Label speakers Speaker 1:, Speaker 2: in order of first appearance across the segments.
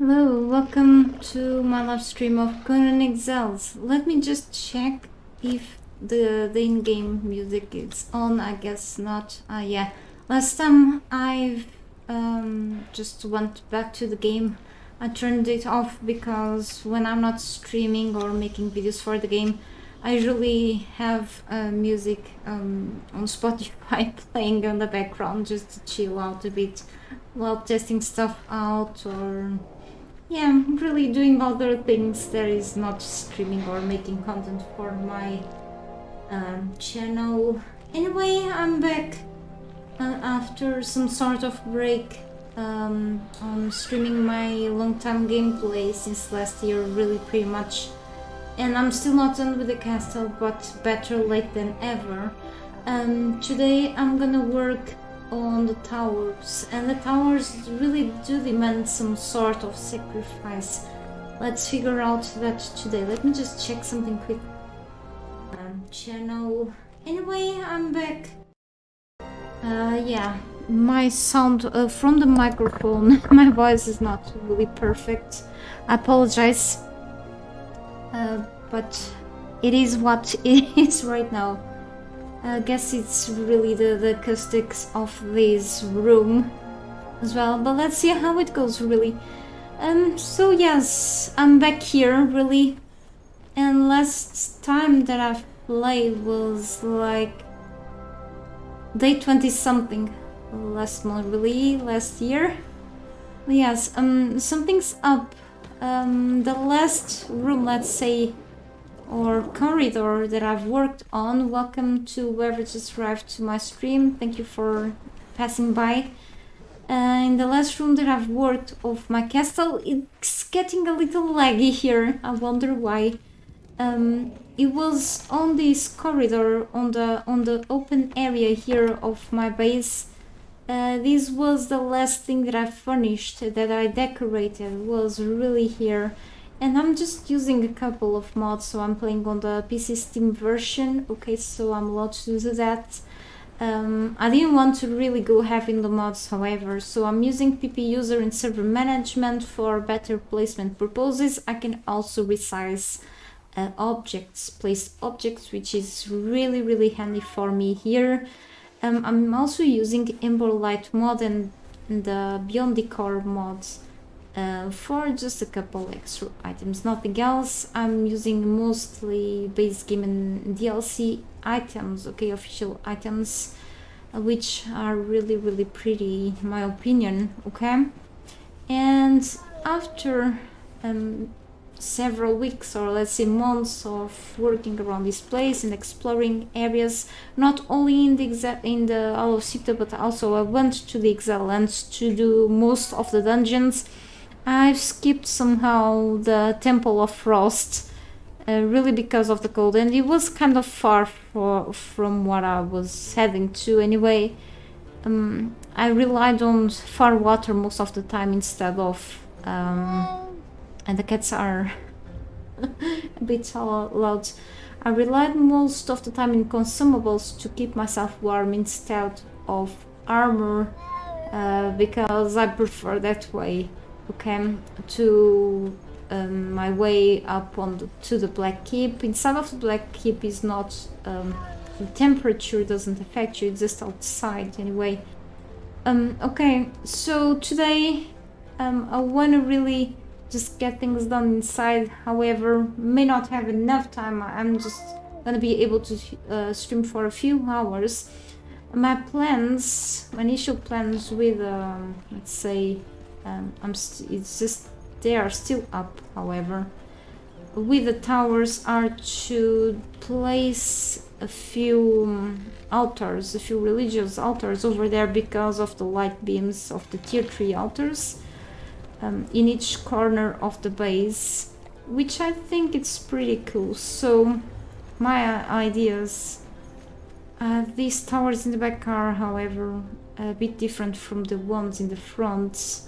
Speaker 1: Hello, welcome to my live stream of Conan Exiles. Let me just check if the in-game music is on. I guess not. Yeah. Last time I just went back to the game. I turned it off because when I'm not streaming or making videos for the game, I usually have music on Spotify playing on the background just to chill out a bit while testing stuff out or yeah, really doing other things that is not streaming or making content for my channel. Anyway, I'm back after some sort of break on streaming my long-time gameplay since last year, really pretty much. And I'm still not done with the castle, but better late than ever. Today I'm gonna work on the towers, and the towers really do demand some sort of sacrifice. Let's figure out that today. Let me just check something quick. Channel. Anyway, I'm back. Yeah, my sound from the microphone, my voice is not really perfect. I apologize, but it is what it is right now. I guess it's really the acoustics of this room as well, but let's see how it goes really. So yes, I'm back here really, and last time that I've played was like day 20 something last month really, last year. Yes, something's up. The last room, let's say, or corridor that I've worked on. Welcome to whoever just arrived to my stream. Thank you for passing by. In the last room that I've worked of my castle, it's getting a little laggy here. I wonder why. It was on this corridor, on the open area here of my base. This was the last thing that I furnished, that I decorated, was really here. And I'm just using a couple of mods, so I'm playing on the PC Steam version. Okay, so I'm allowed to do that. I didn't want to really go heavy in the mods, however, so I'm using PP user and server management for better placement purposes. I can also resize objects, place objects, which is really handy for me here. I'm also using Ember Light mod and the Beyond Decor mods. For just a couple extra items, nothing else. I'm using mostly base game and DLC items, okay, official items, which are really pretty in my opinion, okay. And after several weeks, or let's say months, of working around this place and exploring areas, not only in the Isle of Sita, but also I went to the Exile Lands to do most of the dungeons. I've skipped somehow the Temple of Frost, really because of the cold, and it was kind of far from what I was heading to anyway. I relied on far water most of the time instead of... and the cats are a bit loud. I relied most of the time in consumables to keep myself warm instead of armor, because I prefer that way. Okay, to my way up to the Black Keep. Inside of the Black Keep is not the temperature doesn't affect you, it's just outside anyway. Okay, so today I want to really just get things done inside. However, may not have enough time. I'm just gonna be able to stream for a few hours. My plans, my initial plans with let's say, it's just they are still up, however, with the towers, are to place a few altars, a few religious altars over there because of the light beams of the tier 3 altars in each corner of the base, which I think it's pretty cool. So my ideas, these towers in the back are, however, a bit different from the ones in the front.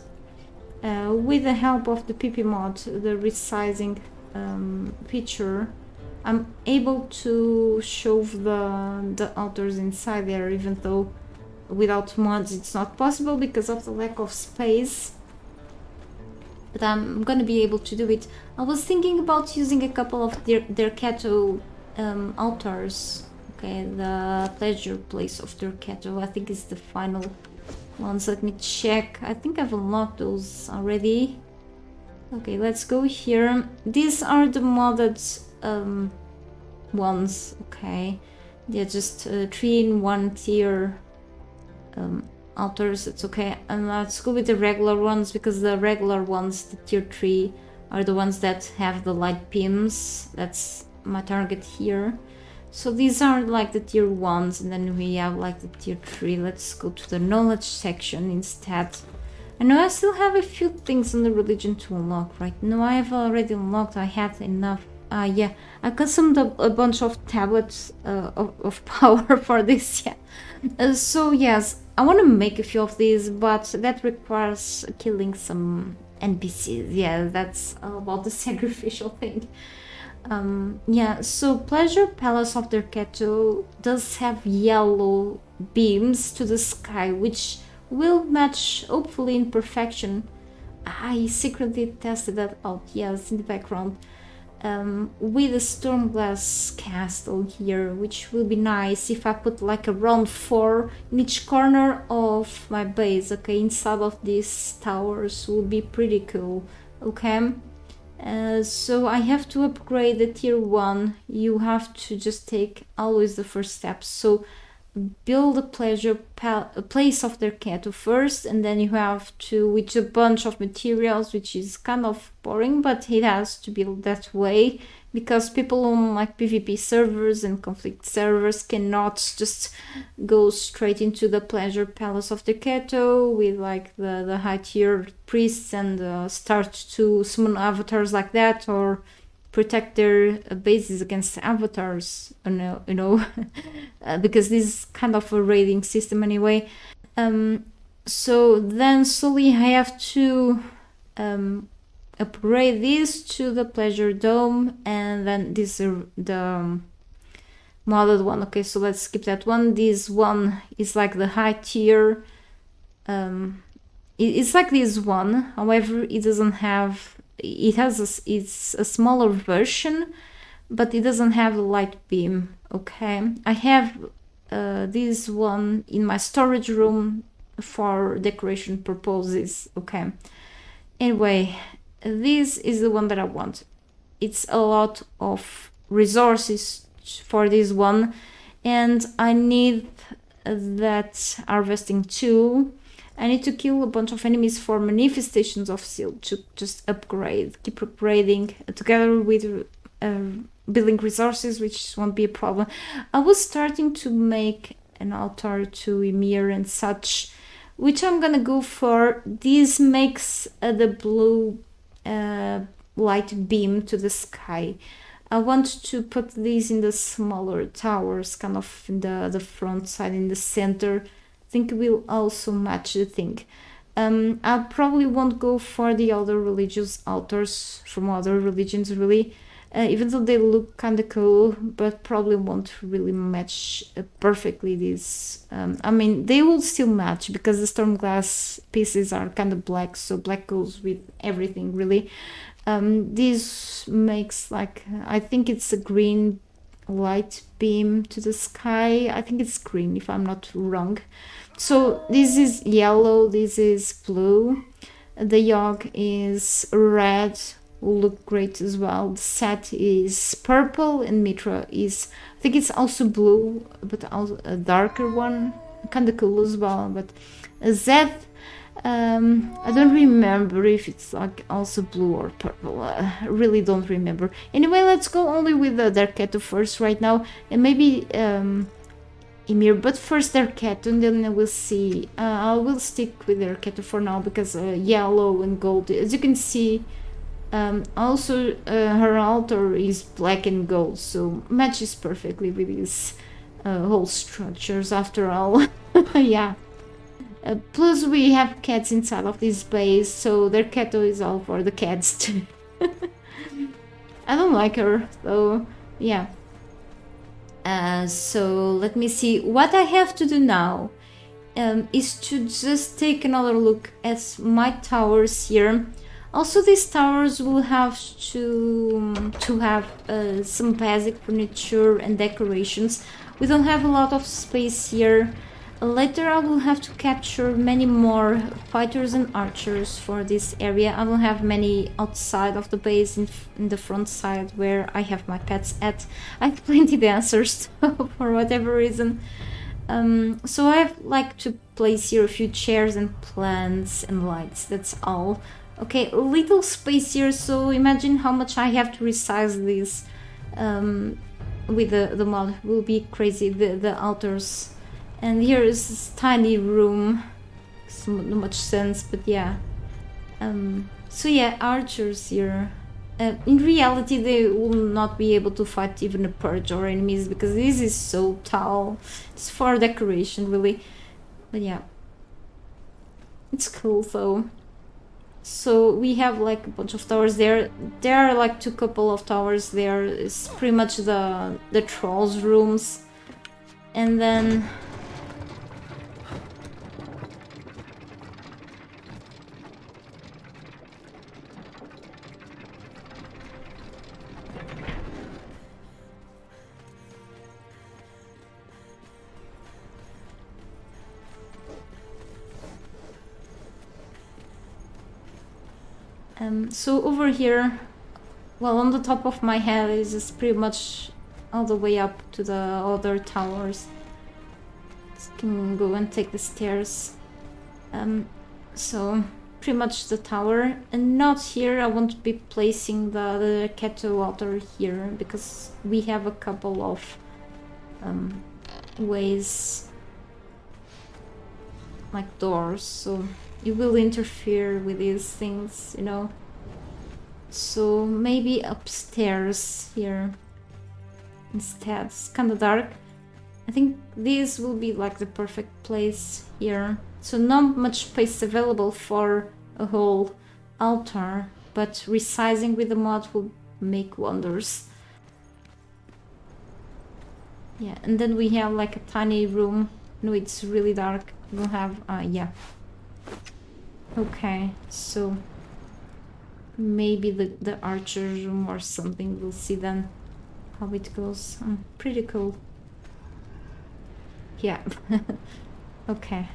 Speaker 1: With the help of the PP mod, the resizing feature, I'm able to shove the altars inside there, even though without mods it's not possible because of the lack of space. but I'm gonna be able to do it. I was thinking about using a couple of their Keto altars. Okay, the pleasure place of their Keto, I think is the final ones. Let me check. I think I've unlocked those already. Okay, let's go here. These are the modded ones. Okay, they're just 3 in 1 tier altars. It's okay, and let's go with the regular ones, because the regular ones, the tier 3, are the ones that have the light beams. That's my target here. So these are like the tier 1s, and then we have like the tier 3. Let's go to the knowledge section instead. I know I still have a few things on the religion to unlock, right? No, I have already unlocked. I had enough. Yeah, I consumed a bunch of tablets of power for this, yeah. So yes, I want to make a few of these, but that requires killing some NPCs. Yeah, that's about the sacrificial thing. Yeah, so Pleasure Palace of Derketo does have yellow beams to the sky, which will match, hopefully, in perfection. I secretly tested that out, yes, in the background. With a Stormglass castle here, which will be nice if I put like around 4 in each corner of my base. Okay, inside of these towers will be pretty cool. Okay, so I have to upgrade the tier 1. You have to just take always the first steps. So build a place of their Keto first, and then you have to, with a bunch of materials, which is kind of boring, but it has to build that way, because people on like PvP servers and conflict servers cannot just go straight into the Pleasure Palace of the Keto with like the high tier priests and start to summon avatars like that, or protect their bases against avatars, because this is kind of a raiding system anyway. So then slowly I have to upgrade this to the Pleasure Dome, and then this is the modded one. Okay, so let's skip that one. This one is like the high tier. It's like this one, however, it doesn't have. It's a smaller version, but it doesn't have a light beam. Okay, I have this one in my storage room for decoration purposes. Okay, anyway, this is the one that I want. It's a lot of resources for this one, and I need that harvesting tool. I need to kill a bunch of enemies for manifestations of seal to just upgrade, keep upgrading, together with building resources, which won't be a problem. I was starting to make an altar to Ymir and such, which I'm gonna go for. This makes the blue light beam to the sky. I want to put these in the smaller towers, kind of in the front side, in the center. Think will also match the thing. I probably won't go for the other religious altars from other religions, really, even though they look kind of cool, but probably won't really match perfectly this. I mean, they will still match because the Stormglass pieces are kind of black, so black goes with everything, really. This makes like, I think it's a green light beam to the sky. I think it's green, if I'm not wrong. So this is yellow, this is blue, the Yogg is red, will look great as well. The set is purple, and Mitra is, I think it's also blue, but also a darker one, kind of cool as well. But Zeth, I don't remember if it's like also blue or purple. I really don't remember. Anyway, let's go only with the Derketo first right now, and maybe Ymir, but first Derketo, and then we'll see. I will stick with Derketo for now because yellow and gold, as you can see. Also, her altar is black and gold, so matches perfectly with these whole structures after all. Yeah. Plus we have cats inside of this base, so Derketo is all for the cats too. I don't like her, though. Yeah. So let me see. What I have to do now is to just take another look at my towers here. Also, these towers will have to have some basic furniture and decorations. We don't have a lot of space here. Later I will have to capture many more fighters and archers for this area. I will have many outside of the base in the front side where I have my pets at. I have plenty of answers for whatever reason. So I have like to place here a few chairs and plants and lights, that's all. Okay, little space here, so imagine how much I have to resize this with the mod. Will be crazy, the altars. And here is this tiny room. It's not much sense, but yeah. So yeah, archers here. In reality, they will not be able to fight even a purge or enemies because this is so tall. It's for decoration, really. But yeah, it's cool though. So we have like a bunch of towers there. There are like two couple of towers there. It's pretty much the trolls' rooms, and then. So over here, well, on the top of my head is just pretty much all the way up to the other towers. Just can go and take the stairs. So pretty much the tower, and not here. I won't be placing the kettle water here because we have a couple of ways, like doors, so it will interfere with these things, you know. So maybe upstairs here instead. It's kind of dark. I think this will be like the perfect place here. So not much space available for a whole altar, but resizing with the mod will make wonders. Yeah, and then we have like a tiny room. No, it's really dark. We'll have, yeah. Okay, so maybe the archer room or something. We'll see then how it goes. Pretty cool. Yeah. Okay.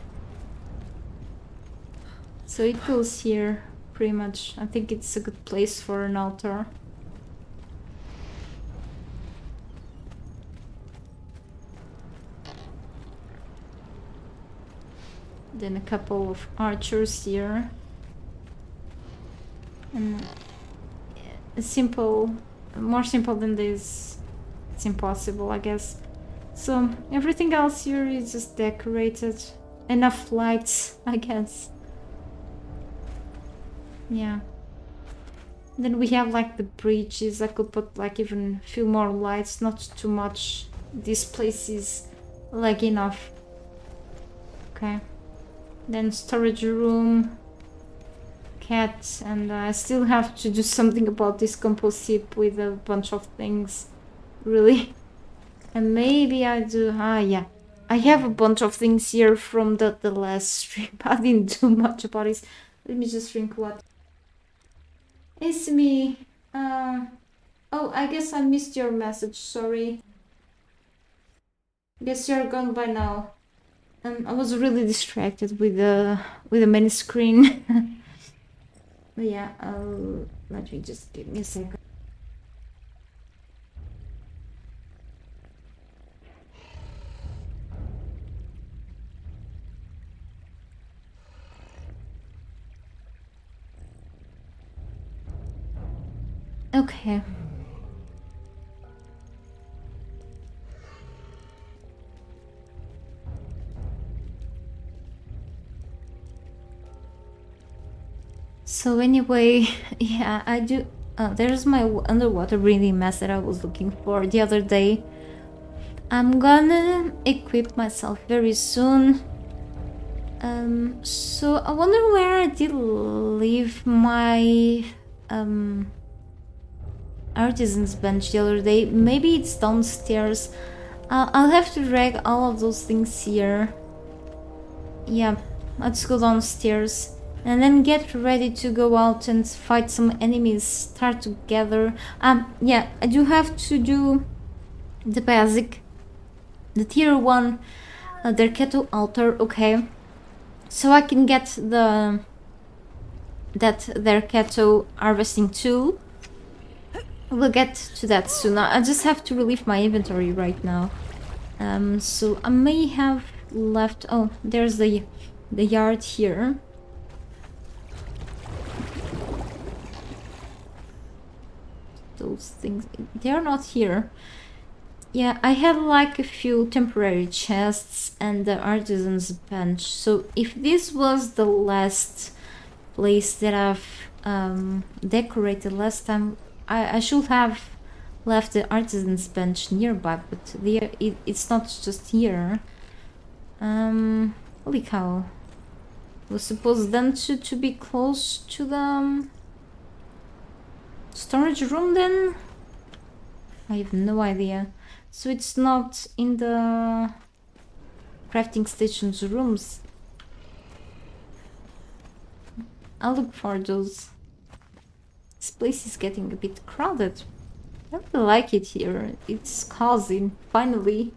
Speaker 1: So it goes here pretty much. I think it's a good place for an altar. Then a couple of archers here. And simple, more simple than this, it's impossible, I guess. So everything else here is just decorated. Enough lights, I guess. Yeah. Then we have like the bridges. I could put like even a few more lights, not too much. This place is like enough. Okay. Then storage room, cat, and I still have to do something about this composite with a bunch of things, really. And maybe I do, yeah. I have a bunch of things here from the last stream. I didn't do much about it. Let me just drink what. It's me. Oh, I guess I missed your message, sorry. Guess you're gone by now. I was really distracted with the main screen. But yeah, let me just give me a second. Okay. So anyway, yeah, I do. There's my underwater breathing mask that I was looking for the other day. I'm gonna equip myself very soon. So I wonder where I did leave my artisan's bench the other day. Maybe it's downstairs. I'll have to drag all of those things here. Yeah, let's go downstairs. and then get ready to go out and fight some enemies. Start to gather. Yeah, I do have to do the basic, the tier 1, their kettle altar. Okay, so I can get their kettle harvesting tool. We'll get to that soon. I just have to relieve my inventory right now. So I may have left. Oh, there's the yard here. Those things, they are not here. Yeah, I had like a few temporary chests and the artisan's bench. So if this was the last place that I've decorated last time, I should have left the artisan's bench nearby, but it's not just here. Holy cow. I was supposed then to be close to the storage room then? I have no idea. So it's not in the crafting station's rooms. I'll look for those. This place is getting a bit crowded. I really like it here. It's cozy, finally.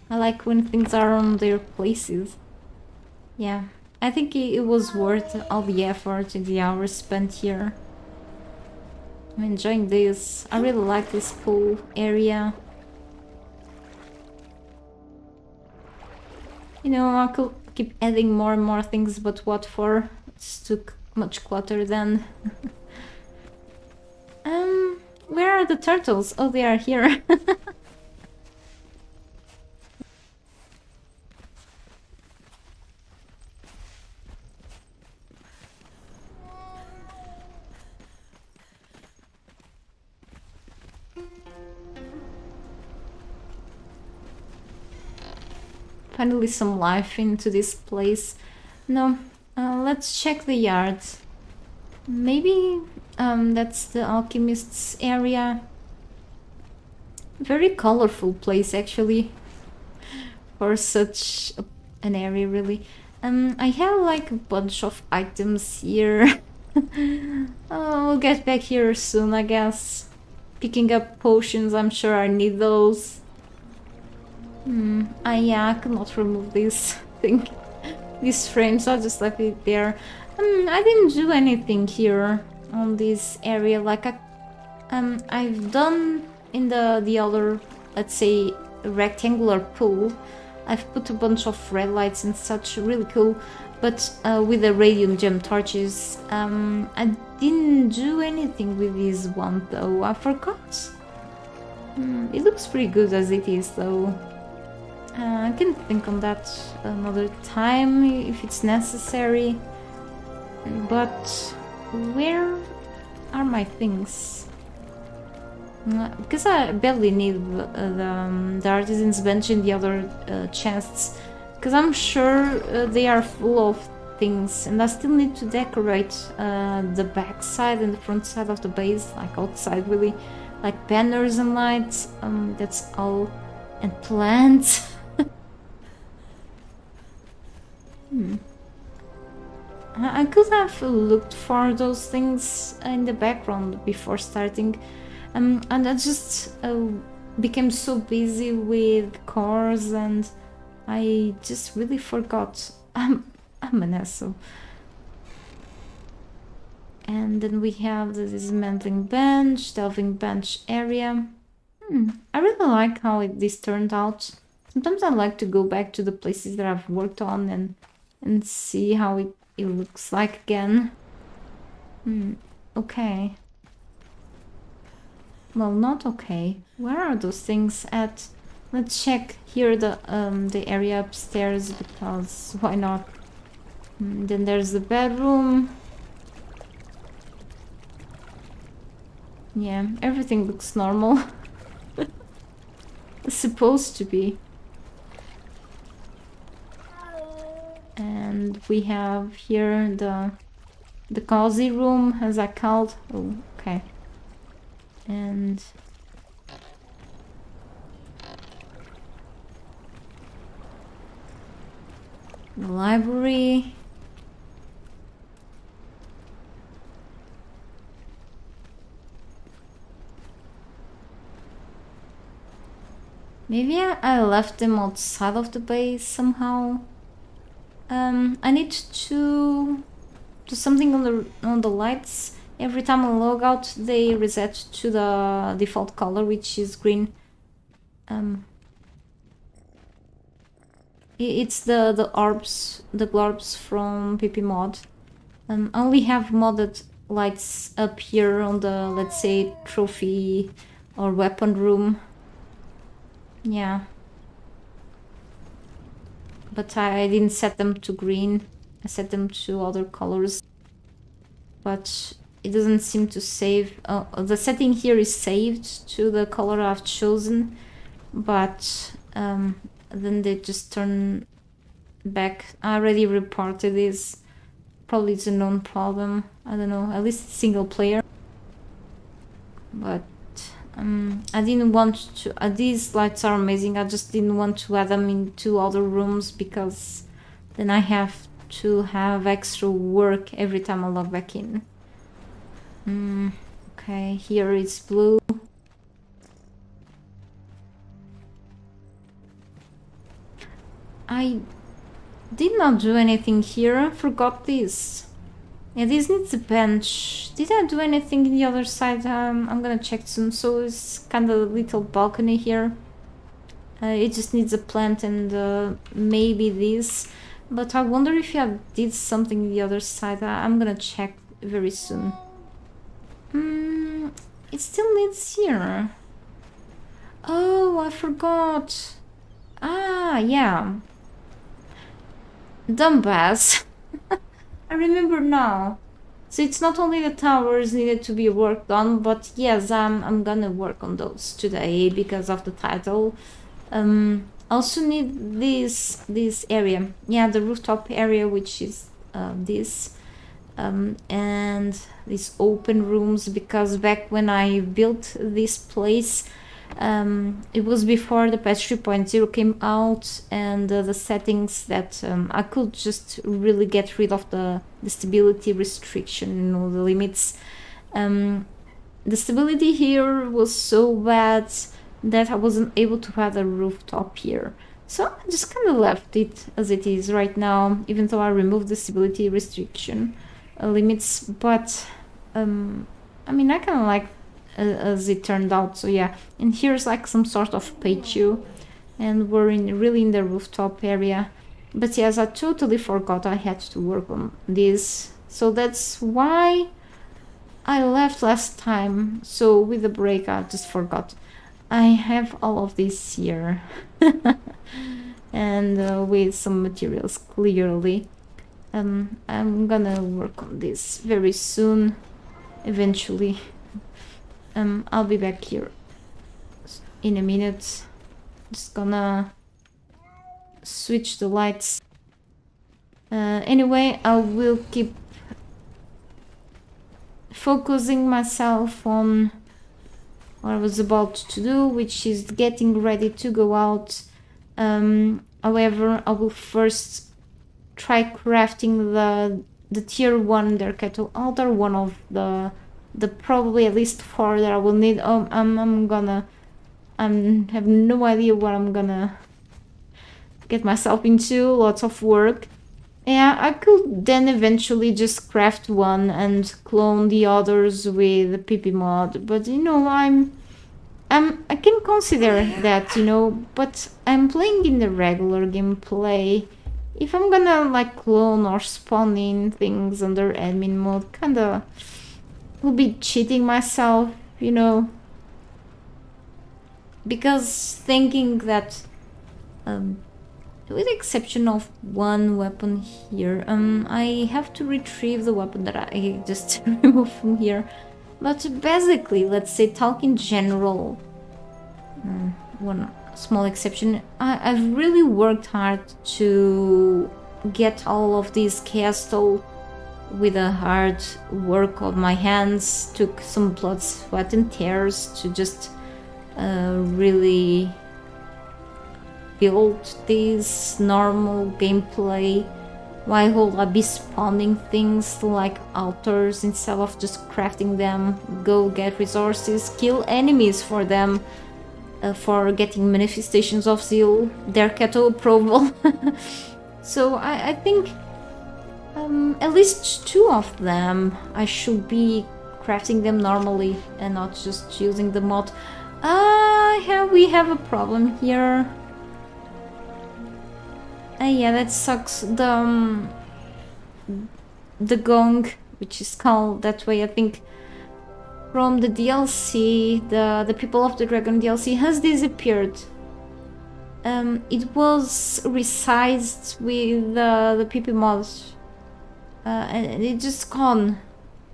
Speaker 1: I like when things are on their places. Yeah, I think it was worth all the effort and the hours spent here. I'm enjoying this. I really like this pool area. You know, I could keep adding more and more things, but what for? It's too much clutter then. Where are the turtles? Oh, they are here. Finally some life into this place. No, let's check the yard. Maybe that's the alchemist's area. Very colorful place actually for such an area, really. I have like a bunch of items here. I'll get back here soon, I guess. Picking up potions, I'm sure I need those. Yeah, I cannot remove this thing. These frames, I'll just left it there. I didn't do anything here on this area. Like I've done in the other, let's say, rectangular pool. I've put a bunch of red lights and such, really cool. But with the radium gem torches, I didn't do anything with this one though. I forgot. It looks pretty good as it is though. I can think on that another time if it's necessary. But where are my things? Because I barely need the artisan's bench and the other chests. Because I'm sure they are full of things, and I still need to decorate the back side and the front side of the base, like outside really, like banners and lights. That's all, and plants. I could have looked for those things in the background before starting, and I just became so busy with cores and I just really forgot. I'm an asshole. And then we have the dismantling bench, delving bench area. I really like how this turned out. Sometimes I like to go back to the places that I've worked on and see how it looks like again. Okay. Well, not okay. Where are those things at? Let's check here the area upstairs, because why not? Then there's the bedroom. Yeah, everything looks normal. It's supposed to be. And we have here the cozy room, as I called. Oh, okay. And the library. Maybe I left them outside of the base somehow. I need to do something on the lights. Every time I log out, they reset to the default color, which is green. It's the orbs, the glorbs from PP mod. I only have modded lights up here on the, let's say, trophy or weapon room. Yeah. But I didn't set them to green. I set them to other colors. But it doesn't seem to save. The setting here is saved to the color I've chosen. But then they just turn back. I already reported this. Probably it's a known problem. I don't know. At least single player. But I didn't want to. These lights are amazing. I just didn't want to add them into other rooms because then I have to have extra work every time I log back in. Okay, here it's blue. I did not do anything here. I forgot this. Yeah, this needs a bench. Did I do anything in the other side? I'm gonna check soon. So it's kind of a little balcony here. It just needs a plant and maybe this. But I wonder if I did something in the other side. I'm gonna check very soon. It still needs here. Oh, I forgot. Ah, yeah. Dumbass. I remember now. So it's not only the towers needed to be worked on, but yes, I'm gonna work on those today because of the title. Also need this area. Yeah, the rooftop area, which is this. And these open rooms, because back when I built this place, it was before the patch 3.0 came out, and the settings that I could just really get rid of the stability restriction, you know, the limits. The stability here was so bad that I wasn't able to have a rooftop here. So I just kind of left it as it is right now, even though I removed the stability restriction limits. But I mean, I kind of like as it turned out. So yeah, and here's like some sort of patio, and we're really in the rooftop area. But yes, I totally forgot I had to work on this, so that's why I left last time. So with the break I just forgot. I have all of this here and with some materials clearly. I'm gonna work on this very soon, eventually. I'll be back here in a minute. Just gonna switch the lights. Anyway, I will keep focusing myself on what I was about to do, which is getting ready to go out. However, I will first try crafting the tier 1 Dark Kettle altar, one of the probably at least 4 that I will need. I have no idea what I'm gonna get myself into. Lots of work. Yeah, I could then eventually just craft one and clone the others with the PP mod, but you know, I can consider that, you know, but I'm playing in the regular gameplay. If I'm gonna like clone or spawn in things under admin mode, kinda will be cheating myself, you know, because thinking that with the exception of one weapon here, I have to retrieve the weapon that I just removed from here. But basically, let's say, talk in general, one small exception, I've really worked hard to get all of these castle with a hard work of my hands. Took some blood, sweat and tears to just really build this normal gameplay. Why would I be spawning things like altars instead of just crafting them, go get resources, kill enemies for them? for getting manifestations of zeal, their kettle approval. So I think at least 2 of them I should be crafting them normally and not just using the mod. Here we have a problem here. Yeah, that sucks. The gong, which is called that way, I think, from the DLC, the People of the Dragon DLC, has disappeared. It was resized with the PP mods, and it just gone.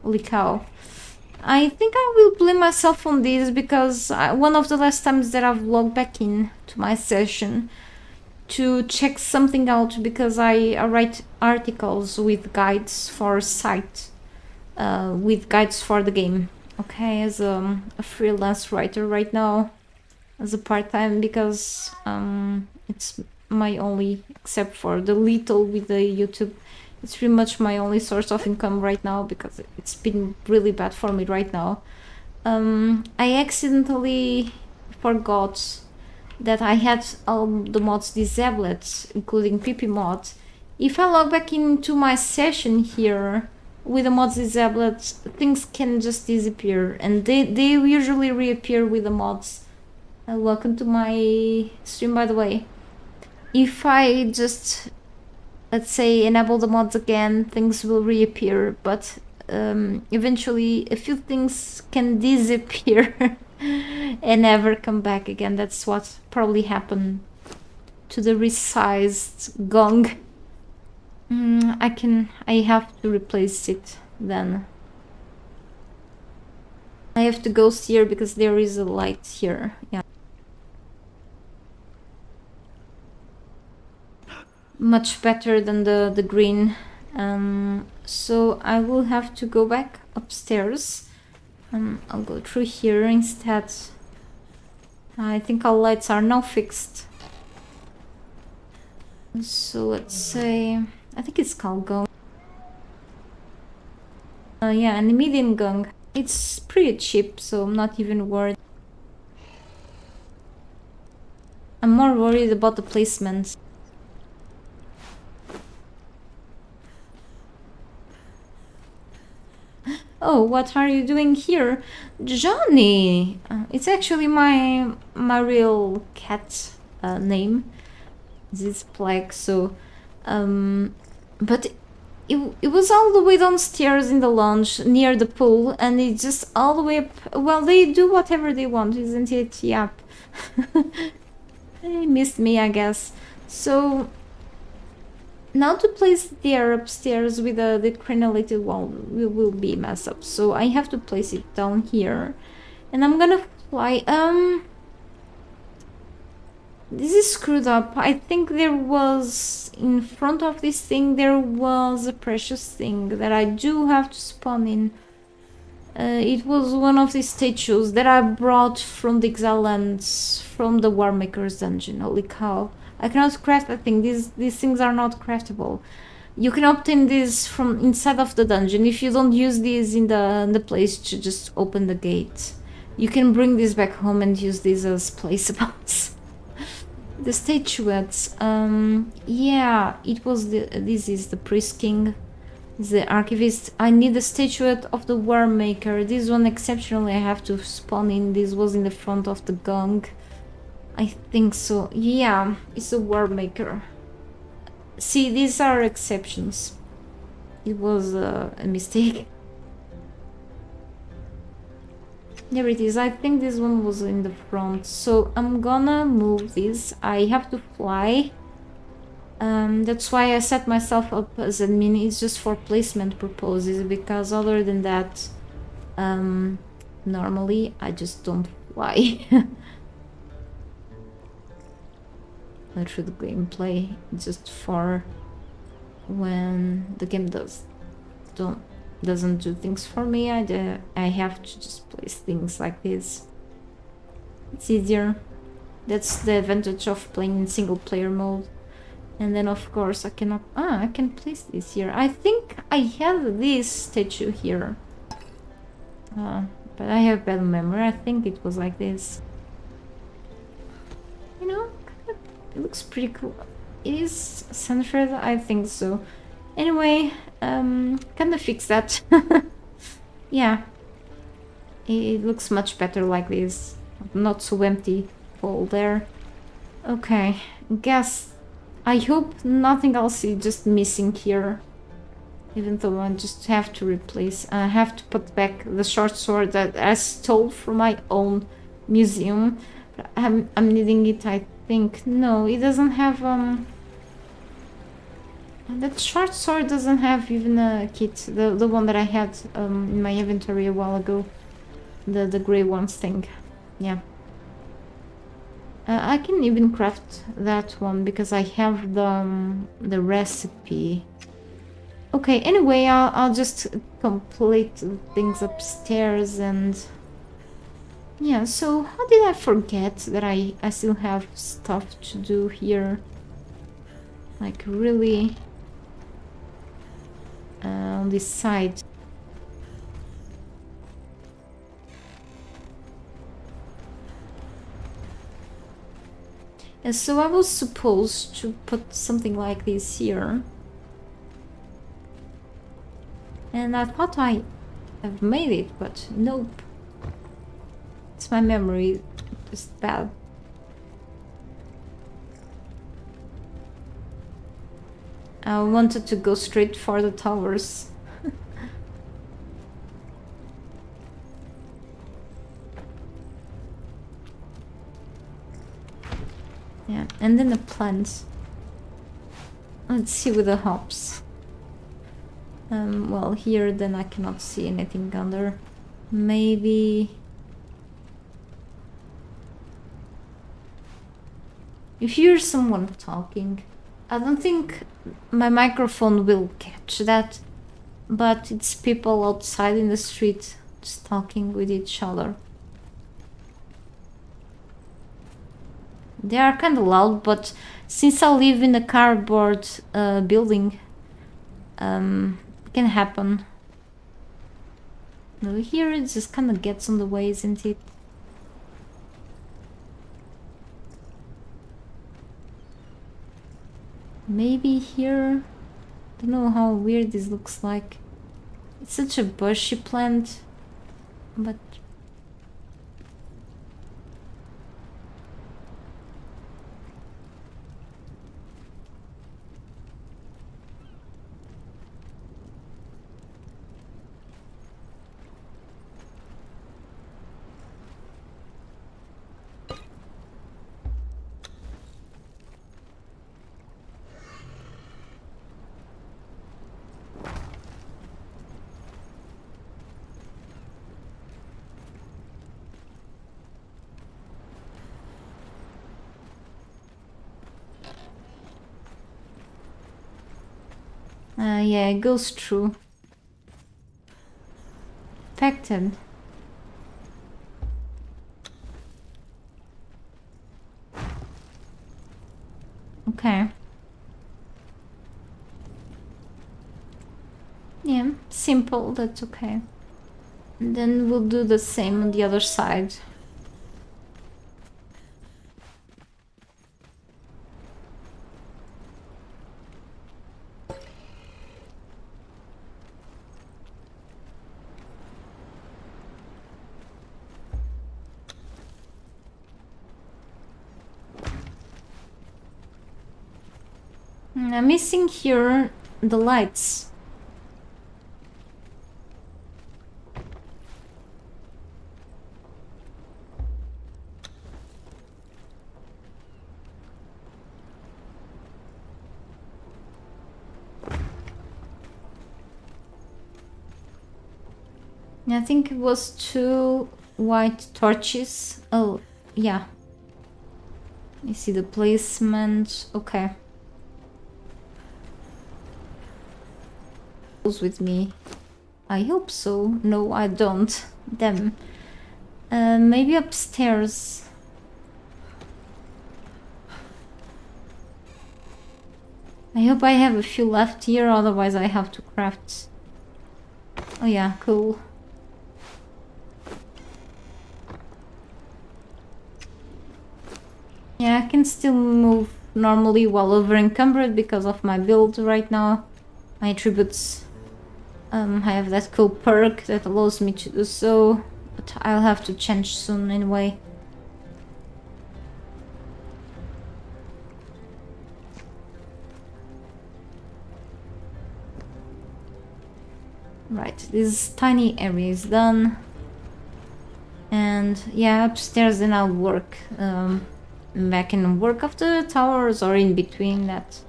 Speaker 1: Holy cow. I think I will blame myself on this because one of the last times that I've logged back in to my session to check something out, because I write articles with guides for site, with guides for the game. Okay, as a freelance writer right now, as a part-time, because it's my only, except for the little with the YouTube, it's pretty much my only source of income right now, because it's been really bad for me right now. I accidentally forgot that I had all the mods disabled, including PP mod. If I log back into my session here with the mods disabled, things can just disappear, and they usually reappear with the mods. Welcome to my stream, by the way. If I just, let's say, enable the mods again, things will reappear, but eventually a few things can disappear and never come back again. That's what probably happened to the resized gong. I have to replace it then. I have to go here because there is a light here. Yeah. Much better than the green. So I will have to go back upstairs. I'll go through here instead. I think our lights are now fixed. So let's say, I think it's called gong. Yeah, and the medium gong. It's pretty cheap, so I'm not even worried. I'm more worried about the placement. Oh, what are you doing here? Johnny! It's actually my real cat name. This plague, so... but it was all the way downstairs in the lounge, near the pool, and it's just all the way up... Well, they do whatever they want, isn't it? Yep. They missed me, I guess. So... now to place there upstairs with the crenulated wall will be messed up. So I have to place it down here. And I'm gonna fly... This is screwed up. I think there was... in front of this thing there was a precious thing that I do have to spawn in. It was one of these statues that I brought from the Exile lands, from the War Maker's dungeon. Holy cow. I cannot craft that thing. These things are not craftable. You can obtain this from inside of the dungeon if you don't use these in the place to just open the gate. You can bring this back home and use these as placeables. The statuettes. Yeah, it was this is the priest king, the archivist. I need the statuette of the War Maker. This one exceptionally I have to spawn in. This was in the front of the gong. I think so. Yeah, it's a War Maker. See, these are exceptions. It was a mistake. There it is. I think this one was in the front. So I'm gonna move this. I have to fly. That's why I set myself up as admin. It's just for placement purposes, because other than that, normally I just don't fly. Not through the gameplay, just for when the game doesn't do things for me. I have to just place things like this. It's easier. That's the advantage of playing in single player mode. And then of course I can place this here. I think I had this statue here, but I have bad memory. I think it was like this. It looks pretty cool. It is centered, I think so. Anyway, kinda fix that. Yeah. It looks much better like this. Not so empty hole there. Okay, guess. I hope nothing else is just missing here. Even though I just have to replace. I have to put back the short sword that I stole from my own museum. I'm needing it, I think. No, it doesn't have that short sword doesn't have even a kit. The one that I had in my inventory a while ago. The grey ones thing. Yeah. I can even craft that one because I have the recipe. Okay, anyway, I'll just complete things upstairs and... Yeah, so how did I forget that I still have stuff to do here? Like, really... on this side. And so I was supposed to put something like this here. And I thought I have made it, but nope. It's my memory, just bad. I wanted to go straight for the towers. Yeah, and then the plants. Let's see with the hops. Well, here then I cannot see anything under. Maybe... If you hear someone talking, I don't think my microphone will catch that, but it's people outside in the street just talking with each other. They are kind of loud, but since I live in a cardboard building, it can happen. Over here it just kind of gets on the way, isn't it? Maybe here... I don't know how weird this looks like. It's such a bushy plant, but... yeah, it goes through. Affected. Okay. Yeah, simple, that's okay. And then we'll do the same on the other side. I'm missing here the lights. I think it was 2 white torches. Oh, yeah. You see the placement. Okay. With me. I hope so. No, I don't. Them. Maybe upstairs. I hope I have a few left here, otherwise I have to craft. Oh yeah, cool. Yeah, I can still move normally while over encumbered because of my build right now. My attributes, I have that cool perk that allows me to do so, but I'll have to change soon anyway. Right, this tiny area is done. And yeah, upstairs then I'll work back and work after the towers or in between. That's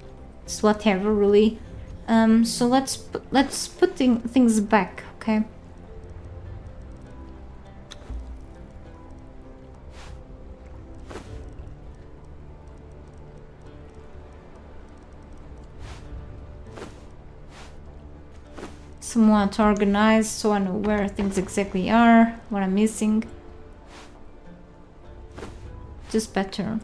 Speaker 1: whatever really. So let's put things back, okay? Somewhat organized so I know where things exactly are, what I'm missing. Just better.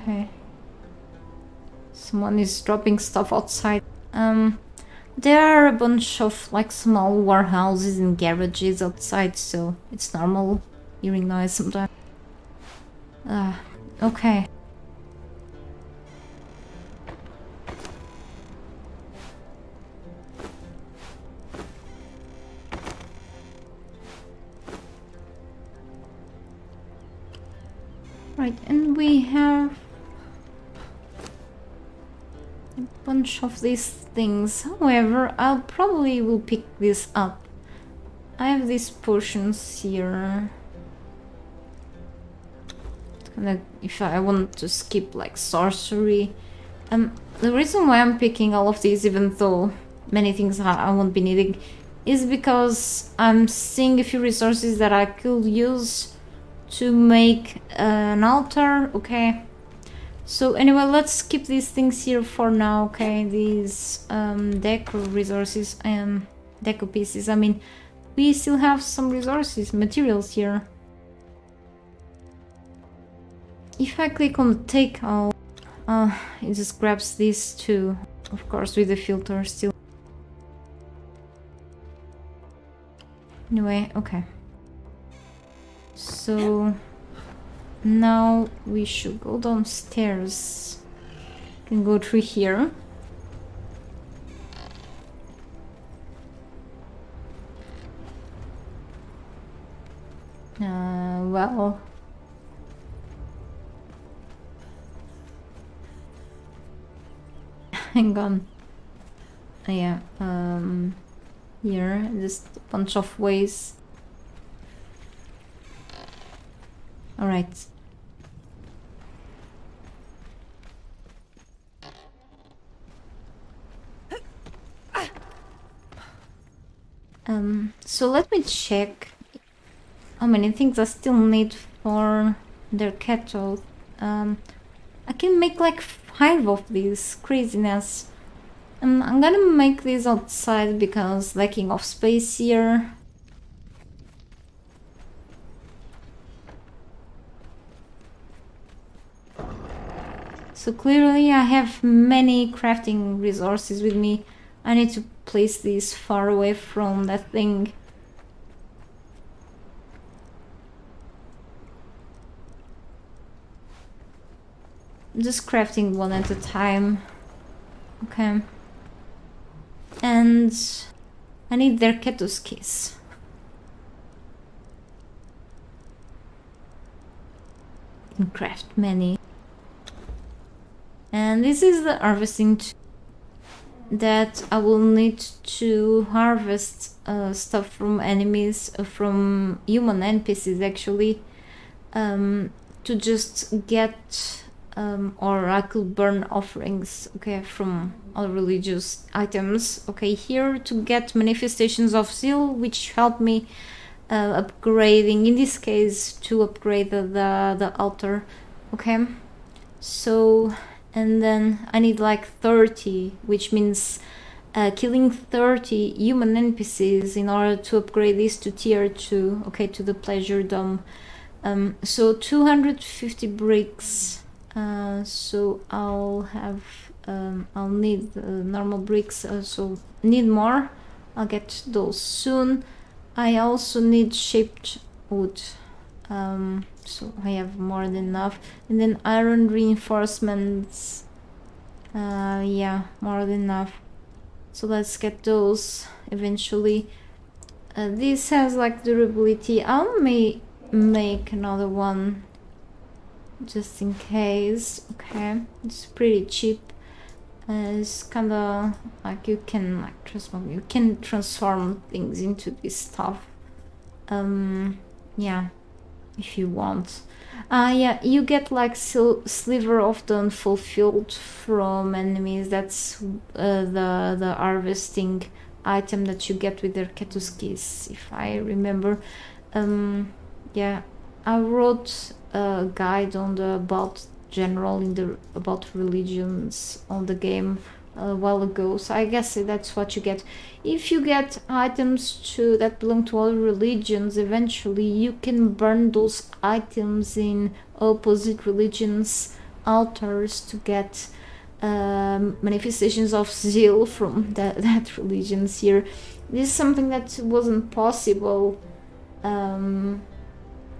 Speaker 1: Okay. Someone is dropping stuff outside. There are a bunch of like small warehouses and garages outside, so it's normal hearing noise sometimes. Okay. Right, and we have a bunch of these things. However, I'll probably will pick this up. I have these potions here. If I want to skip like sorcery. The reason why I'm picking all of these, even though many things I won't be needing, is because I'm seeing a few resources that I could use to make an altar, okay? So anyway, let's keep these things here for now, okay? These deco resources and deco pieces. I mean, we still have some resources, materials here. If I click on take all, it just grabs these two, of course, with the filter still. Anyway, okay. So now we should go downstairs. Can go through here. Well, hang on. Yeah, here, just a bunch of ways. Alright. So let me check how many things I still need for their cattle. I can make like 5 of these. Craziness. I'm gonna make these outside because lacking of space here. So clearly I have many crafting resources with me. I need to place these far away from that thing. Just crafting one at a time. Okay. And I need their Ketos keys. Can craft many. And this is the harvesting that I will need to harvest stuff from enemies, from human NPCs actually, to just get, or I could burn offerings, okay, from all religious items, okay, here to get manifestations of zeal, which help me upgrading, in this case, to upgrade the altar, okay. So and then I need like 30, which means killing 30 human NPCs in order to upgrade this to tier 2, okay, to the pleasure dome. So 250 bricks, so I'll need normal bricks, so need more. I'll get those soon. I also need shaped wood, so I have more than enough. And then iron reinforcements, yeah, more than enough. So let's get those eventually. This has like durability. I'll make another one just in case. Okay, it's pretty cheap. It's kind of like you can transform things into this stuff. Yeah, if you want. Yeah, you get like sliver of the unfulfilled from enemies. That's the harvesting item that you get with their ketuskis, if I remember. Yeah, I wrote a guide on the about religions on the game a while ago, so I guess that's what you get. If you get items that belong to other religions, eventually you can burn those items in opposite religions' altars to get manifestations of zeal from that religions here. This is something that wasn't possible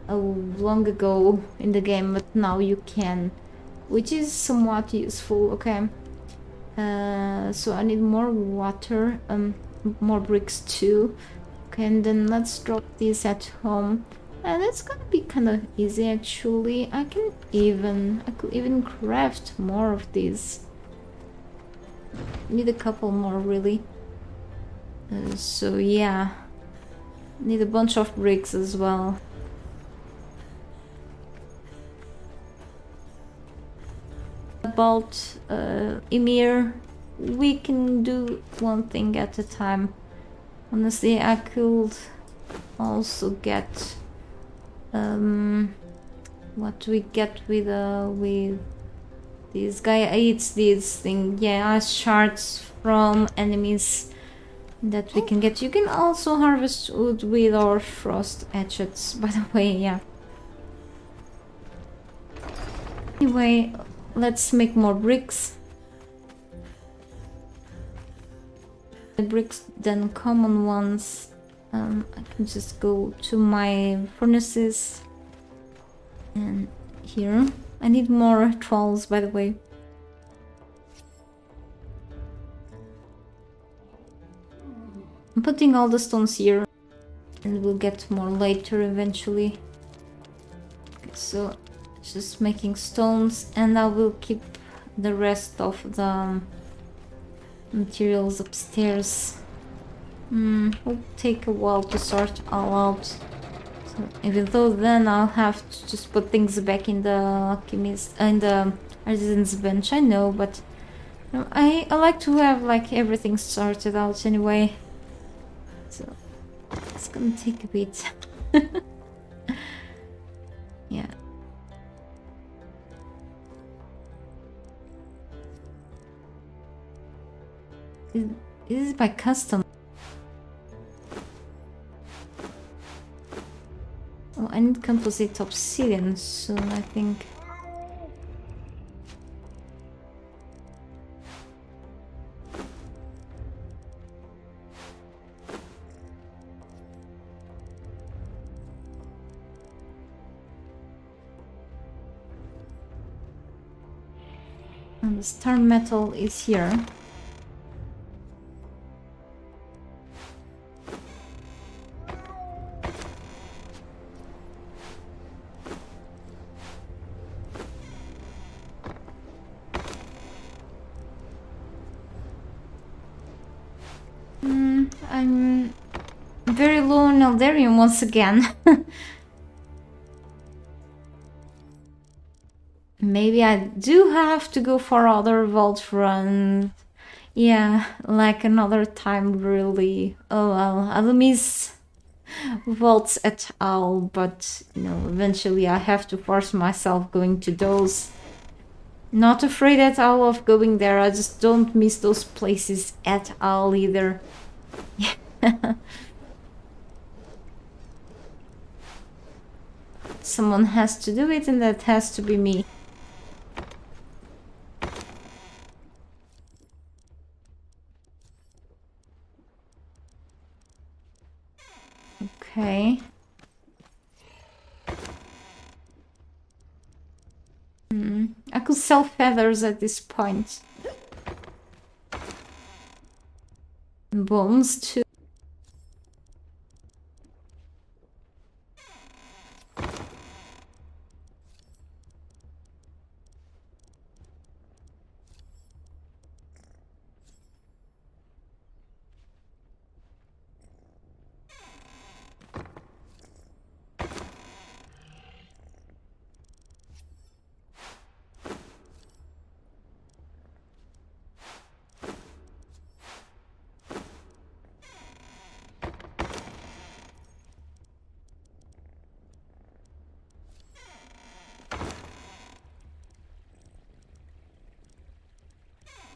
Speaker 1: long ago in the game, but now you can, which is somewhat useful. Okay, so I need more water, more bricks too. Okay, and then let's drop this at home, and it's gonna be kind of easy actually. I could even craft more of these. Need a couple more really. So yeah, need a bunch of bricks as well. About Ymir, we can do one thing at a time. Honestly, I could also get what do we get with this guy? Eats this thing. Yeah, shards from enemies that we can get. You can also harvest wood with our frost hatchets, by the way. Yeah, anyway, let's make more bricks. The bricks, then common ones. I can just go to my furnaces, and here I need more trolls, by the way. I'm putting all the stones here, and we'll get more later eventually. Okay, so just making stones, and I will keep the rest of the materials upstairs. It'll take a while to sort all out, so even though then I'll have to just put things back in the alchemist in the artisan's bench. I know, but you know, I like to have like everything sorted out anyway, so it's gonna take a bit. Yeah. This is by custom. Oh, I need composite obsidian soon, I think. And the star metal is here. I'm very low on Eldarium once again. Maybe I do have to go for other vault runs. Yeah, like another time, really. Oh well, I don't miss vaults at all, but you know, eventually I have to force myself going to those. Not afraid at all of going there. I just don't miss those places at all either. Someone has to do it, and that has to be me. Okay. I could sell feathers at this point. Bones too.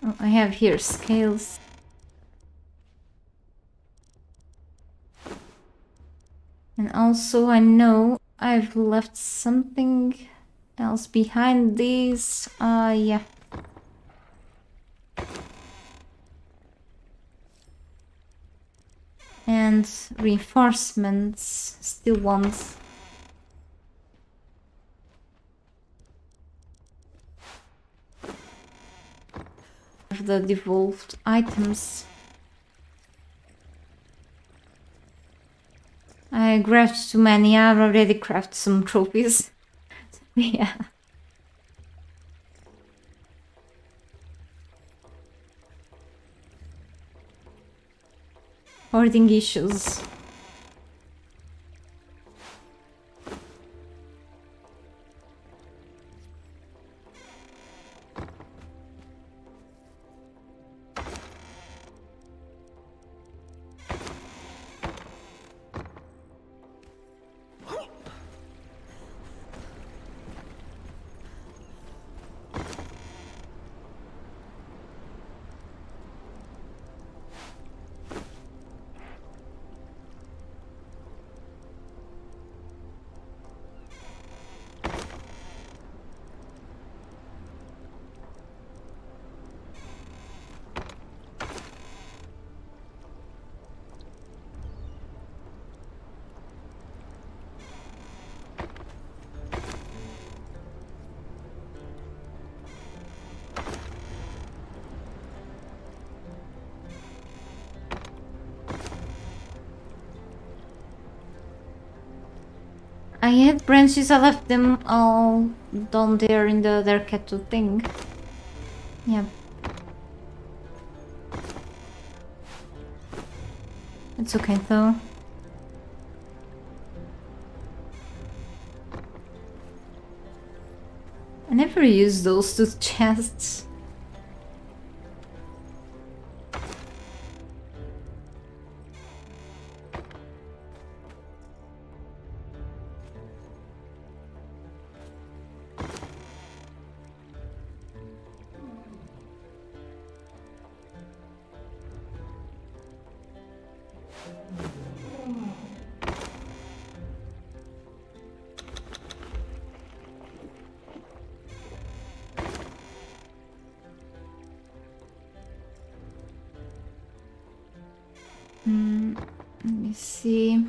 Speaker 1: Oh, I have here scales. And also I know I've left something else behind these. Yeah. And reinforcements, still ones. Of the devolved items. I grabbed too many. I've already crafted some trophies. Yeah. Hoarding issues. I had branches, I left them all down there in the other kettle thing. Yeah. It's okay though. I never use those two chests. Let me see.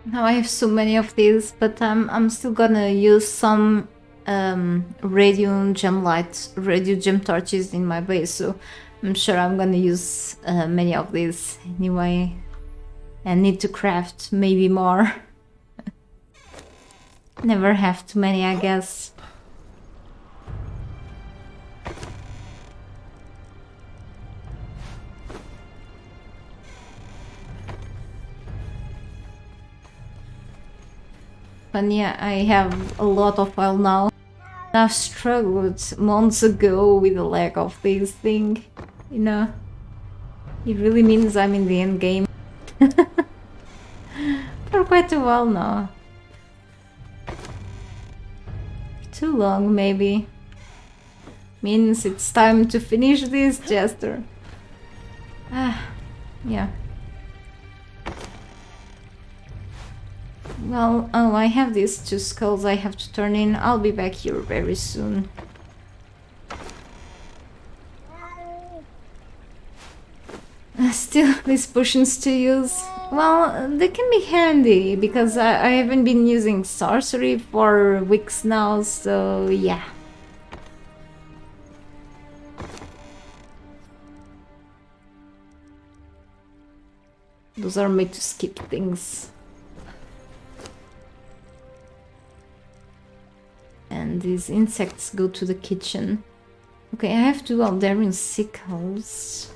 Speaker 1: Now I have so many of these, but I'm still gonna use some radium gem torches in my base, so I'm sure I'm gonna use many of these anyway. And need to craft maybe more. Never have too many, I guess. But yeah, I have a lot of oil now. I've struggled months ago with the lack of this thing, you know. It really means I'm in the end game. For quite a while now. Too long, maybe. Means it's time to finish this, Jester. Yeah. Well, oh, I have these 2 skulls I have to turn in. I'll be back here very soon. Still, these potions to use. Well, they can be handy, because I haven't been using sorcery for weeks now, so yeah. Those are made to skip things. And these insects go to the kitchen. Okay, I have 2 Aldarian sickles.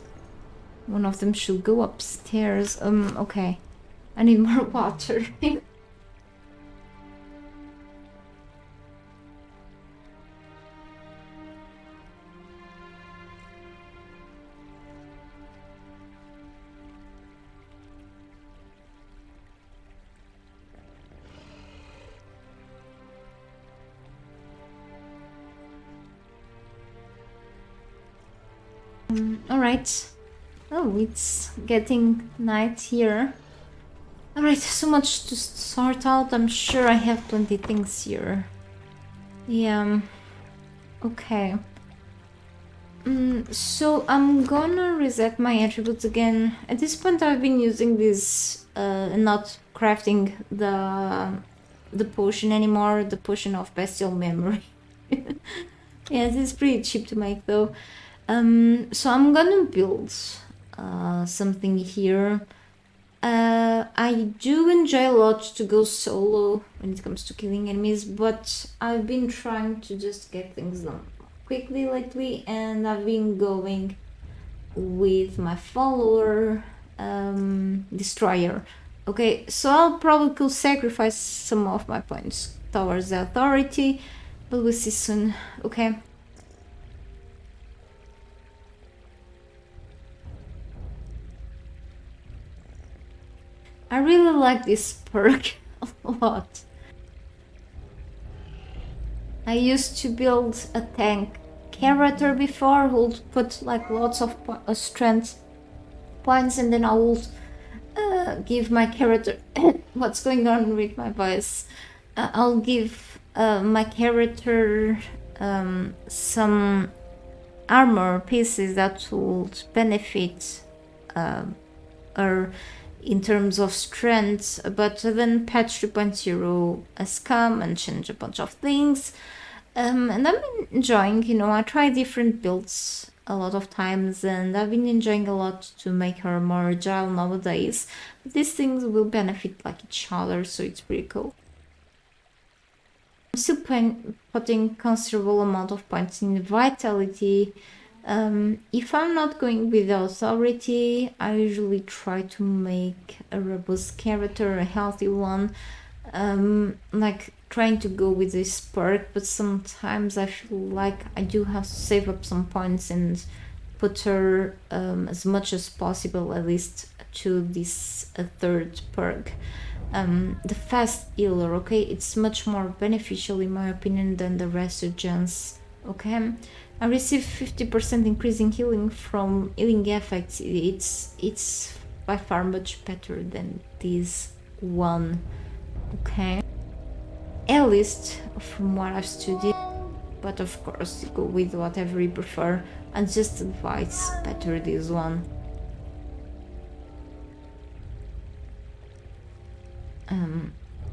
Speaker 1: One of them should go upstairs. Okay. I need more water. Alright. Oh, it's getting night here. Alright, so much to sort out. I'm sure I have plenty things here. Yeah. Okay. So I'm gonna reset my attributes again. At this point I've been using this, not crafting the potion anymore, the potion of bestial memory. Yeah, this is pretty cheap to make though. So I'm gonna build something here. I do enjoy a lot to go solo when it comes to killing enemies, but I've been trying to just get things done quickly lately, and I've been going with my follower destroyer. Okay, so I'll probably could sacrifice some of my points towards the authority, but we'll see soon. Okay. I really like this perk a lot. I used to build a tank character before who would put like lots of strength points, and then I would give my character what's going on with my voice. I'll give my character some armor pieces that would benefit her in terms of strength, but then patch 2.0 has come and changed a bunch of things. And I've been enjoying, you know, I try different builds a lot of times, and I've been enjoying a lot to make her more agile nowadays. These things will benefit like each other, so it's pretty cool. I'm still putting considerable amount of points in vitality. If I'm not going with the authority, I usually try to make a robust character, a healthy one, like trying to go with this perk, but sometimes I feel like I do have to save up some points and put her as much as possible, at least to this third perk. The fast healer, okay, it's much more beneficial in my opinion than the resurgence, okay? I receive 50% increase in healing from healing effects. It's by far much better than this one, okay? At least from what I've studied, but of course go with whatever you prefer. I just advise better this one.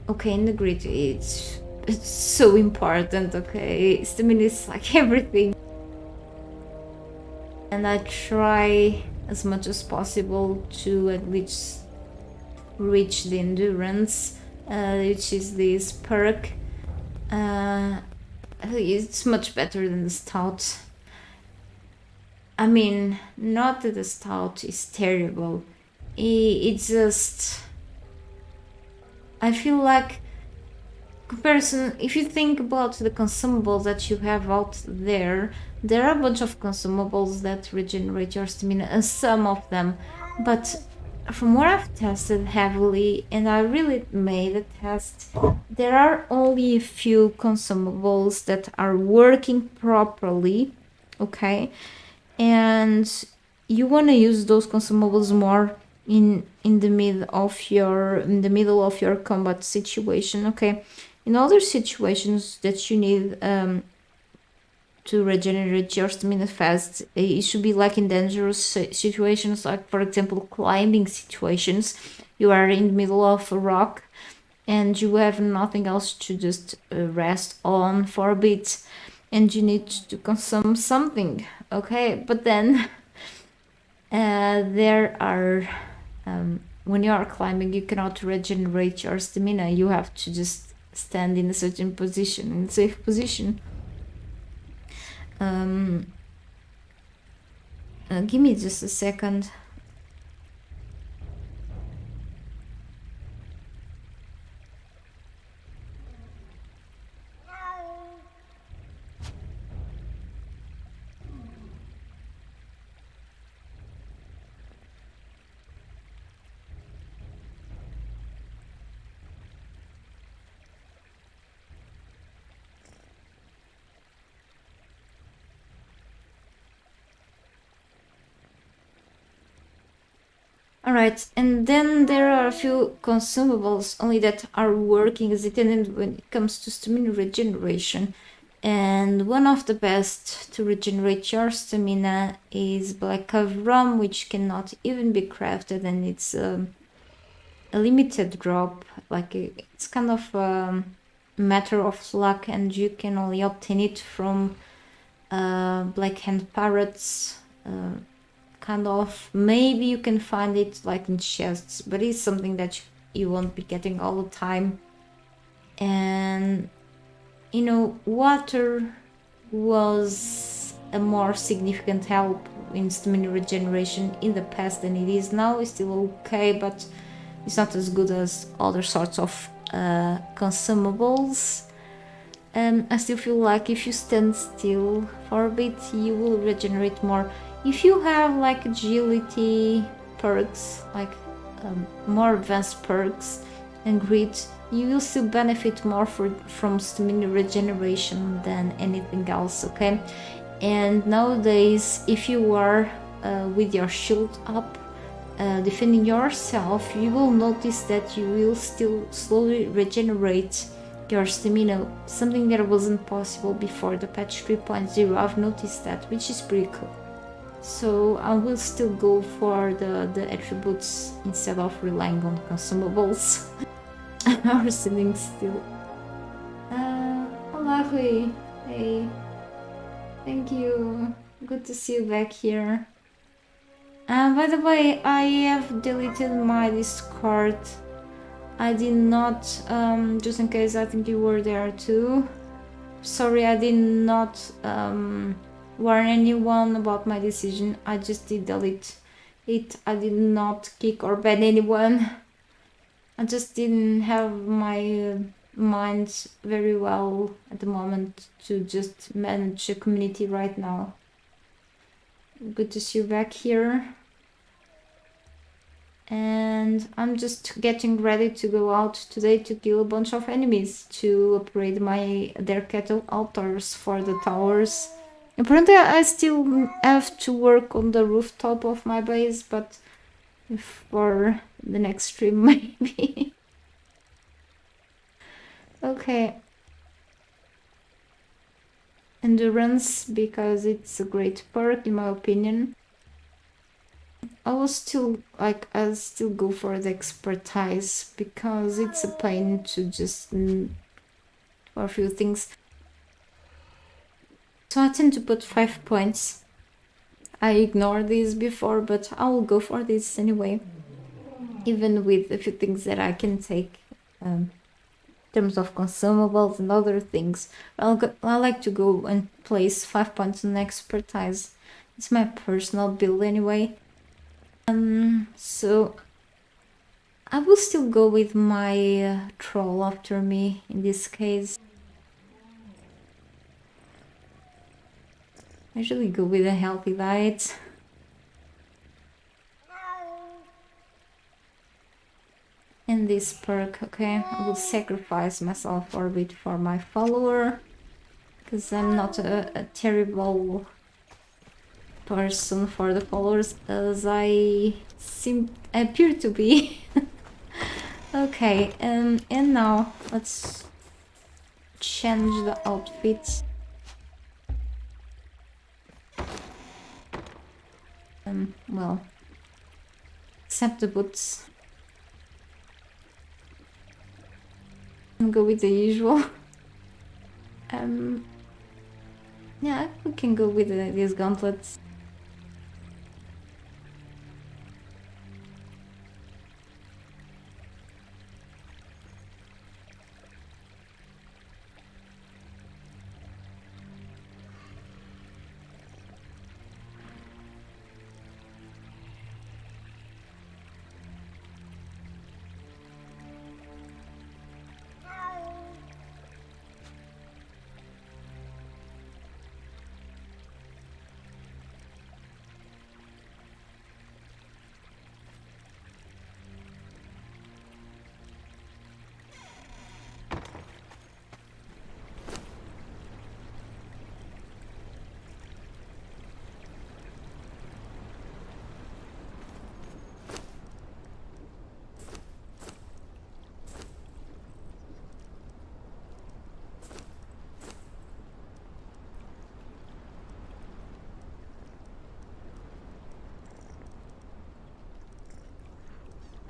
Speaker 1: Okay, in the grid, it's so important. Okay, stamina is like everything, and I try as much as possible to at least reach the endurance, which is this perk. It's much better than the stout. I mean, not that the stout is terrible. It's just, I feel like comparison, if you think about the consumables that you have out there are a bunch of consumables that regenerate your stamina, and some of them, but from what I've tested heavily, and I really made a test, there are only a few consumables that are working properly, okay? And you want to use those consumables more in the middle of your combat situation, okay? In other situations that you need to regenerate your stamina fast, it should be like in dangerous situations, like for example climbing situations. You are in the middle of a rock and you have nothing else to just rest on for a bit, and you need to consume something, okay? But then there are when you are climbing, you cannot regenerate your stamina. You have to just stand in a certain position, in a safe position. Give me just a second. Alright, and then there are a few consumables only that are working as intended when it comes to stamina regeneration. And one of the best to regenerate your stamina is Black Cove Rum, which cannot even be crafted, and it's a limited drop. Like it's kind of a matter of luck, and you can only obtain it from Black Hand Parrots. Kind of, maybe you can find it like in chests, but it's something that you won't be getting all the time. And you know, water was a more significant help in stamina regeneration in the past than it is now. It's still okay, but it's not as good as other sorts of consumables. I still feel like if you stand still for a bit, you will regenerate more. If you have like agility perks, like more advanced perks and grit, you will still benefit more from stamina regeneration than anything else, okay? And nowadays, if you are with your shield up, defending yourself, you will notice that you will still slowly regenerate your stamina, something that wasn't possible before the patch 3.0. I've noticed that, which is pretty cool. So I will still go for the attributes instead of relying on consumables or sitting still. Hello, hey, thank you. Good to see you back here. By the way, I have deleted my Discord. I did not, just in case I think you were there too. Sorry, I did not warn anyone about my decision. I just did delete it. I did not kick or ban anyone. I just didn't have my mind very well at the moment to just manage a community right now. Good to see you back here. And I'm just getting ready to go out today to kill a bunch of enemies to upgrade their cattle altars for the towers. Apparently I still have to work on the rooftop of my base, but for the next stream maybe. Okay. Endurance, because it's a great perk in my opinion. I will still like I'll still go for the expertise because it's a pain to just for a few things. So I tend to put 5 points. I ignored these before, but I will go for this anyway. Even with a few things that I can take in terms of consumables and other things. I like to go and place 5 points on expertise. It's my personal build anyway. So I will still go with my troll after me in this case. I usually go with a healthy diet. And this perk, okay, I will sacrifice myself for a bit for my follower, because I'm not a terrible person for the followers as I appear to be. Okay, and now let's change the outfit. Well, except the boots. And go with the usual. Yeah, we can go with these gauntlets.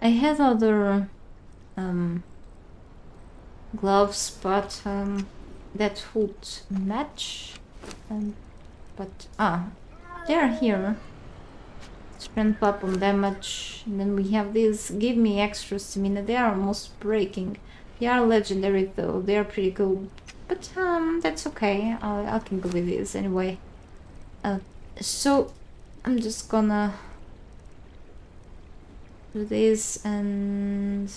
Speaker 1: I had other gloves, but that would match. But they're here. Strength up on damage. And then we have these. Give me extra stamina. They are almost breaking. They are legendary though. They are pretty cool. But that's okay. I can go with these anyway. So I'm just gonna do this and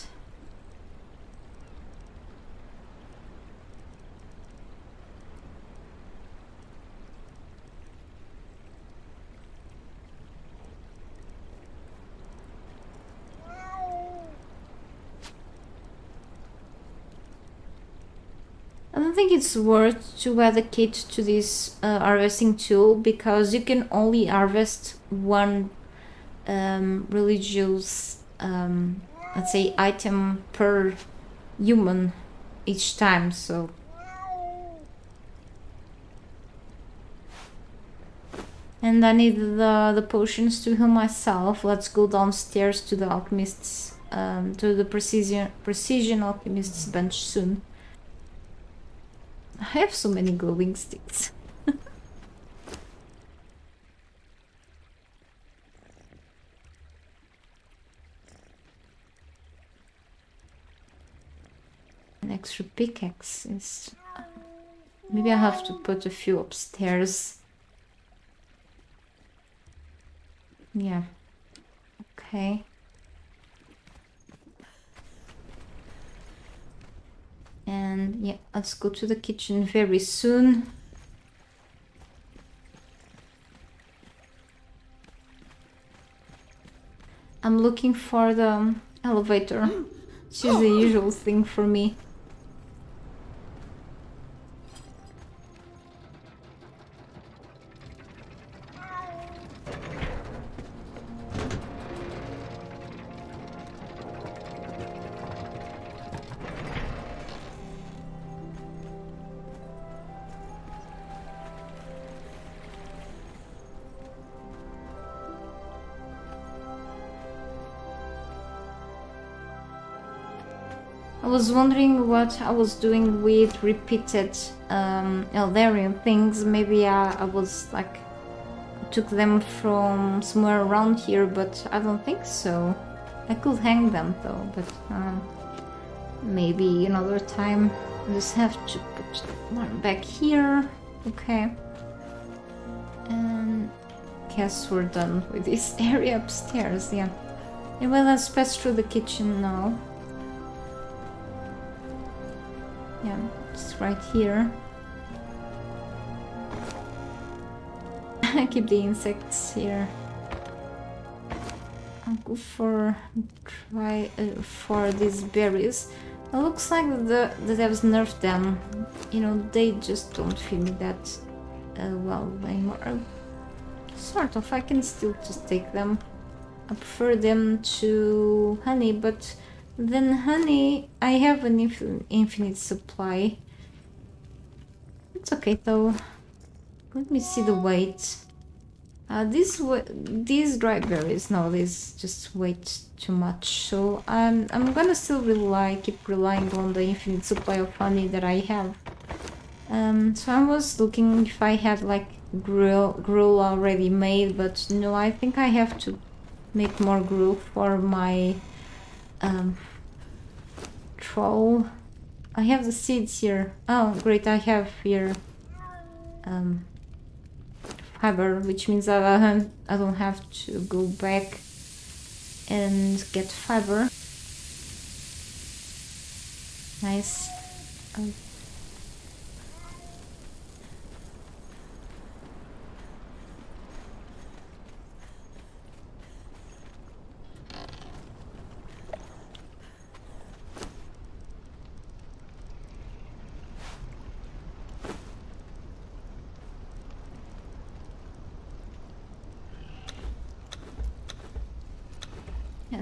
Speaker 1: I don't think it's worth to add a kit to this harvesting tool because you can only harvest one religious let's say item per human each time, so and I need the potions to heal myself. Let's go downstairs to the alchemist's to the precision alchemist's bench soon. I have so many glowing sticks. An extra pickaxe is... Maybe I have to put a few upstairs. Yeah. Okay. And yeah, let's go to the kitchen very soon. I'm looking for the elevator, which is the usual thing for me. was wondering what I was doing with repeated Eldarian things. Maybe I was like took them from somewhere around here, but I don't think so. I could hang them though, but maybe another time. I just have to put one back here. Okay. And guess we're done with this area upstairs, yeah. Anyway, let's pass through the kitchen now. Yeah, it's right here. I keep the insects here. I'll go for these berries. It looks like the devs nerfed them. You know, they just don't feel me that well anymore. Sort of, I can still just take them. I prefer them to honey, but then honey, I have an infinite supply. It's okay though. Let me see the weight. These dry berries, no, these just weight too much. So I'm gonna still keep relying on the infinite supply of honey that I have. So I was looking if I had like gruel already made, but no, I think I have to make more gruel for my troll. I have the seeds here. Oh great, I have here fiber, which means that I don't have to go back and get fiber. Nice.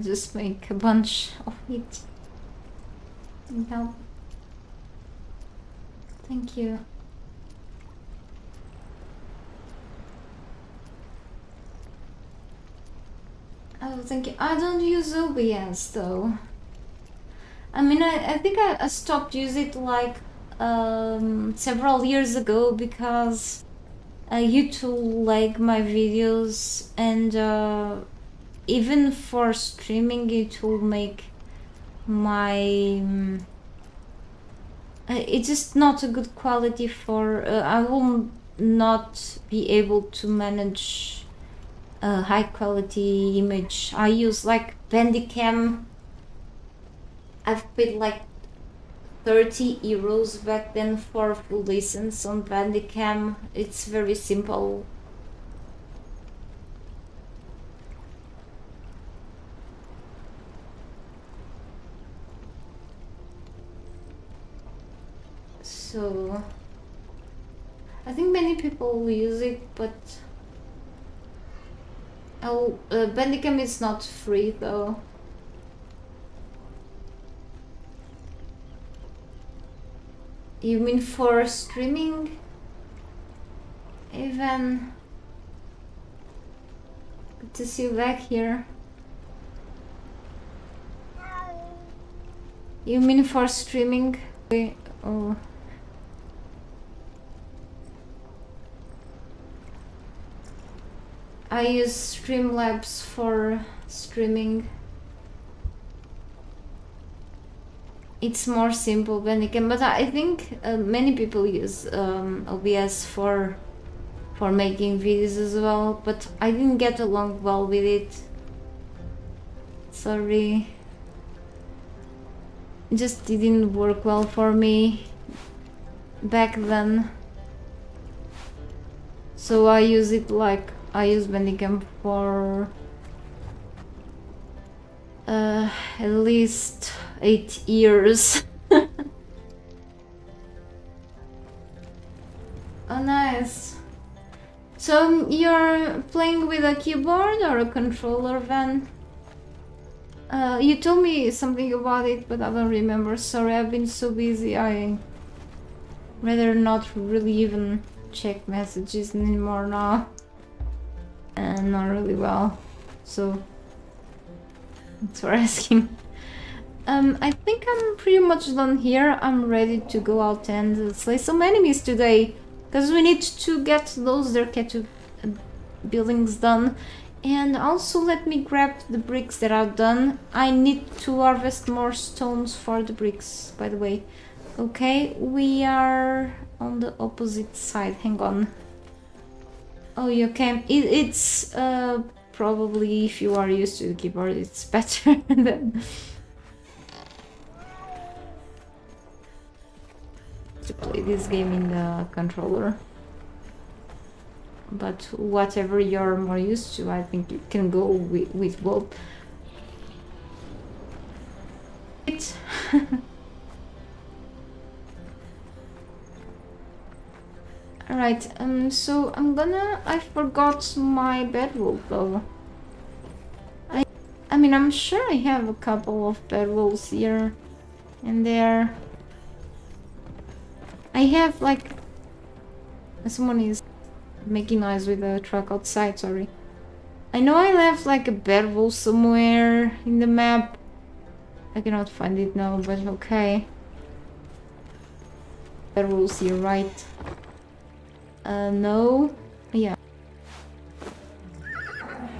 Speaker 1: Just make a bunch of it. Help. Thank you. Oh, thank you. I don't use OBS though. I mean, I think I stopped using it like several years ago because YouTube liked my videos, and even for streaming it will make my it's just not a good quality for I will not be able to manage a high quality image. I use like Bandicam. I've paid like 30 euros back then for full license on Bandicam. It's very simple. So I think many people will use it, but Bandicam is not free though. You mean for streaming? Even good to see you back here. You mean for streaming? Oh. I use Streamlabs for streaming. It's more simple than it can, but I think many people use OBS for making videos as well, but I didn't get along well with it. Sorry. It just didn't work well for me back then. So I use Bandicam for at least 8 years. Oh, nice. So you're playing with a keyboard or a controller then? You told me something about it, but I don't remember. Sorry, I've been so busy. I rather not really even check messages anymore now. And not really well. So thanks for asking. I think I'm pretty much done here. I'm ready to go out and slay some enemies today. Because we need to get those Derketu buildings done. And also let me grab the bricks that I've done. I need to harvest more stones for the bricks, by the way. Okay, we are on the opposite side. Hang on. Oh, you can. It's probably, if you are used to the keyboard, it's better than to play this game in the controller. But whatever you're more used to, I think you can go with both. Alright, so I forgot my bedroll though. I mean, I'm sure I have a couple of bedrolls here and there. I have like... Someone is making noise with a truck outside, sorry. I know I left like a bedroll somewhere in the map. I cannot find it now, but okay. Bedrolls here, right? No. Yeah.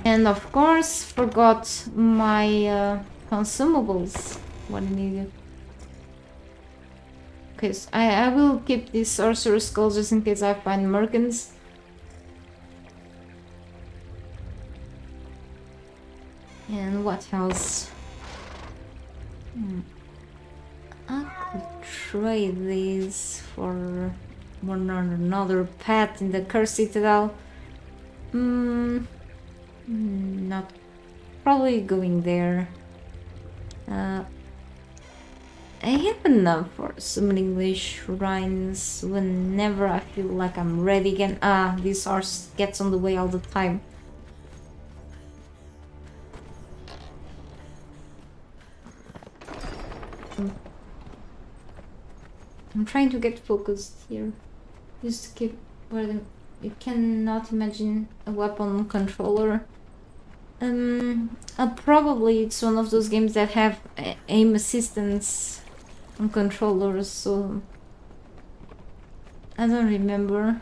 Speaker 1: And of course, forgot my consumables. What I needed. Okay, so I will keep this sorcerer's skull just in case I find merkins. And what else? I could trade these for another pet in the Cursed Citadel. Not probably going there. I have enough for summoning these shrines whenever I feel like I'm ready again. This horse gets on the way all the time. I'm trying to get focused here. Just to keep where you cannot imagine a weapon controller. Probably it's one of those games that have aim assistance on controllers, so I don't remember.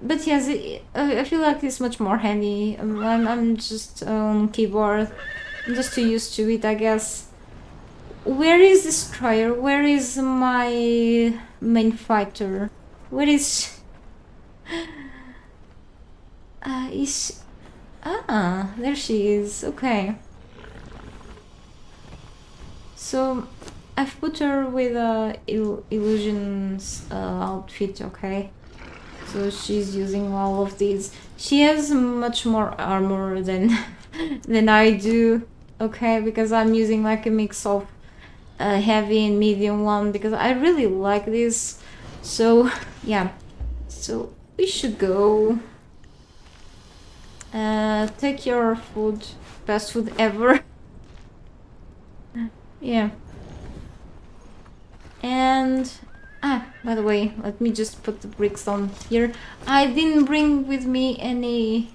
Speaker 1: But yes, I feel like it's much more handy. I'm just on keyboard. I'm just too used to it, I guess. Where is Destroyer? Where is my main fighter? Where is... there she is. Okay. So I've put her with illusions outfit. Okay. So she's using all of these. She has much more armor than than I do. Okay, because I'm using like a mix of heavy and medium one because I really like this. So yeah. So we should go. Take your food, best food ever. Yeah. And by the way, let me just put the bricks on here. I didn't bring with me any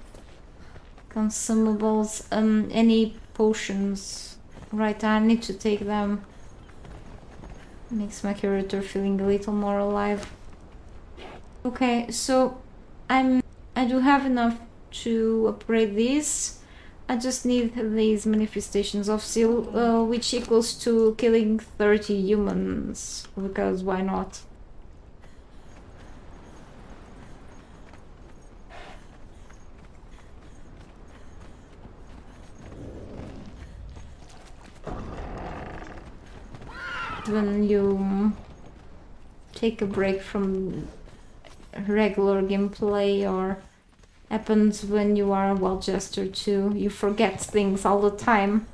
Speaker 1: consumables, any potions. Right, I need to take them. Makes my character feeling a little more alive. Okay, so I do have enough to upgrade this. I just need these manifestations of seal, which equals to killing 30 humans, because why not? When you take a break from regular gameplay, or happens when you are a Jester too, you forget things all the time.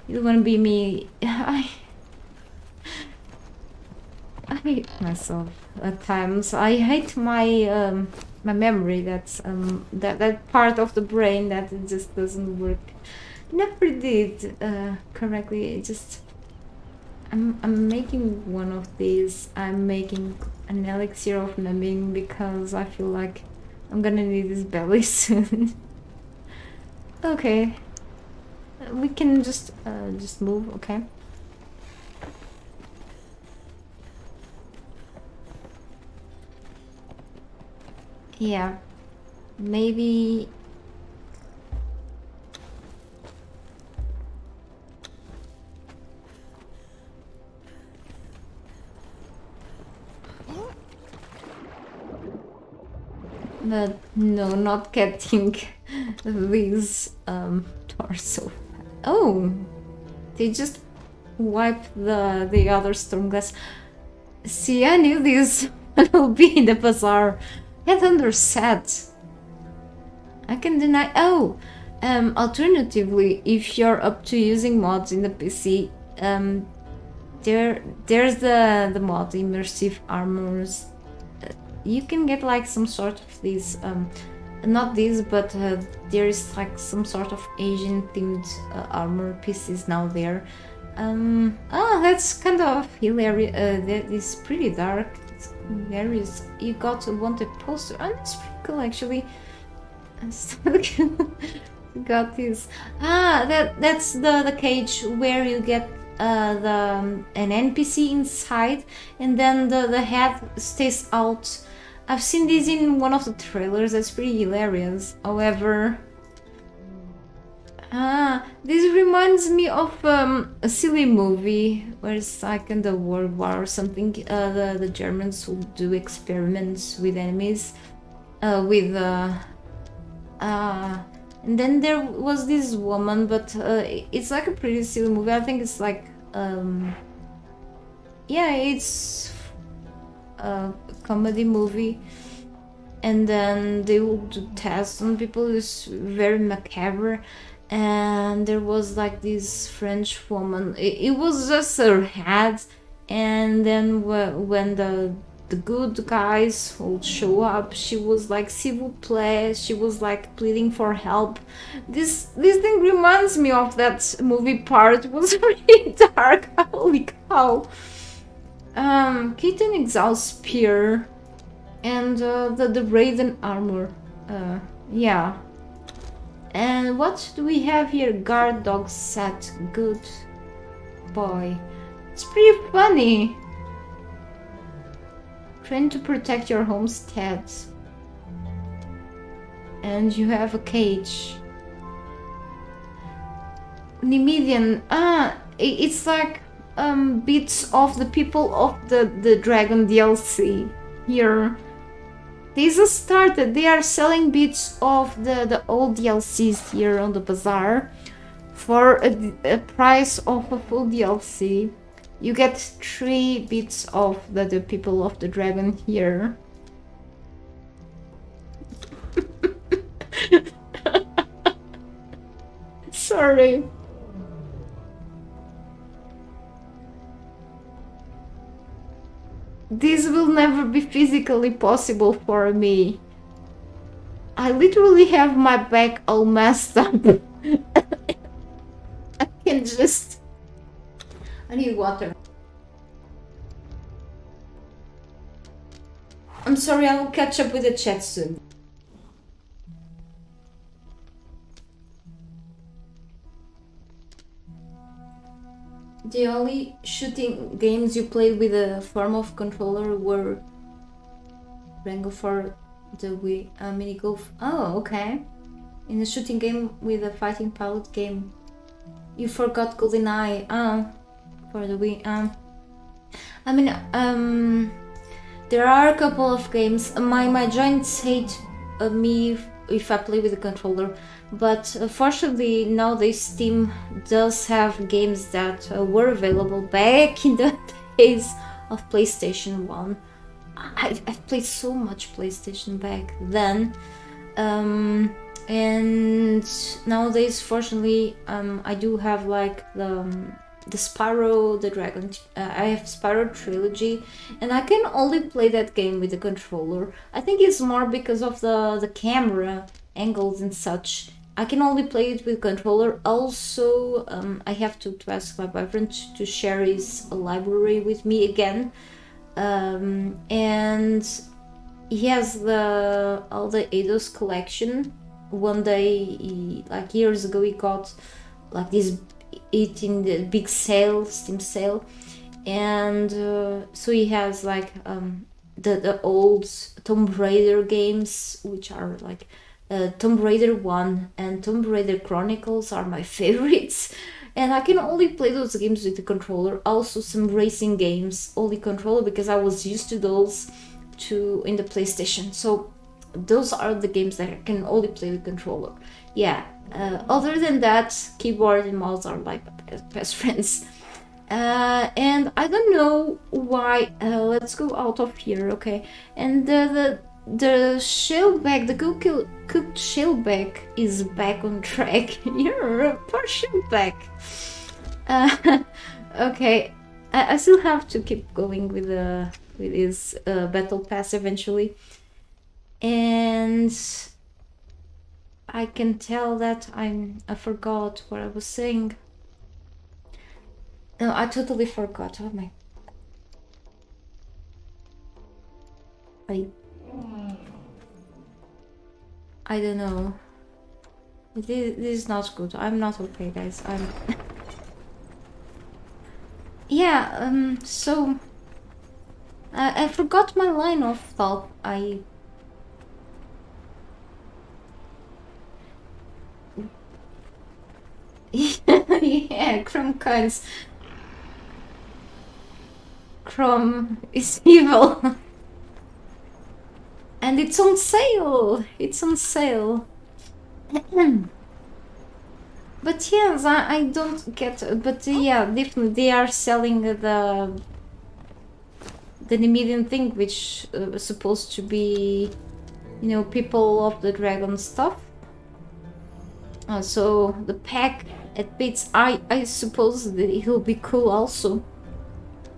Speaker 1: You don't want to be me. I hate myself at times. I hate my my memory. That's that part of the brain that it just doesn't work. Never did correctly. It just I'm making one of these. I'm making an elixir of numbing because I feel like I'm gonna need this belly soon. Okay, we can just move. Okay. Yeah, maybe. But no, not getting these torso. Oh, they just wiped the other storm glass. See, I knew this will be in the bazaar. Headhunter set. I can deny. Oh, alternatively, if you're up to using mods in the PC, there's the mod immersive armors. You can get like some sort of these, not these, but there is like some sort of Asian themed armor pieces now there. Oh, that's kind of hilarious. That is pretty dark. It's hilarious. You want a poster. Oh, that's pretty cool actually. I'm still got this. That's the cage where you get an NPC inside, and then the head stays out. I've seen this in one of the trailers. That's pretty hilarious. However, this reminds me of a silly movie where it's like in the World War or something. The Germans will do experiments with enemies, and then there was this woman, but it's like a pretty silly movie. I think it's like, yeah, it's a comedy movie. And then they will do tests on people. It's very macabre. And there was like this French woman. It was just her head. And then when the good guys will show up, she was like s'il vous plaît. She was like pleading for help. This thing reminds me of that movie part. It was really dark. Holy cow. Conan Exiles spear and the Raiden armor. Yeah. And what do we have here? Guard dog set. Good boy. It's pretty funny. Train to protect your homestead. And you have a cage. Nemedian. It's like bits of the people of the Dragon DLC here. They just started. They are selling bits of the old DLCs here on the bazaar for a price of a full DLC. You get 3 bits of the people of the dragon here. Sorry. This will never be physically possible for me. I literally have my back all messed up. I can just... I need water. I'm sorry, I will catch up with the chat soon. The only shooting games you played with a form of controller were Rango for the Wii mini golf. Oh, okay. In the shooting game with a fighting pilot game, you forgot GoldenEye. For the Wii. I mean, there are a couple of games. My joints hate me if I play with a controller, but fortunately nowadays Steam does have games that were available back in the days of PlayStation 1. I've played so much PlayStation back then, and nowadays fortunately I do have like the Spyro the Dragon. I have Spyro Trilogy, and I can only play that game with the controller. I think it's more because of the camera angles and such. I can only play it with controller. Also, I have to ask my boyfriend to share his library with me again, and he has all the Eidos collection. One day, like years ago, he got like this it in the big sale, Steam sale, and so he has like the old Tomb Raider games, which are like Tomb Raider 1 and Tomb Raider Chronicles are my favorites. And I can only play those games with the controller. Also some racing games, only controller, because I was used to those in the PlayStation. So those are the games that I can only play with controller. Yeah, other than that, keyboard and mouse are like best friends. And I don't know why. Let's go out of here, okay? And the shellback, the cooked shellback is back on track. You're a poor shellback. Okay, I still have to keep going with this battle pass eventually, and I can tell that I forgot what I was saying. No, I totally forgot. Oh my. I don't know. This is not good. I'm not okay, guys. I'm. Yeah. So. I forgot my line of thought. Yeah, Chrome coins. Chrome is evil. And it's on sale. It's on sale. But yes, I don't get. But yeah, definitely they are selling the Nemedian thing, which was supposed to be, you know, people of the dragon stuff. So the pack at Bits, I suppose that it will be cool also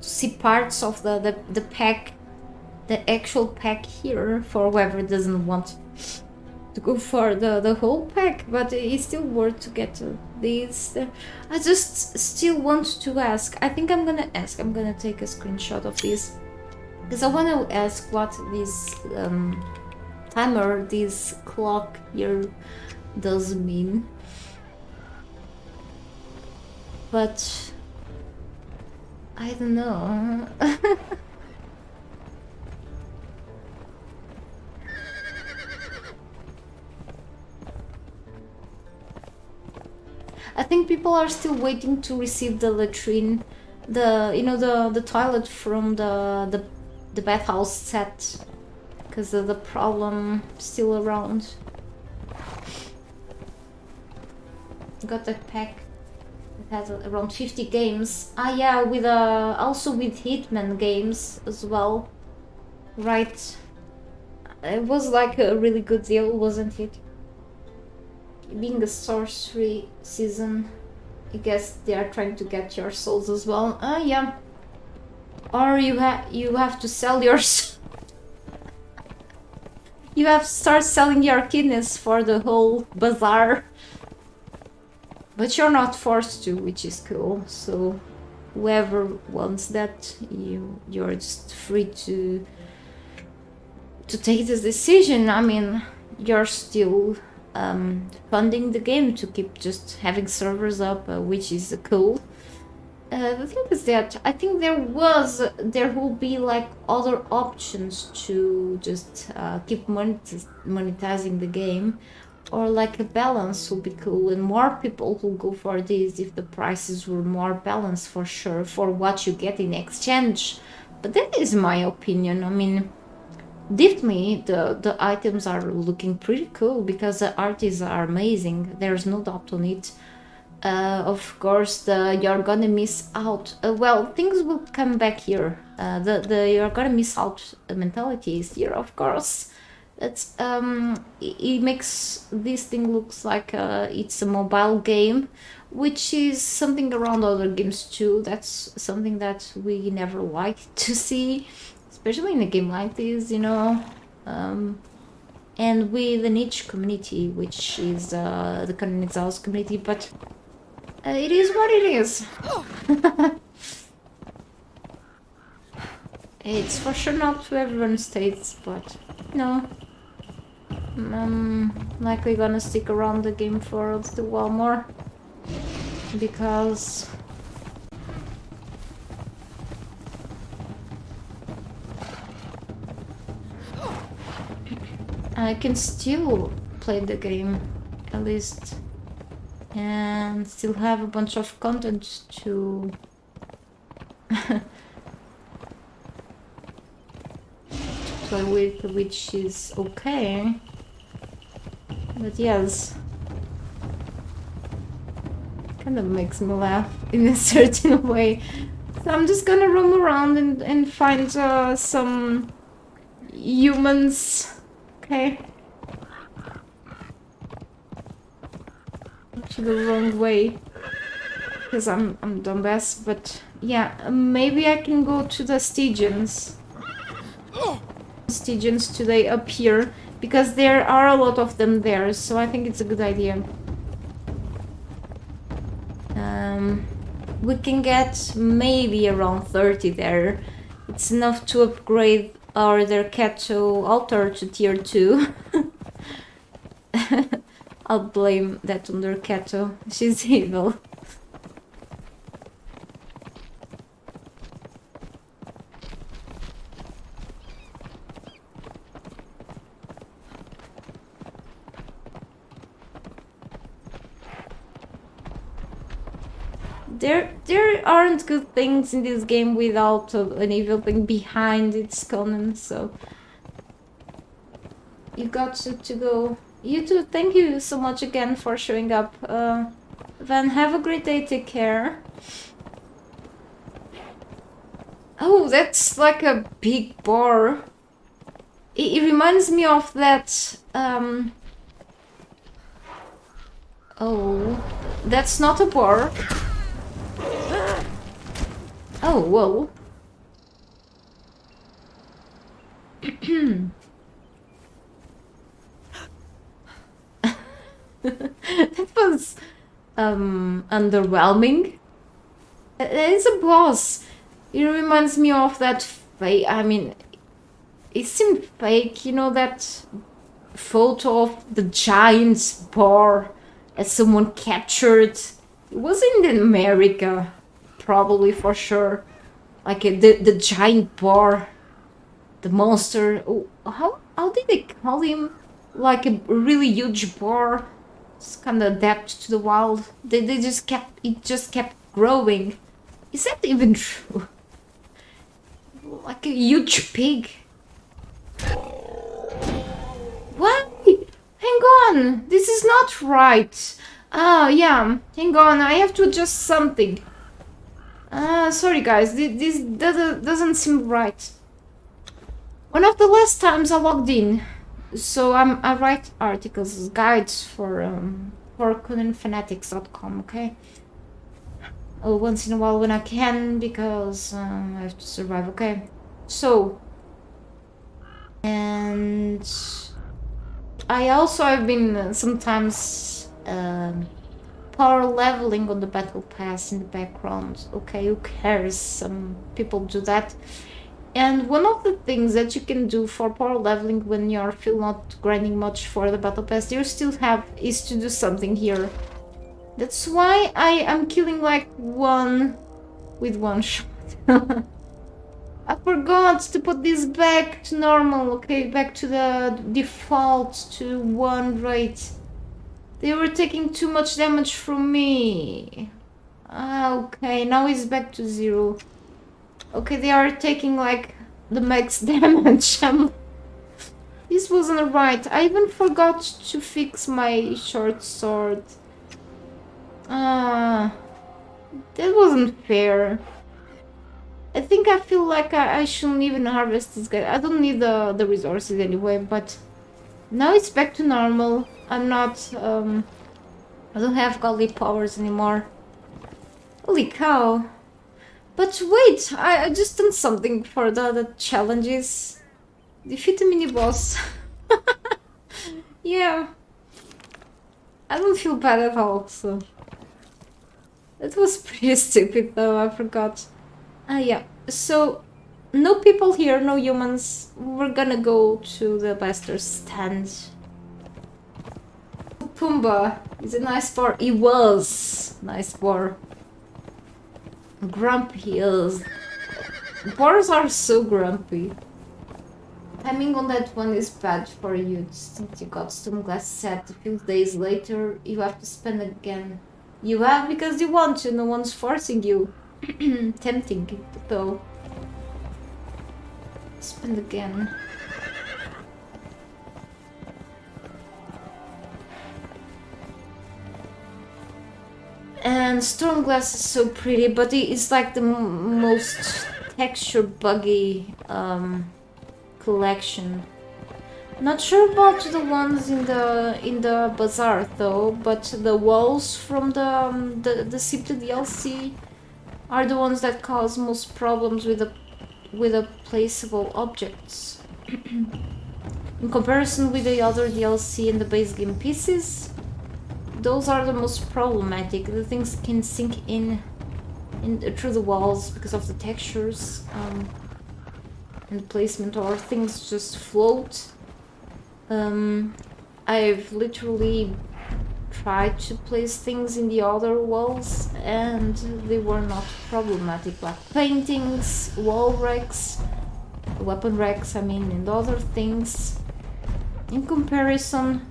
Speaker 1: to see parts of the pack, the actual pack here, for whoever doesn't want to go for the whole pack, but it's still worth to get these. I just still want to ask. I think I'm gonna ask. I'm gonna take a screenshot of this because I want to ask what this timer, this clock here does mean. But I don't know. I think people are still waiting to receive the latrine, the toilet from the bathhouse set, because of the problem still around. Got a pack that has around 50 games. Ah yeah, with also with Hitman games as well, right? It was like a really good deal, wasn't it? Being a sorcery season, I guess they are trying to get your souls as well. Yeah. Or you have to sell your you have to start selling your kidneys for the whole bazaar. But you're not forced to, which is cool. So whoever wants that, you're just free to take this decision. I mean, you're still funding the game to keep just having servers up, which is cool. The thing is that I think there will be like other options to just keep monetizing the game, or like a balance would be cool, and more people will go for this if the prices were more balanced, for sure, for what you get in exchange. But that is my opinion. I mean, definitely the items are looking pretty cool because the artists are amazing. There's no doubt on it. Of course, you're gonna miss out. Well, things will come back here. The you're gonna miss out mentality is here, of course. That's it makes this thing looks like it's a mobile game, which is something around other games too. That's something that we never like to see, especially in a game like this, you know. And with a niche community, which is the Conan Exiles community, but it is what it is. It's for sure not to everyone's taste, but no. I'm likely gonna stick around the game for a little while more, because I can still play the game, at least, and still have a bunch of content to play with, which is okay. But yes, kind of makes me laugh in a certain way. So I'm just gonna roam around and find some humans. Okay. To the wrong way. Because I'm dumbass, but yeah, maybe I can go to the Stygians. Stygians today up here, because there are a lot of them there, so I think it's a good idea. We can get maybe around 30 there. It's enough to upgrade our Derketo altar to tier 2. I'll blame that on Derketo. She's evil. There aren't good things in this game without an evil thing behind its Conan, so you got to go. You too, thank you so much again for showing up. Van, have a great day, take care. Oh, that's like a big boar. It reminds me of that, oh, that's not a boar. Oh, whoa. That was underwhelming. It's a boss. It reminds me of that fake. I mean, it seemed fake, you know, that photo of the giant boar as someone captured. It was in America, probably for sure. Like the giant boar, the monster. Oh, how did they call him? Like a really huge boar. It's kind of adapt to the wild. They just kept growing. Is that even true? Like a huge pig. What? Hang on, this is not right. Ah, yeah, hang on, I have to adjust something. Sorry guys, this doesn't seem right. One of the last times I logged in, so I write articles, guides for ConanFanatics.com, okay? Once in a while when I can, because I have to survive, okay? So, and I also have been sometimes power leveling on the battle pass in the background. Okay, who cares? Some people do that. And one of the things that you can do for power leveling when you feel not grinding much for the battle pass, you still have, is to do something here. That's why I am killing like one with one shot. I forgot to put this back to normal, okay, back to the default to 1 rate. They were taking too much damage from me. Okay, now it's back to 0. Okay, they are taking like the max damage. This wasn't right. I even forgot to fix my short sword. That wasn't fair. I think I feel like I shouldn't even harvest this guy. I don't need the resources anyway, but now it's back to normal. I'm not, I don't have godly powers anymore. Holy cow. But wait, I just done something for the challenges. Defeat a mini-boss. Yeah. I don't feel bad at all, so... It was pretty stupid though, I forgot. Yeah, so no people here, no humans. We're gonna go to the Jester's stand. Pumbaa is a nice boar. He was nice boar. Grumpy is. Boars are so grumpy. Timing on that one is bad for you since you got Stone Glass set a few days later. You have to spend again. You have because you want to, no one's forcing you. Tempting it, though. Spend again. And Stormglass is so pretty, but it's like the most texture buggy collection. Not sure about the ones in the bazaar though, but the walls from the Simply DLC are the ones that cause most problems with the placeable objects. In comparison with the other DLC and the base game pieces, those are the most problematic. The things can sink in through the walls because of the textures and placement, or things just float. I've literally tried to place things in the other walls and they were not problematic, like paintings, wall racks, weapon racks, I mean, and other things. In comparison,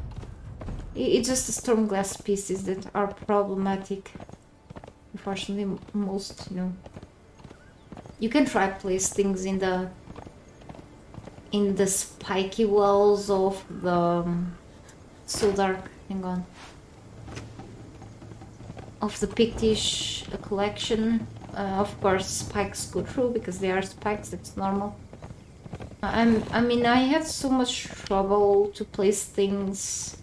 Speaker 1: it's just the Stormglass pieces that are problematic. Unfortunately, most, you can try to place things in the spiky walls of the so dark, hang on, of the Pictish collection. Of course, spikes go through because they are spikes. That's normal. I mean, I had so much trouble to place things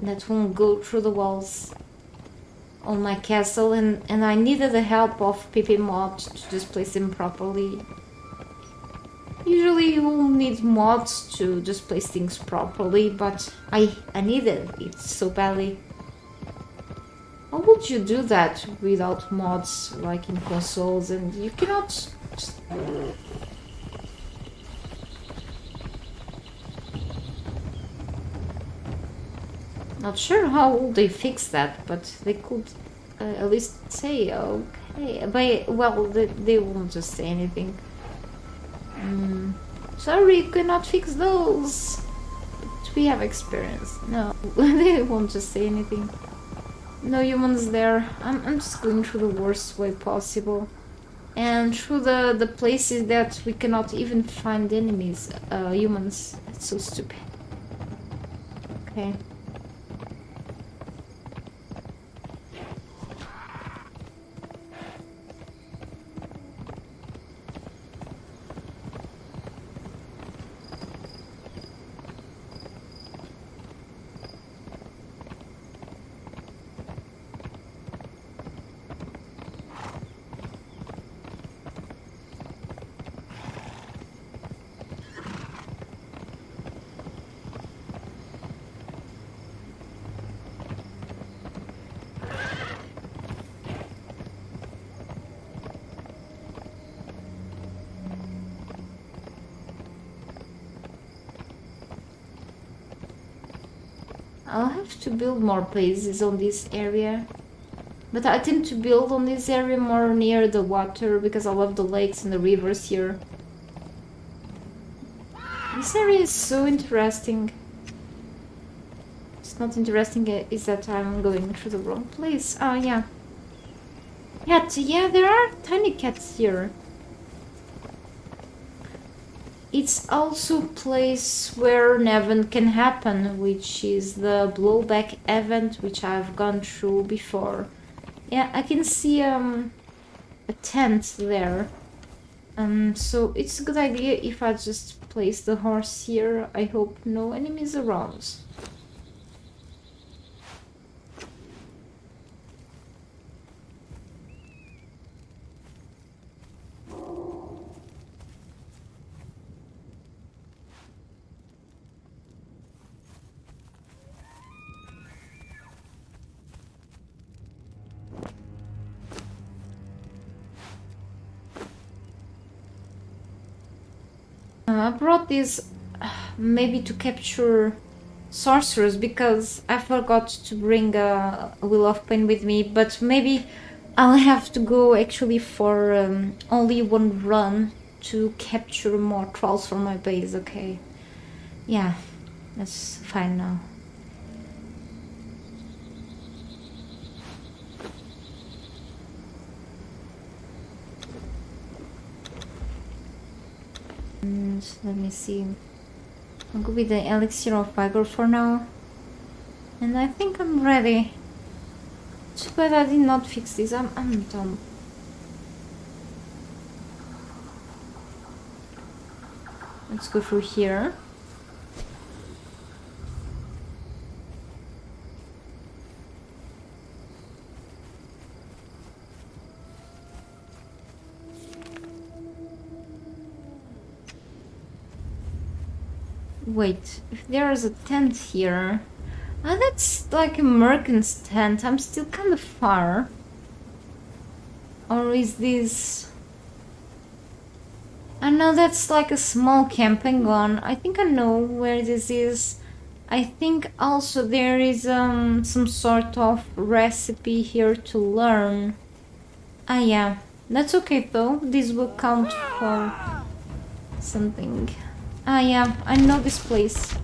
Speaker 1: that won't go through the walls on my castle, and I needed the help of PP mods to just place them properly. Usually you will need mods to just place things properly, but I needed it so badly. How would you do that without mods, like in consoles? And you cannot just... Not sure how they fix that, but they could at least say, okay. But, well, they won't just say anything. Sorry, you cannot fix those. But we have experience. No, they won't just say anything. No humans there. I'm just going through the worst way possible. And through the places that we cannot even find enemies, humans. That's so stupid. Okay. I'll have to build more bases on this area. But I tend to build on this area more near the water because I love the lakes and the rivers here. This area is so interesting. It's not interesting is that I'm going through the wrong place. Oh yeah. Cat, yeah, there are tiny cats here. It's also a place where an event can happen, which is the blowback event, which I've gone through before. Yeah, I can see a tent there. So it's a good idea if I just place the horse here. I hope no enemies around. I brought this maybe to capture sorcerers because I forgot to bring a Wheel of Pain with me, but maybe I'll have to go actually for only one run to capture more trolls for my base, okay. Yeah, that's fine now. And let me see. I'll go with the elixir of vigor for now. And I think I'm ready. Too bad I did not fix this. I'm dumb. Let's go through here. Wait, if there is a tent here... Ah, that's like a merchant's tent. I'm still kind of far. Or is this... I know that's like a small camping ground. I think I know where this is. I think also there is some sort of recipe here to learn. Ah yeah, that's okay though. This will count for something. Ah yeah, I know this place.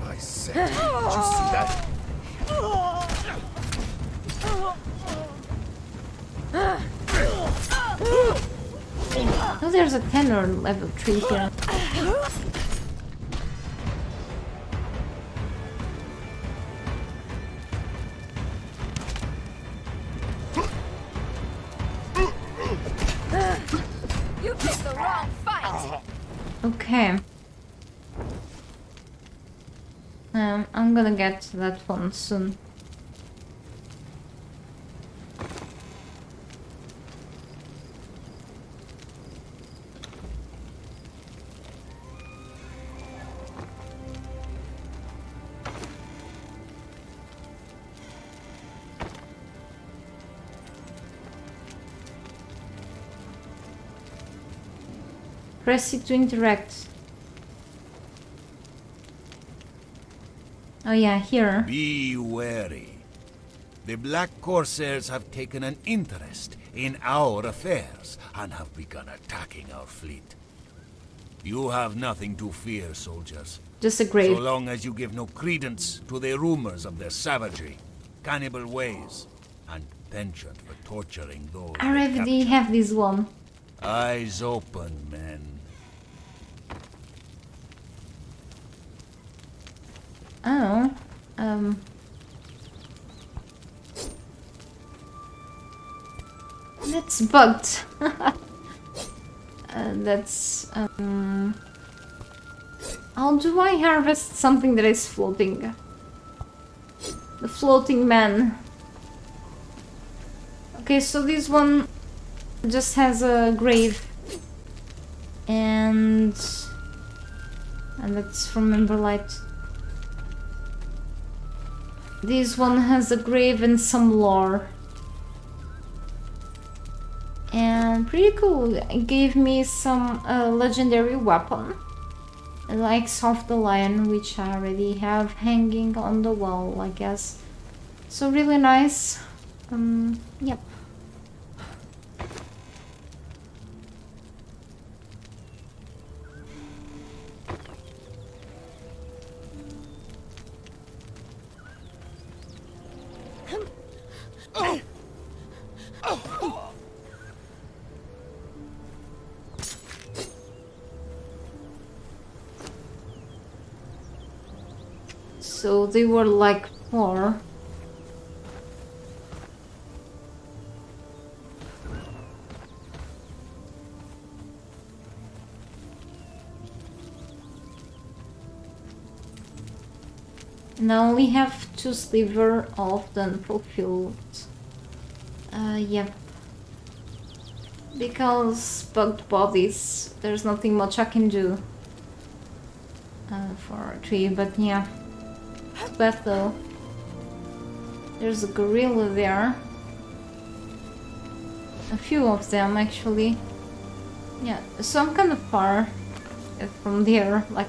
Speaker 2: I said, did you see that?
Speaker 1: Oh, there's a 10 or level 3 here.
Speaker 3: You picked the wrong fight.
Speaker 1: Okay. I'm gonna get to that one soon. Press it to interact. Oh yeah, here.
Speaker 2: Be wary. The Black Corsairs have taken an interest in our affairs and have begun attacking our fleet. You have nothing to fear, soldiers.
Speaker 1: Just a grave.
Speaker 2: So long as you give no credence to the rumors of their savagery, cannibal ways, and penchant for torturing those
Speaker 1: I
Speaker 2: they
Speaker 1: already
Speaker 2: capture.
Speaker 1: have this one.
Speaker 2: Eyes open, men.
Speaker 1: Oh, that's bugged. That's, how do I harvest something that is floating? The floating man. Okay, so this one just has a grave. And that's from Emberlight. This one has a grave and some lore. And pretty cool. It gave me some legendary weapon. Like of the Lion, which I already have hanging on the wall, I guess. So really nice. Yep. So they were like 4. Now we have 2 sliver of the unfulfilled. Yep. Because bugged bodies, there's nothing much I can do for a tree, but yeah. But though, there's a gorilla there. A few of them actually. Yeah, so I'm kind of far from there, like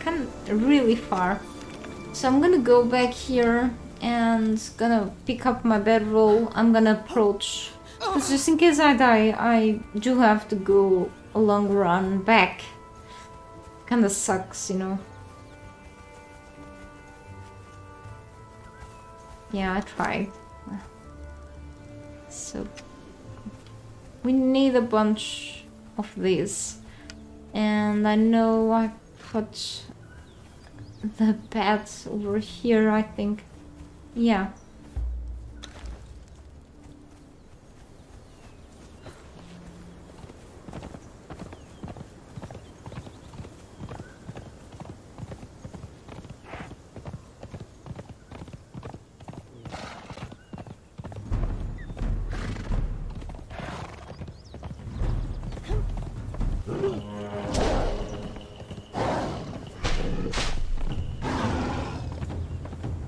Speaker 1: kind of really far. So I'm gonna go back here and gonna pick up my bedroll. I'm gonna approach, 'cause just in case I die, I do have to go a long run back. Kinda sucks, you know. Yeah, I tried. So we need a bunch of these, and I know I put the bed over here, I think. Yeah.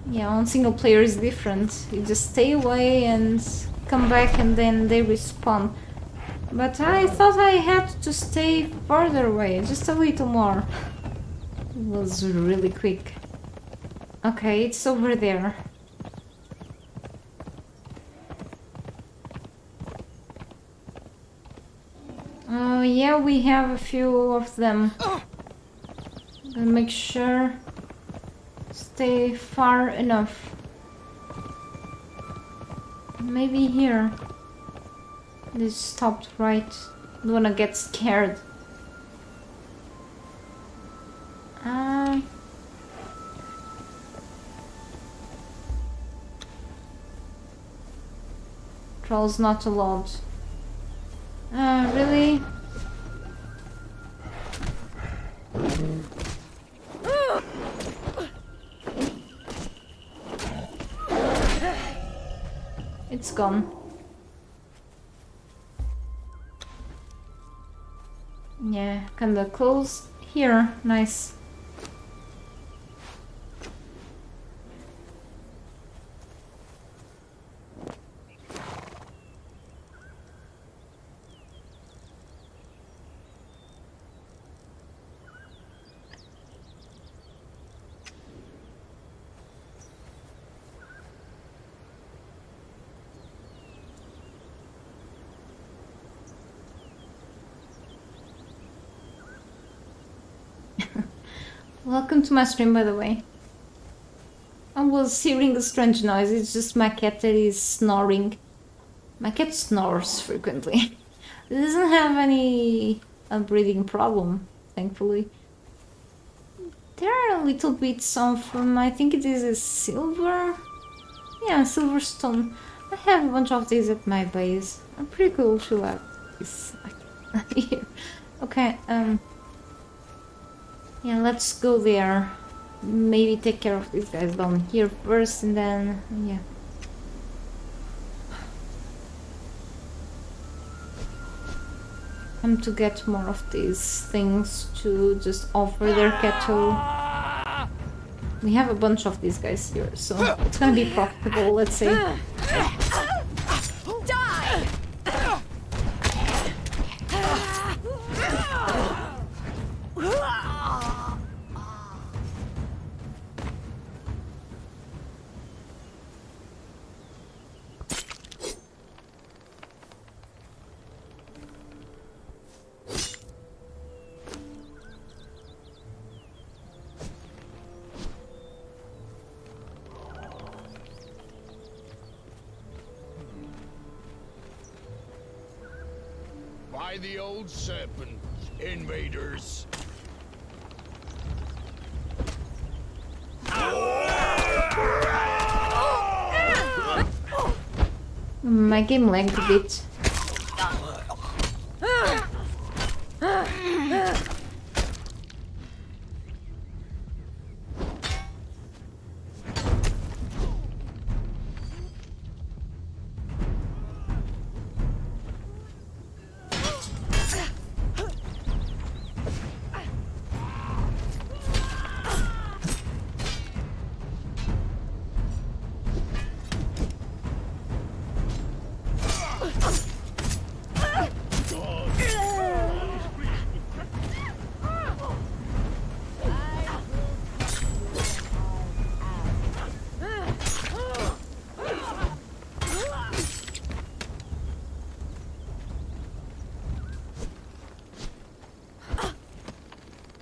Speaker 1: Yeah, on single player is different. You just stay away and come back and then they respawn. But I thought I had to stay further away, just a little more. It was really quick. Okay, it's over there. Oh yeah, we have a few of them. Gonna make sure stay far enough. Maybe here. They stopped right. Don't wanna get scared. Trolls not allowed. Really? It's gone. Yeah, kinda close. Here, nice. Welcome to my stream, by the way. I was hearing a strange noise. It's just my cat that is snoring. My cat snores frequently. It doesn't have any breathing problem, thankfully. There are little bits of, I think it is a silver. Yeah, silver stone. I have a bunch of these at my base. I'm pretty cool to have this here. Okay, yeah, let's go there. Maybe take care of these guys down here first and then, yeah. Time to get more of these things to just offer their cattle. We have a bunch of these guys here, so it's gonna be profitable, let's say.
Speaker 4: By the old serpent, invaders.
Speaker 1: My game lagged a bit.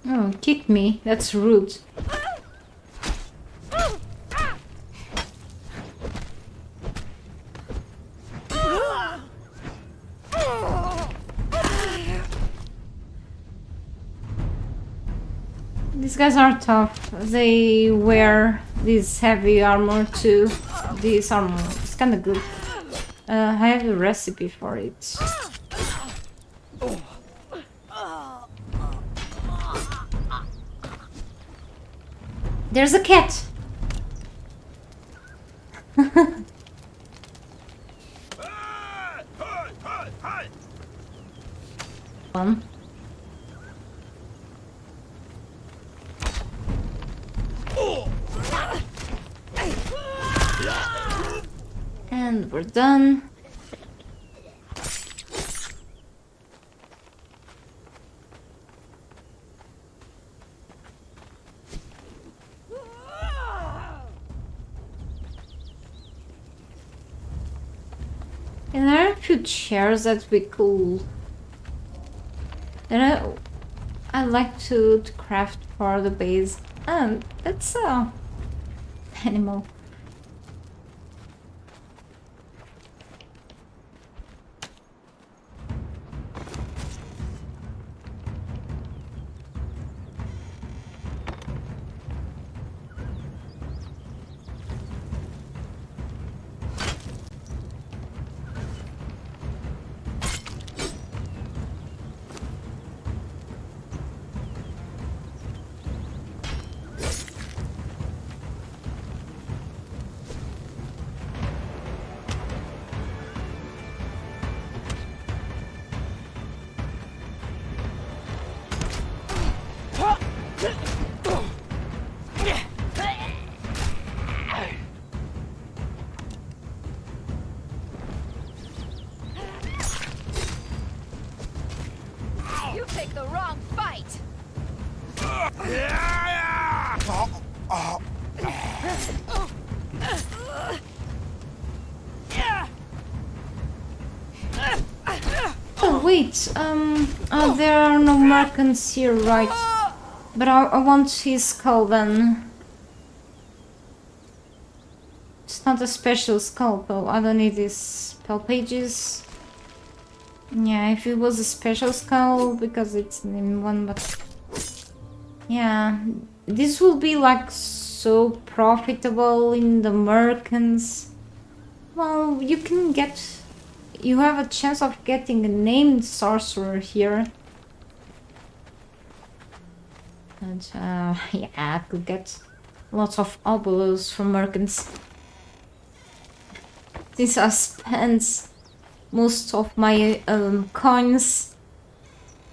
Speaker 1: Oh, kick me. That's rude. These guys are tough. They wear this heavy armor too. This armor is kinda good. I have a recipe for it. There's a cat! One. And we're done. And there are a few chairs that we could. And I like to craft for the base. And that's a animal.
Speaker 3: You picked the wrong fight.
Speaker 1: Oh wait, there are no merchants here, right? But I want his skull then. It's not a special skull though, I don't need these spell pages. Yeah, if it was a special skull, because it's in one, but... Yeah, this will be like so profitable in the merchants. Well, you can get... You have a chance of getting a named sorcerer here. And, yeah, I could get lots of obolos from merchants. Since I spent most of my coins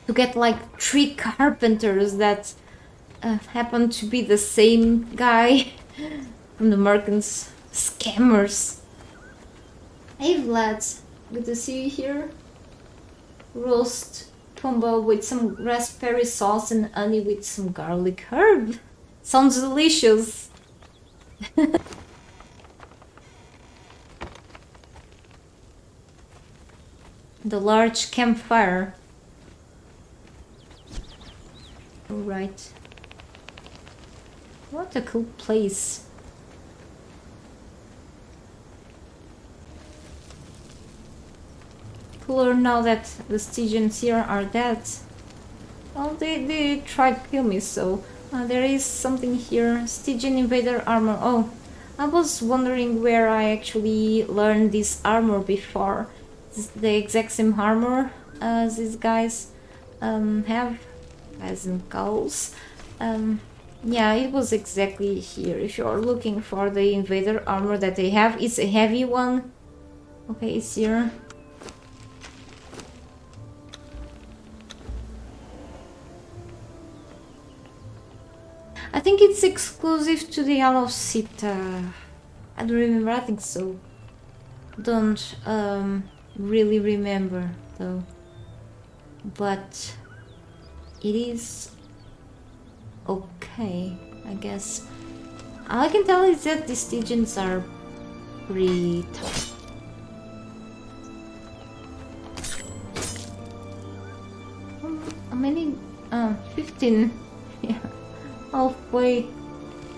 Speaker 1: to get like 3 carpenters that happen to be the same guy from the merchants. Scammers. Hey Vlad, good to see you here. Roast combo with some raspberry sauce and honey with some garlic herb. Sounds delicious. The large campfire. Alright. What a cool place. Cooler now that the Stygians here are dead. Well, they tried to kill me, so there is something here. Stygian invader armor. Oh, I was wondering where I actually learned this armor before. It's the exact same armor as these guys have, as in cows. Yeah, it was exactly here. If you're looking for the invader armor that they have, it's a heavy one. Okay, it's here. I think it's exclusive to the Isle of Sita. I don't remember, I think so. Don't really remember though. But it is okay, I guess. All I can tell is that the Stygians are pretty tough. How many? 15. yeah, halfway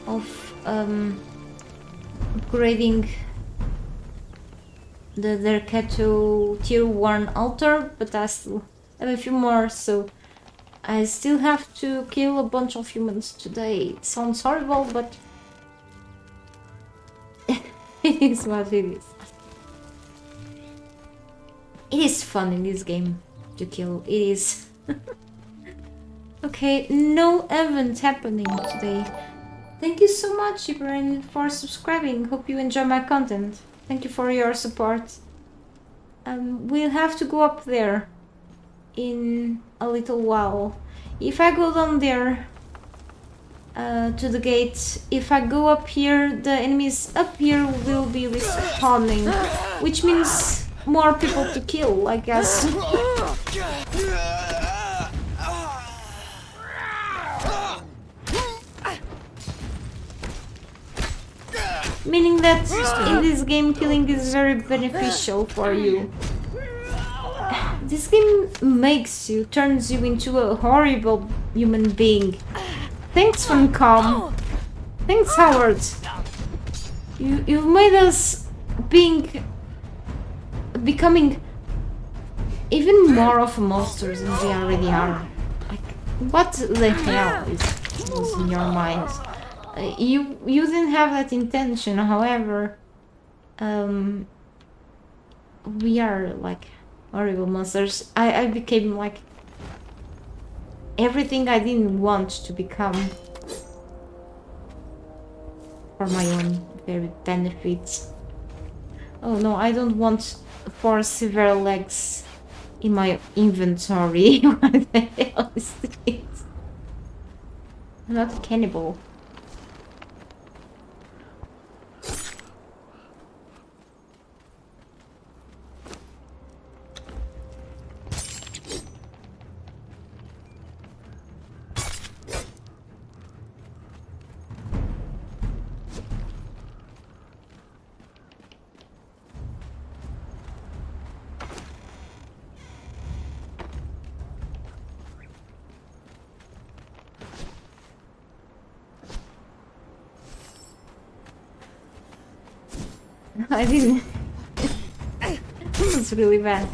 Speaker 1: of upgrading their Keto tier 1 altar, but I still have a few more, so I still have to kill a bunch of humans today. It sounds horrible, but it is what it is. It is fun in this game to kill, it is. Okay, no event happening today. Thank you so much, Ibrahim, for subscribing. Hope you enjoy my content. Thank you for your support. We'll have to go up there in a little while. If I go down there to the gate, if I go up here, the enemies up here will be respawning, which means more people to kill, I guess. Meaning that in this game killing is very beneficial for you. This game makes you, turns you into a horrible human being. Thanks, Funcom. Thanks, Howard. You've made us becoming even more of monsters than we already are. Like, what the hell was in your mind? You didn't have that intention, however, we are like horrible monsters. I became like everything I didn't want to become for my own very benefits. Oh no, I don't want 4 severe legs in my inventory. What the hell is this? I'm not a cannibal. I didn't. This is really bad.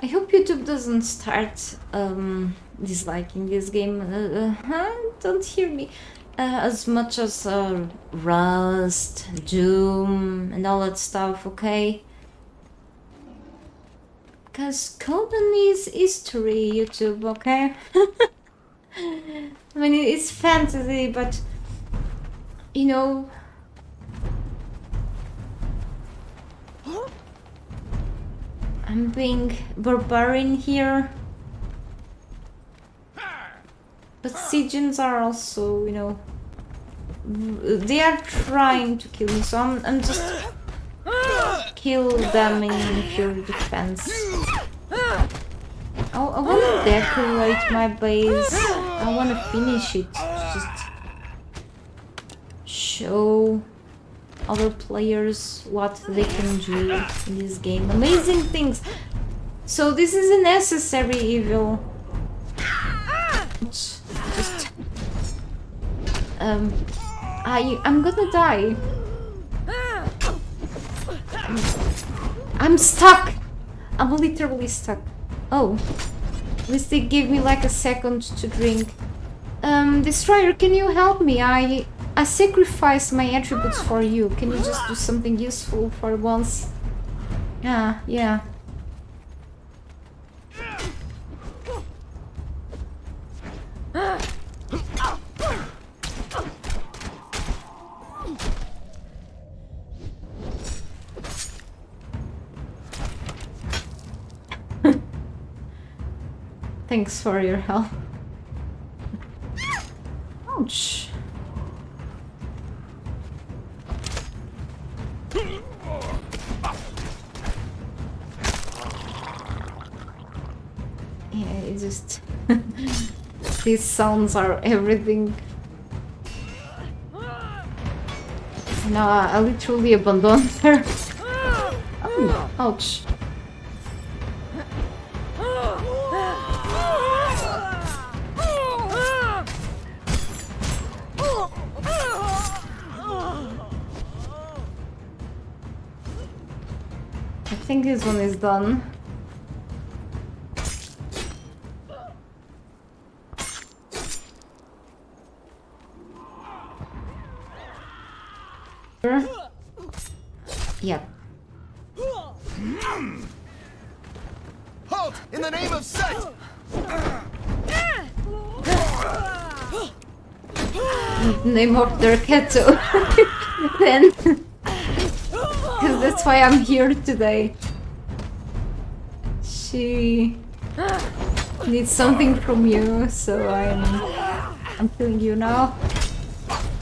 Speaker 1: I hope YouTube doesn't start disliking this game. Don't hear me. As much as Rust, Doom, and all that stuff, okay? Because Conan is history, YouTube, okay? I mean, it's fantasy, but, you know... I'm being barbarian here. But Siegans are also, you know... They are trying to kill me, so I'm just... kill them in pure defense. I want to decorate my base. I want to finish it. Just show other players what they can do in this game. Amazing things. So this is a necessary evil. Just I'm gonna die. I'm stuck! I'm literally stuck. Oh. At least they gave me like a second to drink. Destroyer, can you help me? I sacrificed my attributes for you. Can you just do something useful for once? Yeah. Thanks for your help. Ouch. Yeah, it just... These sounds are everything. No, I literally abandoned her. Oh, ouch. I think this one is done. Yep.
Speaker 5: Halt! In the name of Set!
Speaker 1: Name of their kettle. Then. Because that's why I'm here today. She needs something from you, so I'm killing you now.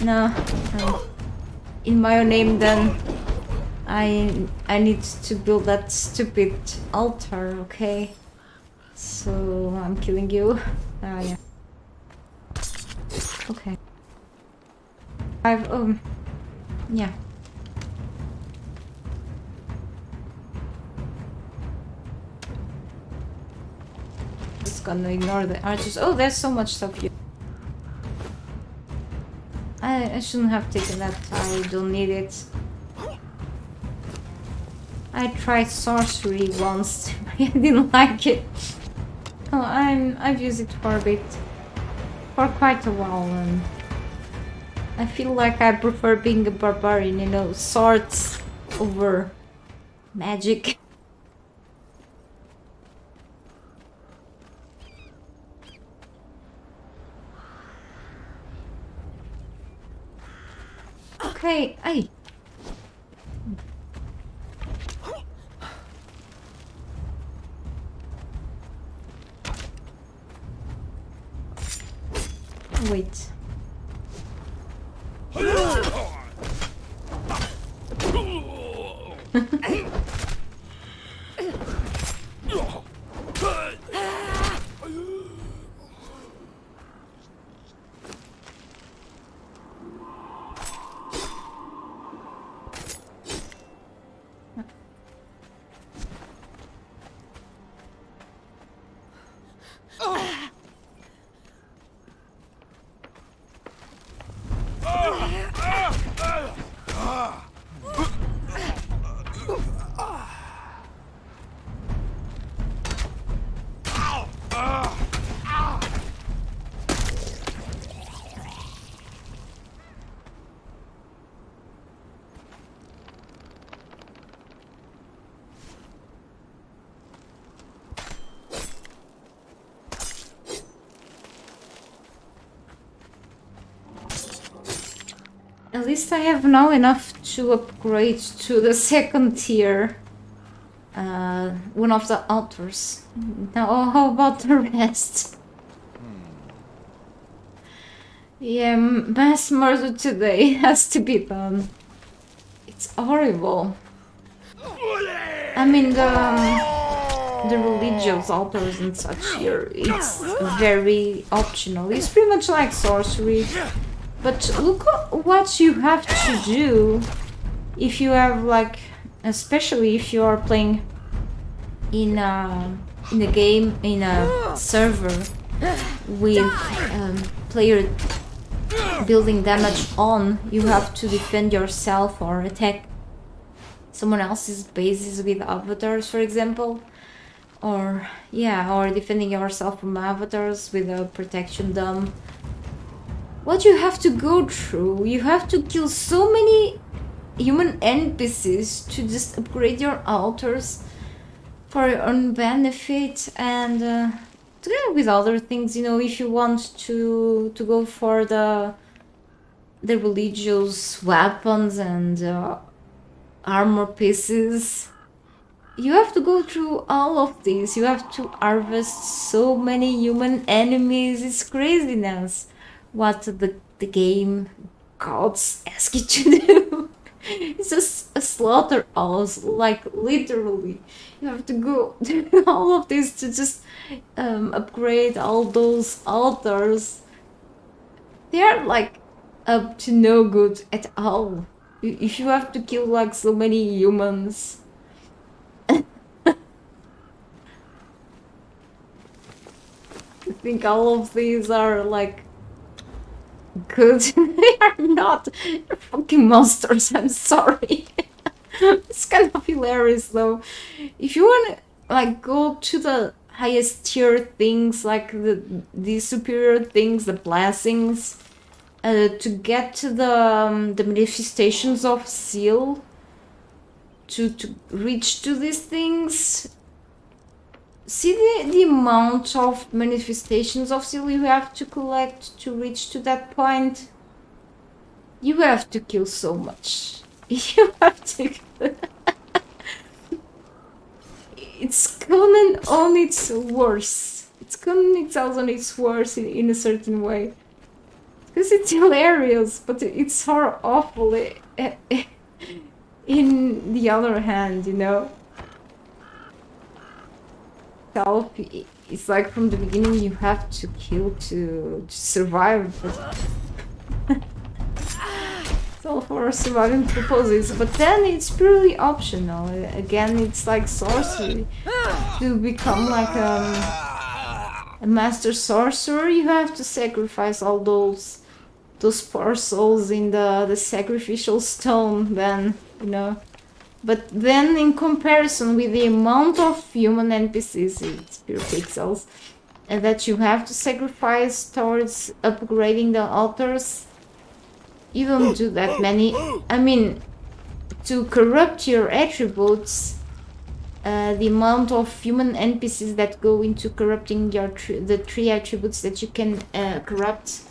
Speaker 1: No. In my own name, then. I need to build that stupid altar, okay? So I'm killing you. Yeah. Okay. Yeah. Just gonna ignore the archers. Oh, there's so much stuff here. I shouldn't have taken that. I don't need it. I tried sorcery once. I didn't like it. Oh, I've used it for a bit, for quite a while, and I feel like I prefer being a barbarian. You know, swords over magic. Okay, ay. Wait. At least I have now enough to upgrade to the second tier. One of the altars. Now, how about the rest? Yeah, mass murder today has to be done. It's horrible. I mean, the religious altars and such here, it's very optional. It's pretty much like sorcery. But look what you have to do if you have, like, especially if you are playing in a game, in a server with player building damage on, you have to defend yourself or attack someone else's bases with avatars, for example. Or, yeah, or defending yourself from avatars with a protection dome. What you have to go through, you have to kill so many human NPCs to just upgrade your altars for your own benefit, and together with other things, you know, if you want to go for the religious weapons and armor pieces, you have to go through all of this. You have to harvest so many human enemies. It's craziness what the game gods ask you to do. It's just a slaughterhouse, like literally. You have to go through all of this to just upgrade all those altars. They are like up to no good at all. If you have to kill like so many humans. I think all of these are like good. They are not. They're fucking monsters, I'm sorry. It's kind of hilarious though. If you wanna like go to the highest tier things, like the superior things, the blessings, to get to the manifestations of seal, to reach to these things. See the amount of manifestations of seal you have to collect to reach to that point? You have to kill so much. You have to... It's Conan on its worst. It's Conan Exiles on its worst in a certain way. Because it's hilarious, but it's so awful in the other hand, you know? It's like from the beginning you have to kill to survive, but it's all for surviving purposes. But then it's purely optional. Again, it's like sorcery. To become like a master sorcerer, you have to sacrifice all those poor souls in the sacrificial stone. Then, you know. But then in comparison with the amount of human NPCs, it's pure pixels, and that you have to sacrifice towards upgrading the altars, you don't do that many. I mean, to corrupt your attributes, the amount of human NPCs that go into corrupting your the 3 attributes that you can corrupt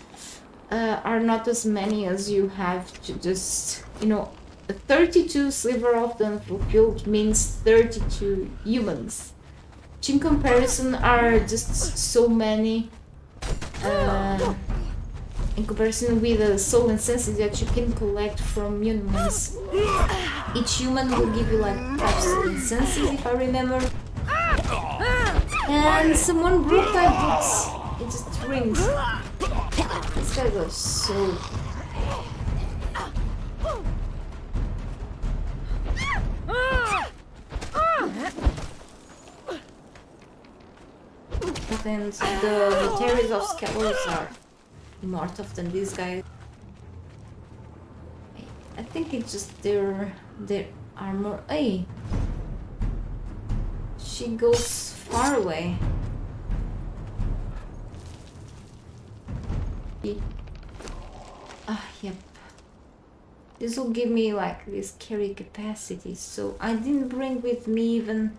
Speaker 1: are not as many as you have to just, you know, 32 sliver of the unfulfilled means 32 humans, which in comparison are just so many, in comparison with the soul and senses that you can collect from humans. Each human will give you like 5 soul and senses, if I remember. And someone broke my books. It just rings. This guy goes so... And the terrors of scholars are more tough than these guys. I think it's just their armor. Hey, she goes far away. Yep. This will give me like this carry capacity. So I didn't bring with me even.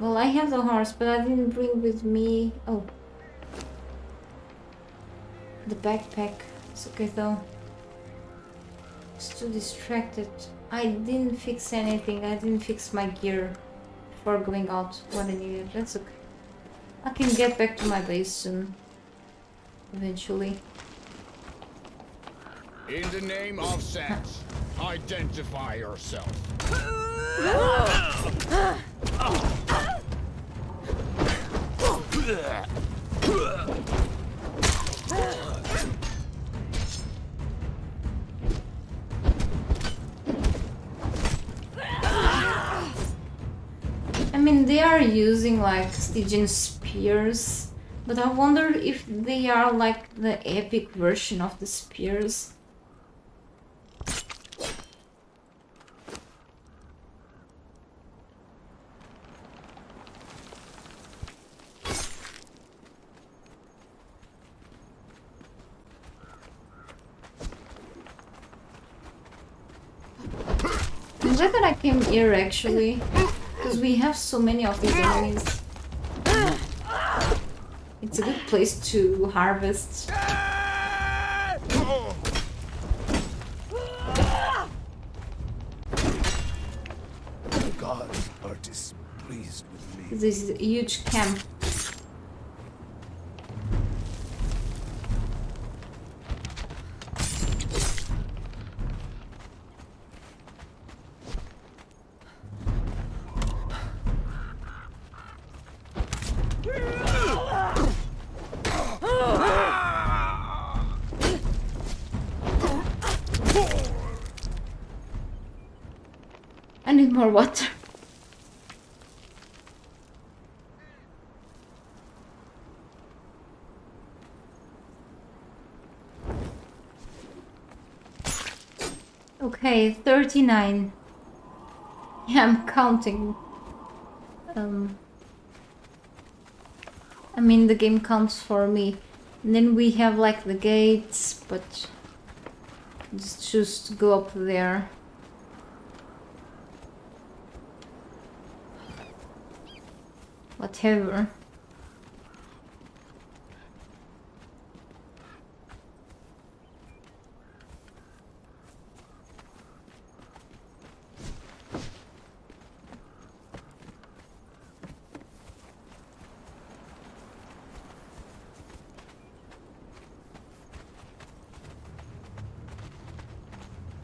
Speaker 1: Well, I have the horse, but I didn't bring with me... Oh. The backpack. It's okay though. Just too distracted. I didn't fix anything. I didn't fix my gear before going out when I needed. That's okay. I can get back to my base soon. Eventually.
Speaker 4: In the name of sex, identify yourself.
Speaker 1: I mean, they are using like Stygian spears, but I wonder if they are like the epic version of the spears. I'm glad that I came here actually, because we have so many of these enemies. It's a good place to harvest.
Speaker 5: The gods are displeased with me.
Speaker 1: This is a huge camp. need more water. Okay, 39. Yeah, I'm counting. I mean, the game counts for me. And then we have like the gates, but just choose to go up there. Whatever.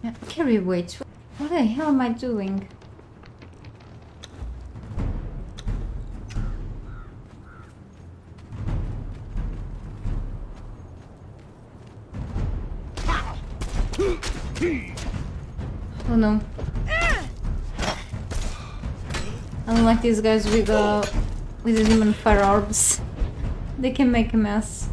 Speaker 1: Yeah, carry weight. What the hell am I doing? Oh no. I don't like these guys with the demon fire orbs. They can make a mess.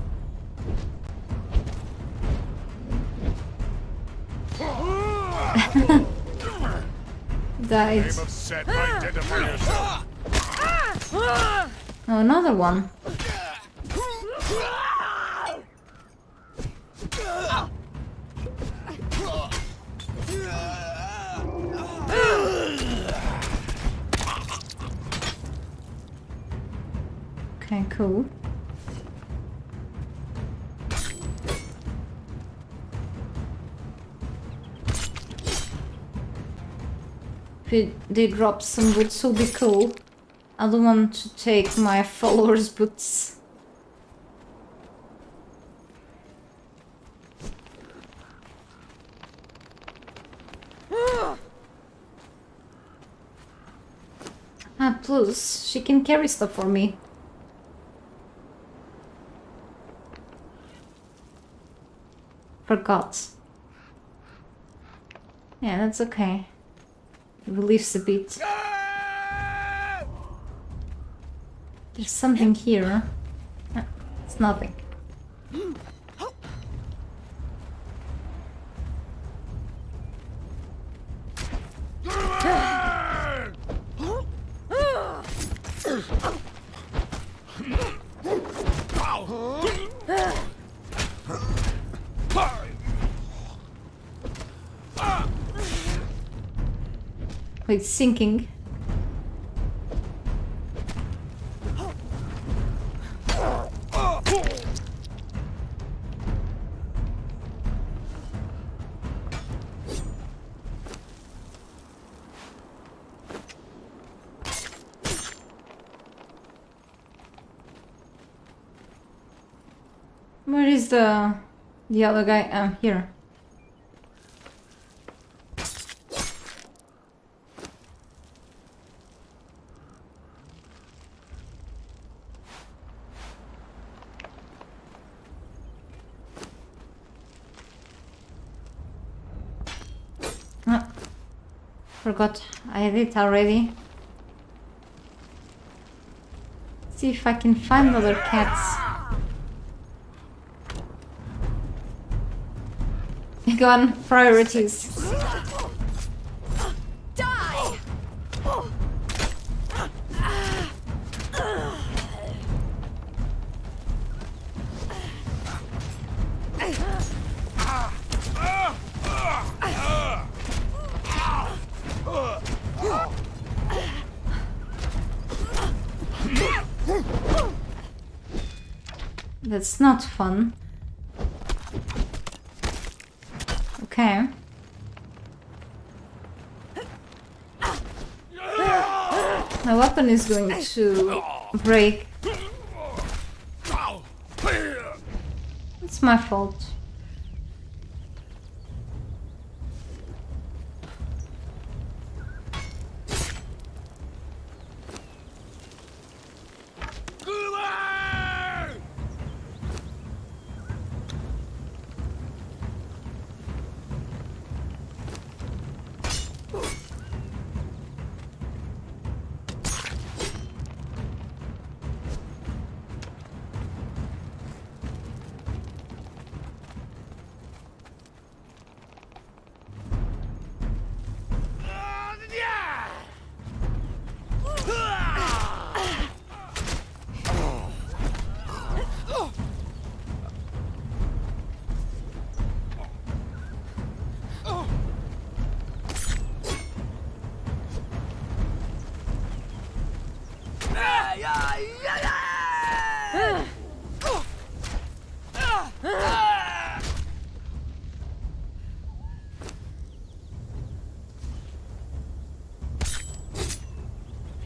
Speaker 1: Died.
Speaker 4: Name of set, identify yourself.
Speaker 1: Oh, another one. Okay, cool. If they drop some boots, will be cool. I don't want to take my followers' boots. Ah, plus, she can carry stuff for me. Forgot. Yeah, that's okay. It relieves a bit. There's something here. Ah, it's nothing. It's sinking. Where is the other guy? Here. Forgot I did it already. See if I can find other cats. Go on, priorities.
Speaker 3: Die!
Speaker 1: That's not fun. Okay. My weapon is going to break. It's my fault.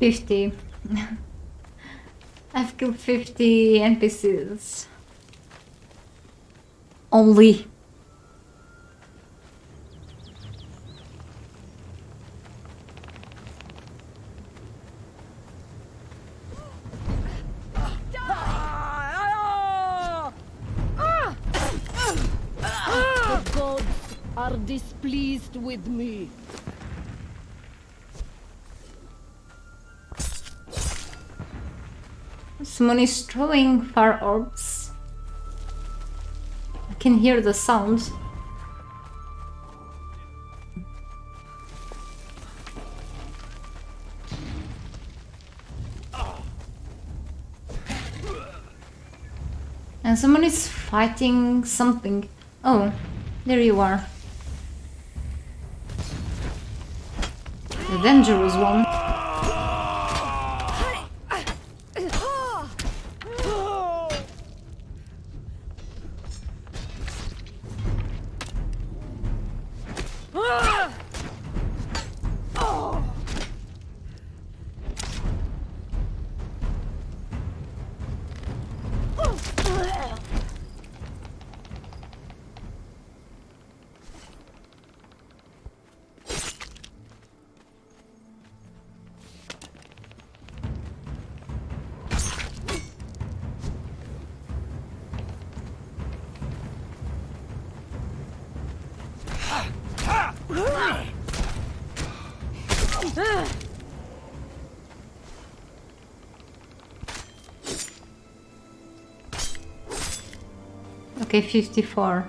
Speaker 1: 50. I've killed 50 NPCs. Only.
Speaker 6: The gods are displeased with me.
Speaker 1: Someone is throwing fire orbs. I can hear the sound. And someone is fighting something. Oh, there you are. The dangerous one. Okay, 54.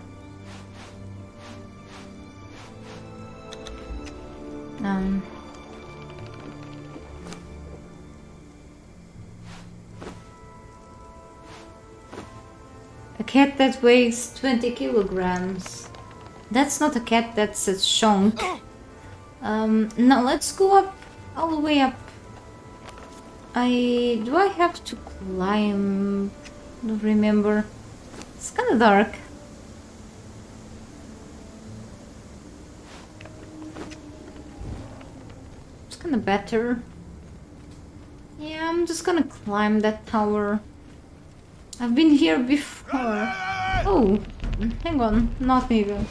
Speaker 1: A cat that weighs 20 kilograms. That's not a cat, that's a chunk. Now let's go up, all the way up. Do I have to climb? Don't remember. It's kind of dark. It's kind of better. Yeah, I'm just gonna climb that tower. I've been here before. Oh, hang on, not even.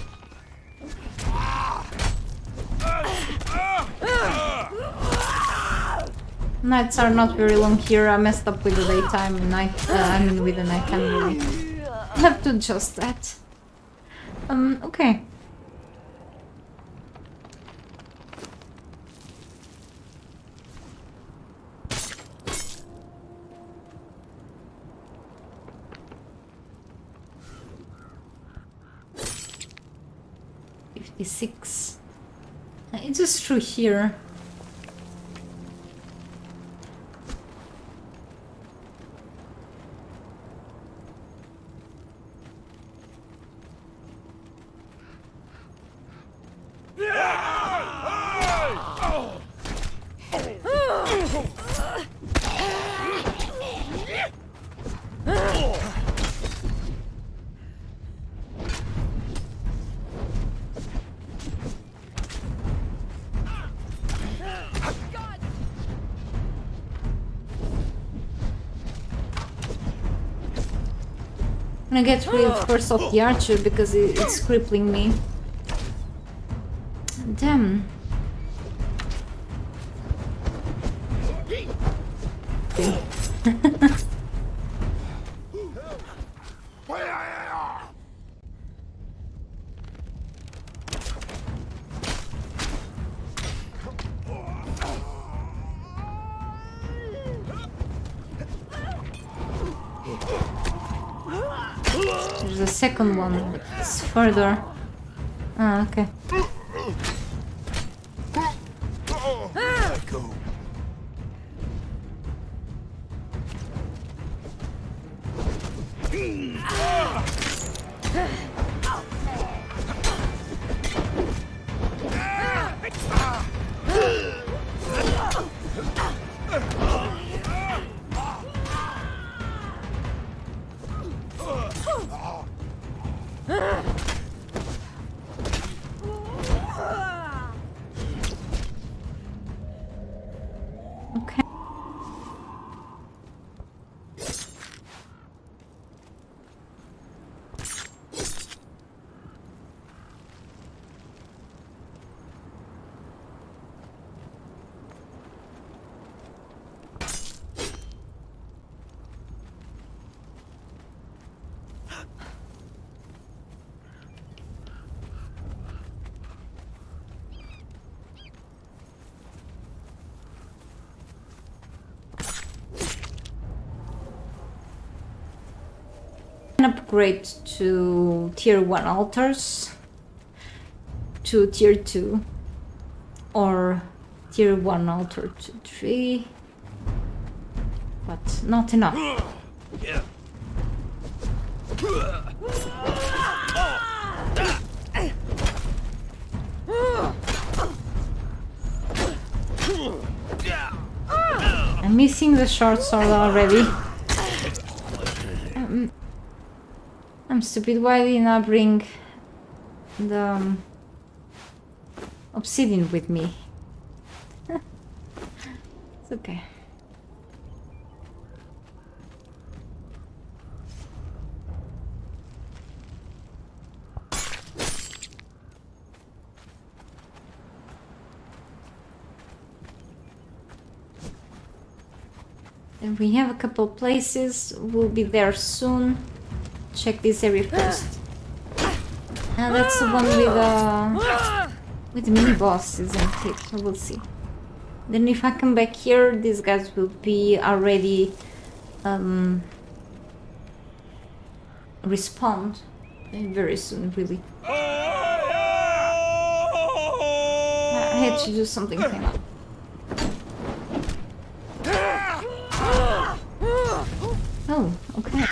Speaker 1: Nights are not very long here. I messed up with the daytime and night. I mean with the nighttime really. I have to adjust that. Okay. $56. It's just through here. I'm gonna get rid first of the archer because it's crippling me. Damn. Okay. There's a second one. It's further. Ah, okay. Okay. can upgrade to tier 1 altars to tier 2 or tier 1 altar to 3, but not enough. I'm missing the short sword already. I'm stupid, why didn't I bring the obsidian with me? It's okay. And we have a couple places, we'll be there soon. Check this area first. And that's the one with the mini boss, isn't it? So we'll see. Then if I come back here, these guys will be already respawned very soon, really. I had to do something. Oh, okay.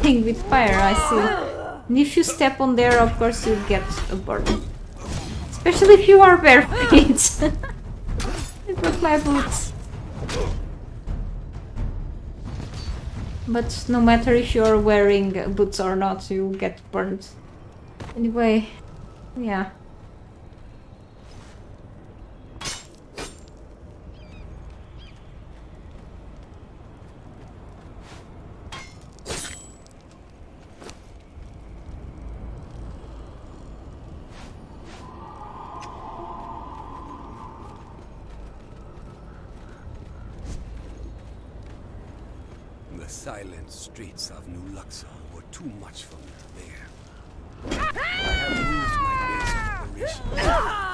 Speaker 1: Thing with fire, I see. And if you step on there, of course you get a burn. Especially if you are barefoot. I broke my boots. But no matter if you're wearing boots or not, you get burned. Anyway, yeah.
Speaker 7: The silent streets of New Luxor were too much for me to bear. I have moved my base of operations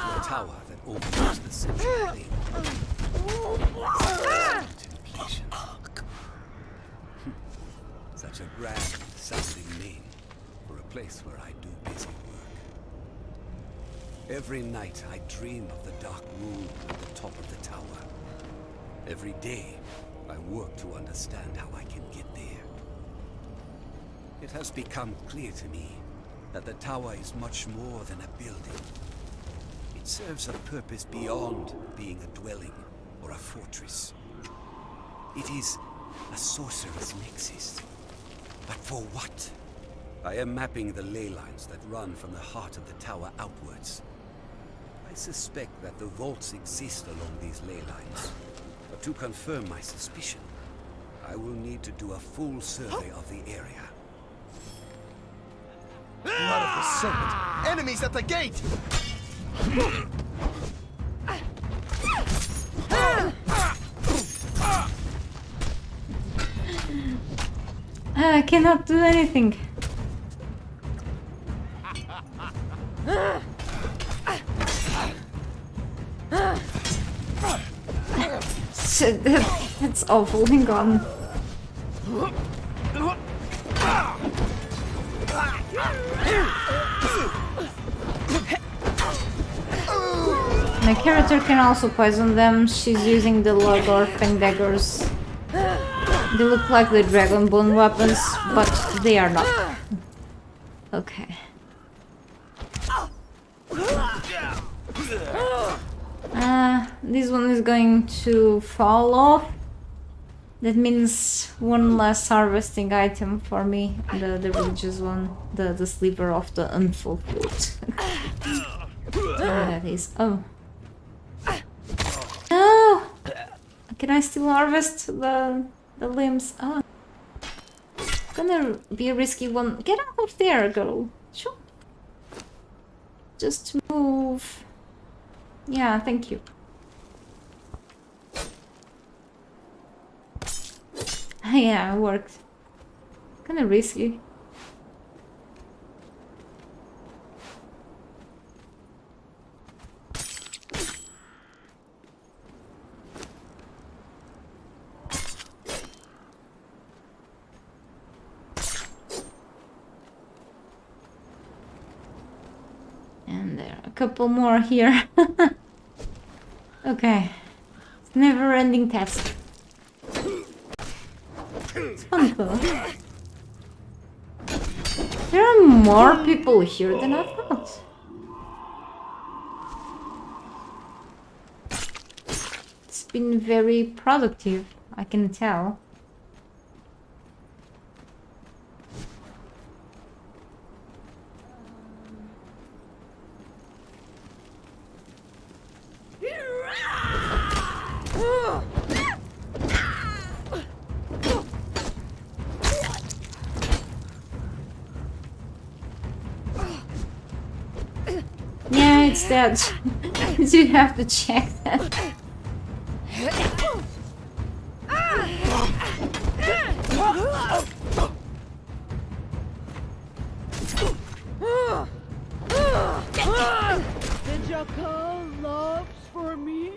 Speaker 7: to a tower that overlooks the central plain. Contemplation. Such a grand sounding name for a place where I do busy work. Every night I dream of the dark room at the top of the tower. Every day I work to understand how I can get there. It has become clear to me that the tower is much more than a building. It serves a purpose beyond being a dwelling or a fortress. It is a sorcerer's nexus. But for what? I am mapping the ley lines that run from the heart of the tower outwards. I suspect that the vaults exist along these ley lines. But to confirm my suspicion, I will need to do a full survey of the area.
Speaker 5: Blood of the serpent! Enemies at the gate!
Speaker 1: I cannot do anything. Shit, that's awful. Hang on. My character can also poison them. She's using the Logorfang daggers. They look like the Dragonbone weapons, but they are not. Okay. This one is going to fall off. That means one less harvesting item for me. The religious one. The sliver of the unfulfilled. That is. Oh. No! Can I still harvest the limbs? Oh. Gonna be a risky one. Get out of there, girl. Sure. Just move. Yeah, thank you. Yeah, it worked. Kinda risky. And there are a couple more here. Okay. Never-ending task. It's fun though. There are more people here than I thought. It's been very productive, I can tell. Yeah, it's that. You have to check that.
Speaker 6: The jackal loves for me.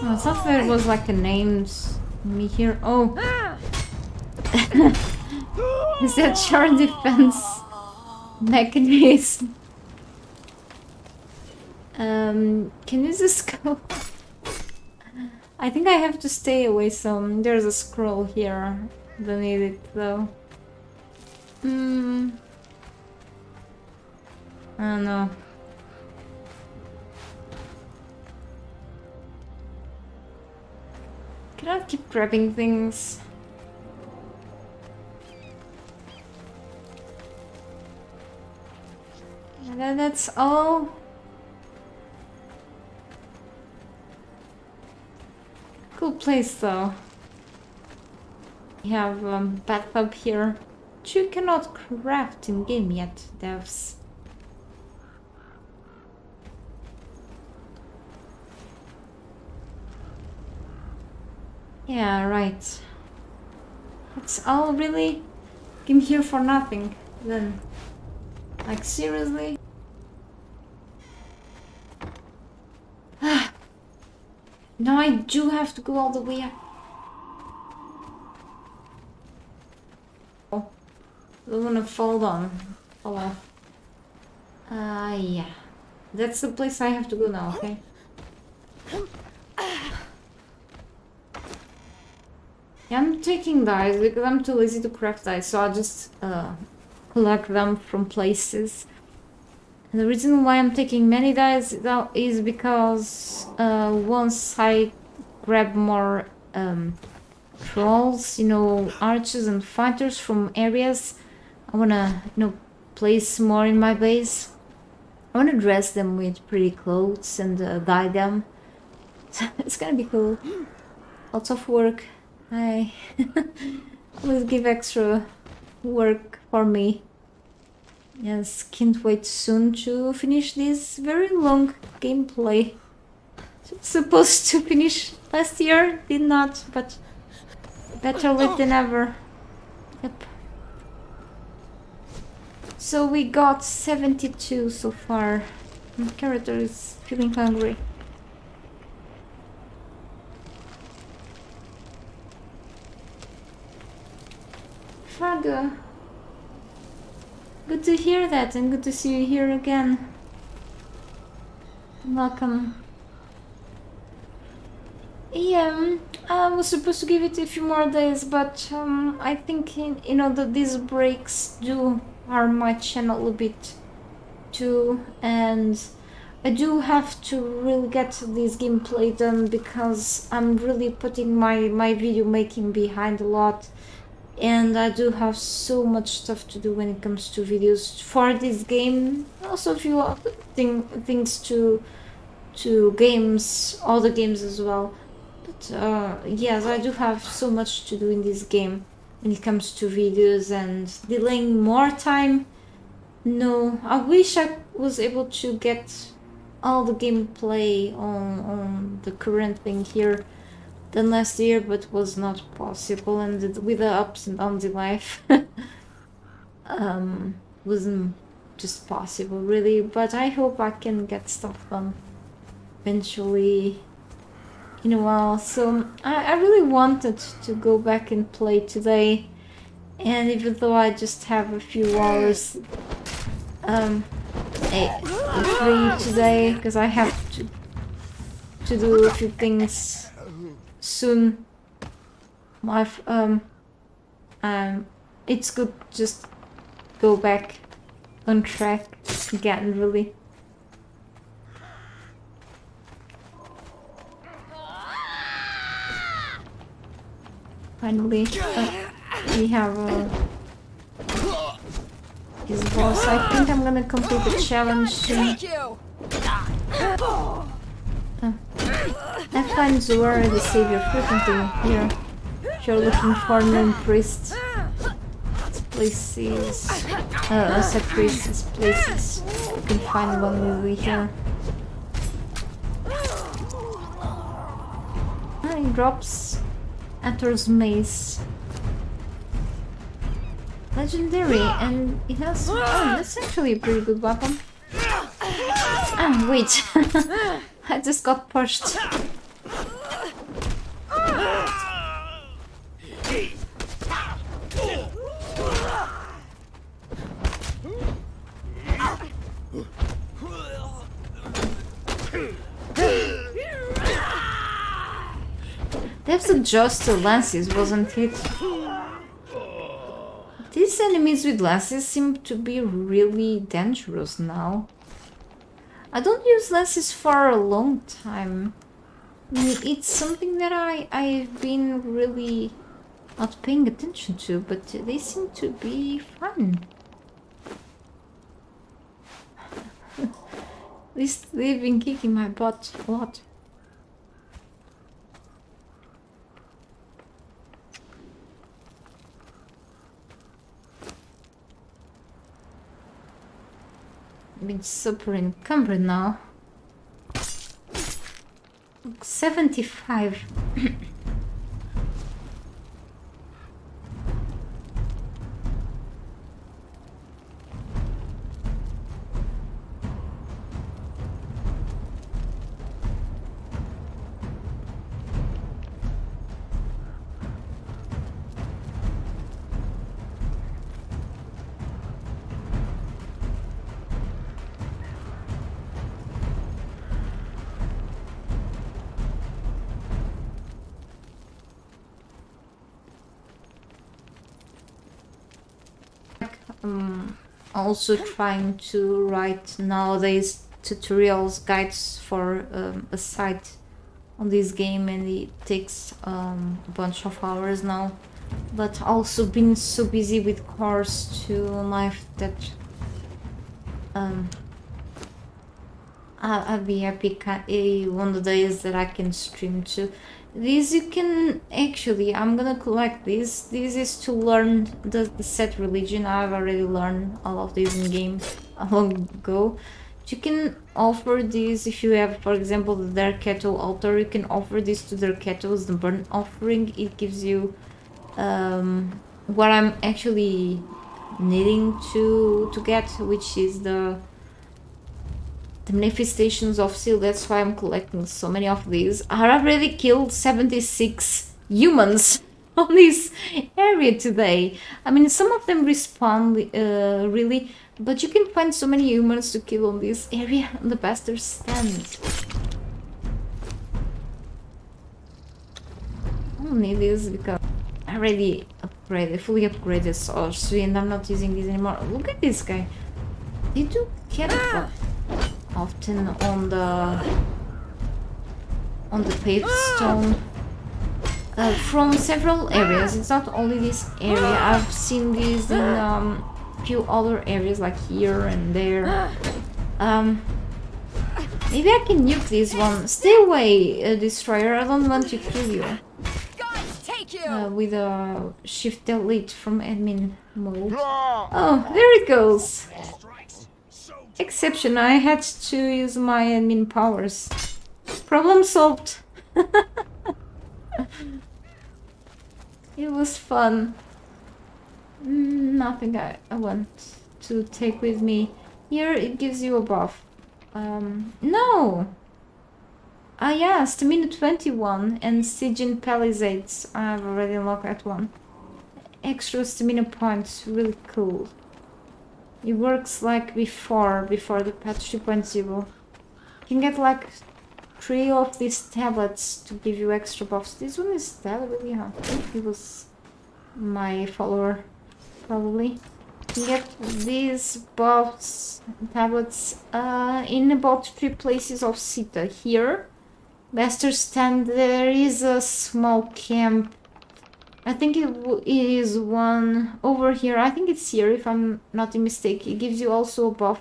Speaker 1: I thought there was like a names me here. Oh, is that your defense mechanism? Can you just go? I think I have to stay away some. There's a scroll here. Don't need it though. I don't know. Can I keep grabbing things? And that's all. Cool place though. We have bathtub here, which you cannot craft in game yet, devs. Yeah, right. It's all really came here for nothing then. Like seriously? No, I do have to go all the way up. Oh, I don't wanna fall down. Fall off. Yeah. That's the place I have to go now, okay? Yeah, I'm taking dice because I'm too lazy to craft dice, so I'll just collect them from places. And the reason why I'm taking many dice is because once I grab more trolls, you know, archers and fighters from areas, I wanna, you know, place more in my base. I wanna dress them with pretty clothes and dye them. It's gonna be cool. Lots of work. I always give extra work for me. Yes, can't wait soon to finish this very long gameplay. Supposed to finish last year, did not, but better late than ever. Yep. So we got 72 so far. My character is feeling hungry. Fargo. Good to hear that and good to see you here again. Welcome. Yeah, I was supposed to give it a few more days, but I think you know that these breaks do harm my channel a bit too, and I do have to really get this gameplay done because I'm really putting my video making behind a lot. And I do have so much stuff to do when it comes to videos for this game. Also a few other things to games, other games as well. But yes, I do have so much to do in this game when it comes to videos, and delaying more time. No, I wish I was able to get all the gameplay on the current thing here than last year, but was not possible, and with the ups and downs in life, wasn't just possible really. But I hope I can get stuff done eventually in a while. So I really wanted to go back and play today, and even though I just have a few hours free today, because I have to do a few things soon. It's good just go back on track again, really. Finally, we have his boss. I think I'm gonna complete the challenge soon. I find Zuara the savior frequently here. If you're looking for a known priest, this place is a set priest. This places you can find one really here. And he drops Ator's mace. Legendary, and it has. Oh, that's actually a pretty good weapon. Ah, wait. I just got pushed. That's a Jester lances, wasn't it? These enemies with lances seem to be really dangerous now. I don't use lances for a long time. It's something that I've been really not paying attention to, but they seem to be fun. At least they've been kicking my butt a lot. I've been super encumbered now. 75. Also trying to write nowadays tutorials, guides for a site on this game, and it takes a bunch of hours now. But also been so busy with course to life that I'll be happy one of the days that I can stream too. These you can actually, I'm gonna collect these. This is to learn the set religion. I've already learned all of these in game a long ago. You can offer these if you have, for example, the Dark Kettle altar. You can offer this to Dark Kettles, the burnt offering. It gives you what I'm actually needing to get, which is the manifestations of Seal. That's why I'm collecting so many of these. I already killed 76 humans on this area today. I mean, some of them respawn really, but you can find so many humans to kill on this area. The bastards stand. I don't need this because I already fully upgraded sorcery, and I'm not using this anymore. Look at this guy. They do get often on the paved stone from several areas. It's not only this area. I've seen these in a few other areas, like here and there. Maybe I can nuke this one. Stay away, destroyer. I don't want to kill you. With a shift delete from admin mode. Oh, there it goes. Exception, I had to use my admin powers. Problem solved. It was fun. Nothing I want to take with me. Here it gives you a buff. No! Ah yeah, Stamina 21 and Stygian Palisades. I've already unlocked that one. Extra stamina points, really cool. It works like before the patch 2.0. You can get like 3 of these tablets to give you extra buffs. This one is that really hard. I think he was my follower, probably. You can get these buffs tablets in about 3 places of Sita. Here, Jester stand, there is a small camp. I think it is one over here. I think it's here, if I'm not mistaken. It gives you also a buff.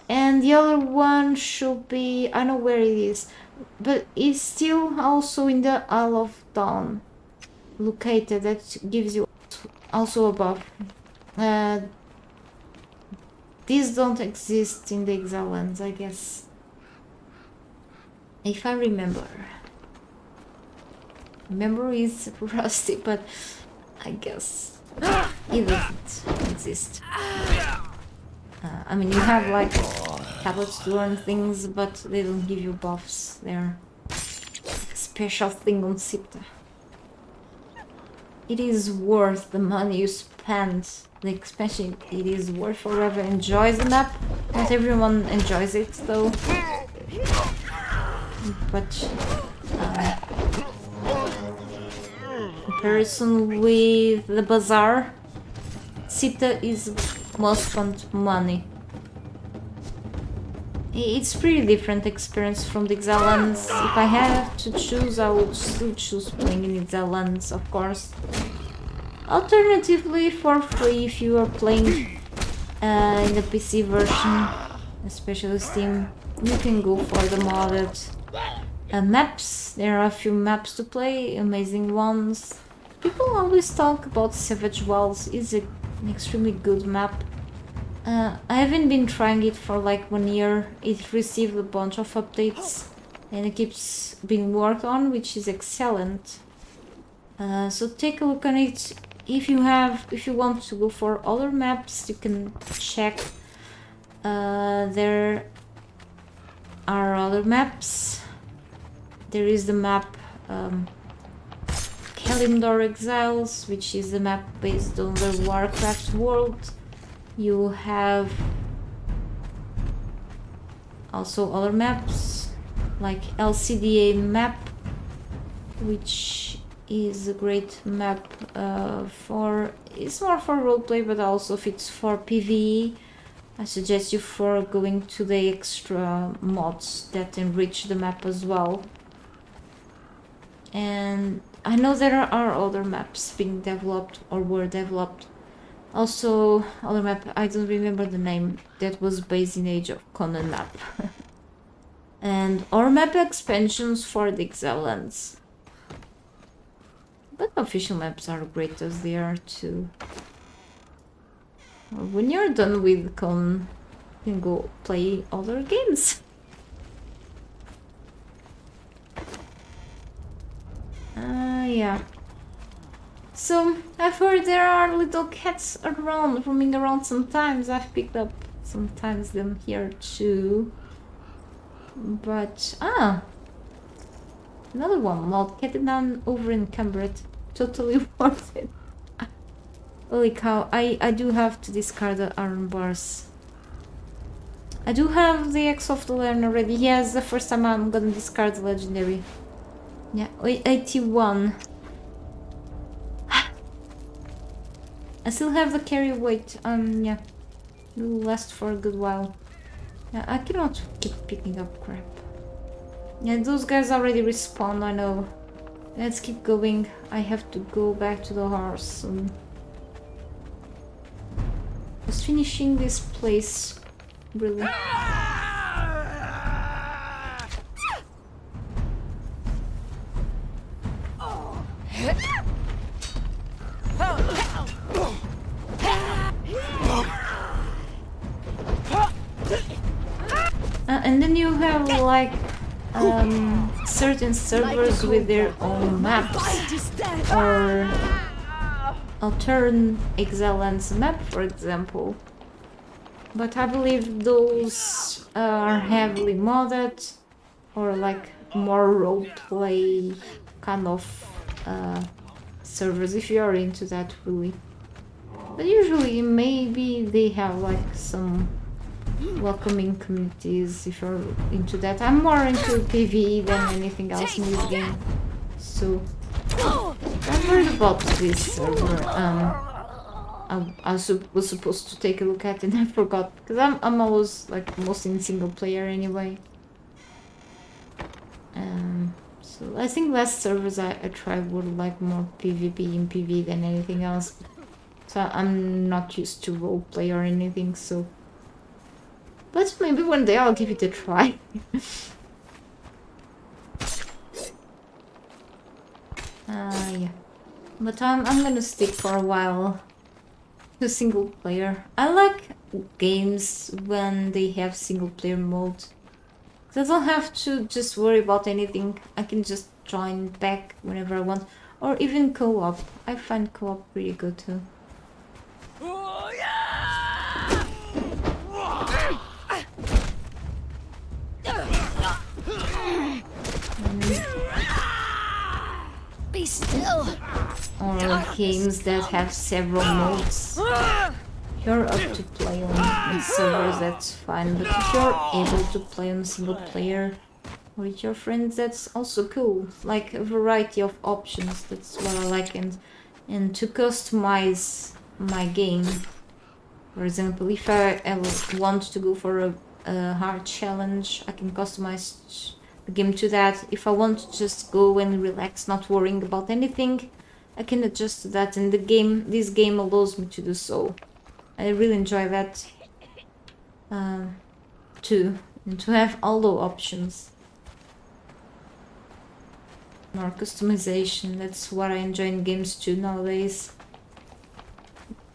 Speaker 1: And the other one should be... I don't know where it is. But it's still also in the Isle of Dawn. Located. That gives you also a buff. These don't exist in the Exile lands, I guess. If I remember. Memory is rusty, but I guess it doesn't exist. I mean, you have like tablets to learn things, but they don't give you buffs. They're like a special thing on Sipta. It is worth the money you spend. The expansion, it is worth forever. Enjoys the map. Not everyone enjoys it though. But comparison with the bazaar, Sita is most spent money. It's pretty different experience from the Exile lands. If I have to choose, I would still choose playing in Exile lands, of course. Alternatively, for free, if you are playing in the PC version, especially Steam, you can go for the modded maps. There are a few maps to play, amazing ones. People always talk about Savage Wells. It's an extremely good map. I haven't been trying it for like 1 year. It received a bunch of updates and it keeps being worked on, which is excellent. So take a look on it. If you want to go for other maps, you can check. There are other maps. There is the map Kalimdor Exiles, which is a map based on the Warcraft world. You have also other maps like LCDA map, which is a great map it's more for roleplay, but also fits for PvE. I suggest you for going to the extra mods that enrich the map as well. And I know there are other maps being developed or were developed. Also, other map, I don't remember the name, that was based in Age of Conan map. And our map expansions for the Exile lands. But official maps are great as they are too. When you're done with Conan, you can go play other games. Yeah. So, I've heard there are little cats around, roaming around sometimes. I've picked up sometimes them here too. But, another one, Wildcat down over encumbered. Totally worth it. Holy cow, I do have to discard the iron bars. I do have the X of the Learn already. Yes, the first time I'm gonna discard the legendary. Yeah, 81. I still have the carry weight. Yeah, it will last for a good while. Yeah, I cannot keep picking up crap. Yeah, those guys already respawned, I know. Let's keep going. I have to go back to the horse soon. Just finishing this place, really. do have like certain servers with their own maps, or Conan Exiles map, for example. But I believe those are heavily modded, or like more roleplay kind of servers, if you are into that really. But usually maybe they have like some welcoming communities if you're into that. I'm more into PvE than anything else in this game. So I heard about this server. I was supposed to take a look at it and I forgot, because I'm always like mostly in single player anyway. So I think last servers I tried were like more PvP and PvE than anything else. So I'm not used to roleplay or anything, so... But maybe one day I'll give it a try. Yeah. But I'm gonna stick for a while to single player. I like games when they have single player mode. I don't have to just worry about anything. I can just join back whenever I want. Or even co-op. I find co-op pretty good too.
Speaker 3: Be still.
Speaker 1: Or games that have several modes. If you're up to play on servers, that's fine. But if you're able to play on single player with your friends, that's also cool. Like a variety of options. That's what I like. And to customize my game. For example, if I want to go for a hard challenge, I can customize the game to that. If I want to just go and relax, not worrying about anything, I can adjust to that, and this game allows me to do so. I really enjoy that too, and to have all the options. More customization, that's what I enjoy in games too nowadays.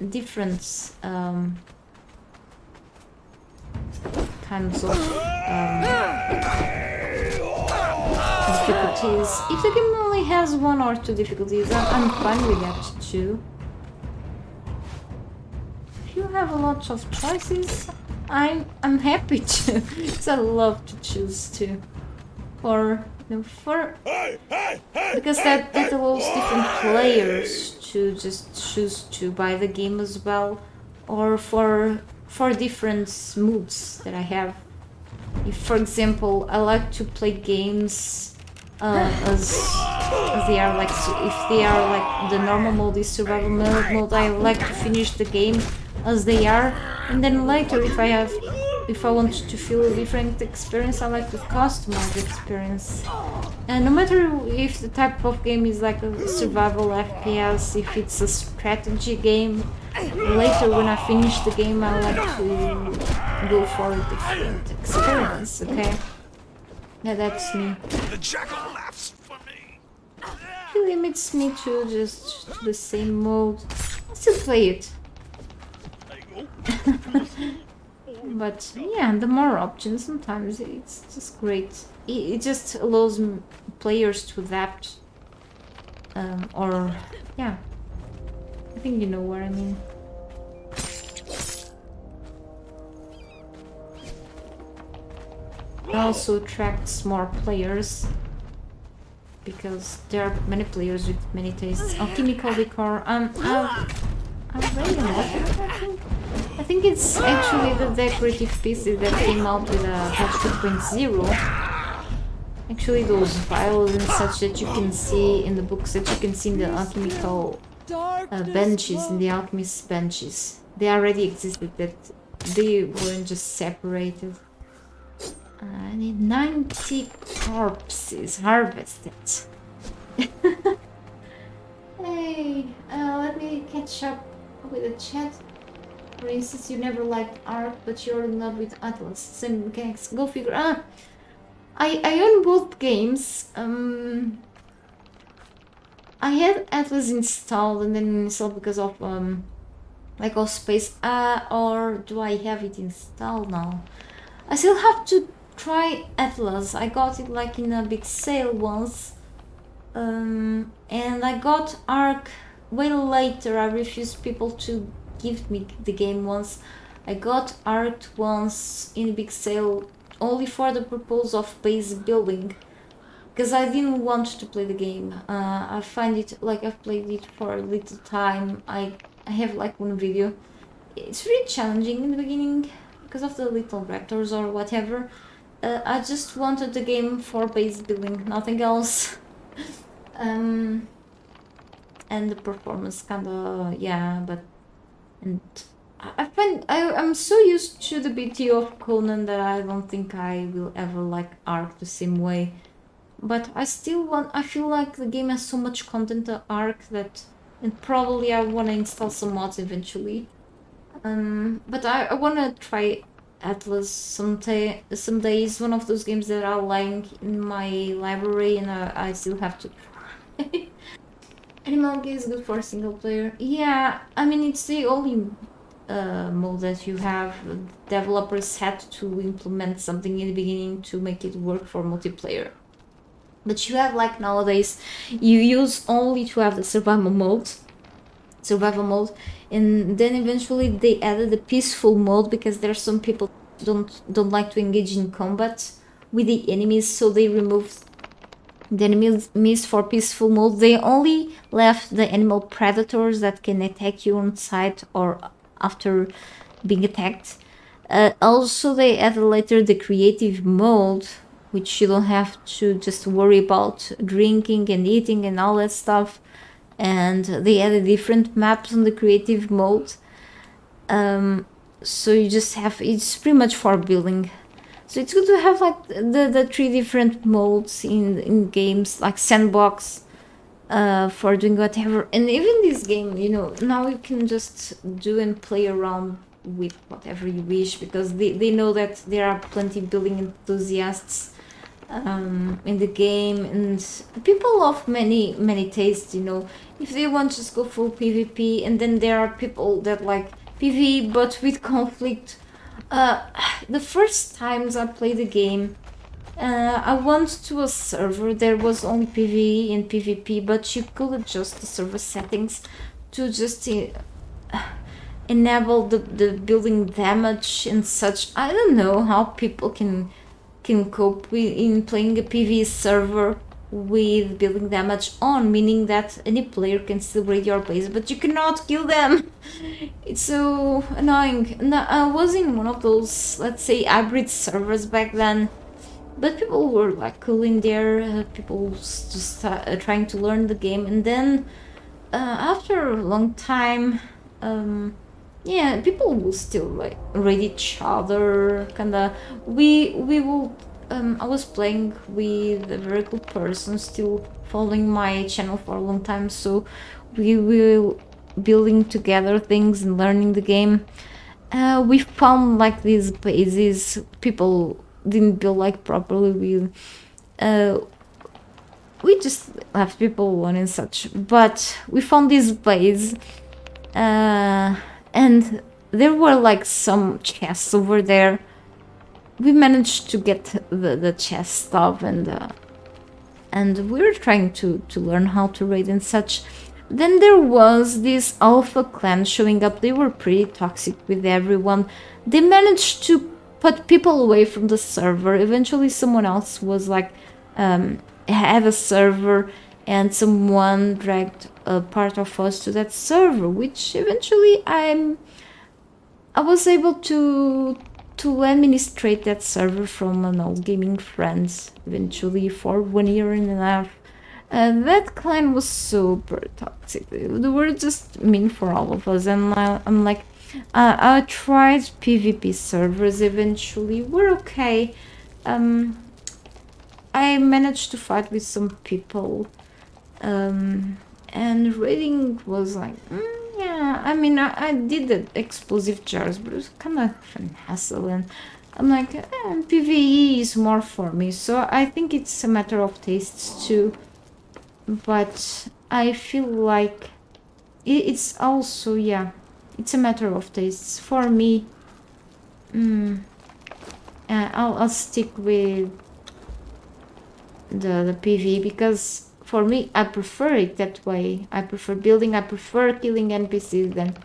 Speaker 1: Different kinds of difficulties. If the game only has 1 or 2 difficulties, I'm fine with that too. If you have a lot of choices, I'm happy to, because I love to choose too. Because that allows different players to just choose to buy the game as well, or for different moods that I have. If, for example, I like to play games as they are, like, if they are like the normal mode is survival mode, I like to finish the game as they are, and then later if I want to feel a different experience, I like to customize the experience. And no matter if the type of game is like a survival FPS, if it's a strategy game, later when I finish the game I like to go for a different experience, okay? Yeah, that's me.
Speaker 2: The jackal laughs for me.
Speaker 1: It limits me to just the same mode. I still play it. But yeah, the more options, sometimes it's just great. It just allows players to adapt. Or, yeah. I think you know what I mean. It also attracts more players, because there are many players with many tastes. Alchemical decor, I've read enough, I think it's actually the decorative pieces that came out with a patch 2.0. Actually those vials and such that you can see in the books, that you can see in the alchemical benches, in the alchemist benches. They already existed, that they weren't just separated. I need 90 corpses harvested. Hey, let me catch up with the chat. For instance, you never liked art, but you're in love with Atlas. Same mechanics. Go figure. I own both games. I had Atlas installed and then installed because of lack of space. Or do I have it installed now? I still have to try Atlas. I got it like in a big sale once. And I got Ark way later. I refused people to give me the game once. I got Ark once in a big sale only for the purpose of base building, because I didn't want to play the game. I find it like I've played it for a little time. I have like one video. It's really challenging in the beginning because of the little raptors or whatever. I just wanted the game for base building, nothing else. And the performance kinda, yeah, but and I'm so used to the BT of Conan that I don't think I will ever like Ark the same way. But I feel like the game has so much content to Ark that, and probably I want to install some mods eventually. But I want to try Atlas someday. Someday is one of those games that are lying in my library and I still have to try. Animal Game is good for single player. Yeah, I mean it's the only mode that you have. Developers had to implement something in the beginning to make it work for multiplayer. But you have like nowadays, you use only to have the survival mode, and then eventually they added the peaceful mode because there are some people don't like to engage in combat with the enemies, so they removed the enemies for peaceful mode. They only left the animal predators that can attack you on sight or after being attacked. Also, they added later the creative mode, which you don't have to just worry about drinking and eating and all that stuff. And they added different maps on the creative mode. So you just have, it's pretty much for building. So it's good to have like the three different modes in games, like sandbox, for doing whatever. And even this game, you know, now you can just do and play around with whatever you wish, because they know that there are plenty of building enthusiasts in the game, and people of many tastes, you know. If they want to just go full PvP, and then there are people that like PvE but with conflict. The first times I played the game, I went to a server, there was only PvE and PvP, but you could adjust the server settings to just enable the building damage and such. I don't know how people can cope with in playing a PvE server with building damage on, meaning that any player can still raid your base, but you cannot kill them. It's so annoying. And I was in one of those, let's say, hybrid servers back then, but people were like cool in there. People just trying to learn the game, and then after a long time, yeah, people will still like raid each other. Kinda, we will. I was playing with a very good person, still following my channel for a long time, so we will building together things and learning the game. We found like these bases people didn't build like properly. We just left people alone and such, but we found this base, and there were like some chests over there. We managed to get the chest stuff, and we were trying to learn how to raid and such. Then there was this alpha clan showing up. They were pretty toxic with everyone. They managed to put people away from the server. Eventually someone else was like had a server, and someone dragged a part of us to that server, which eventually I was able to administrate that server from an old gaming friend, eventually for 1 year and a half. That clan was super toxic. They were just mean for all of us, and I'm like, I tried PvP servers, eventually were okay. I managed to fight with some people, and raiding was like, yeah, I mean, I did the explosive jars, but it was kind of a hassle, and I'm like, PvE is more for me, so I think it's a matter of tastes too, but I feel like it's also, yeah, it's a matter of tastes. For me, I'll stick with the PV because for me I prefer it that way. I prefer building, I prefer killing NPCs than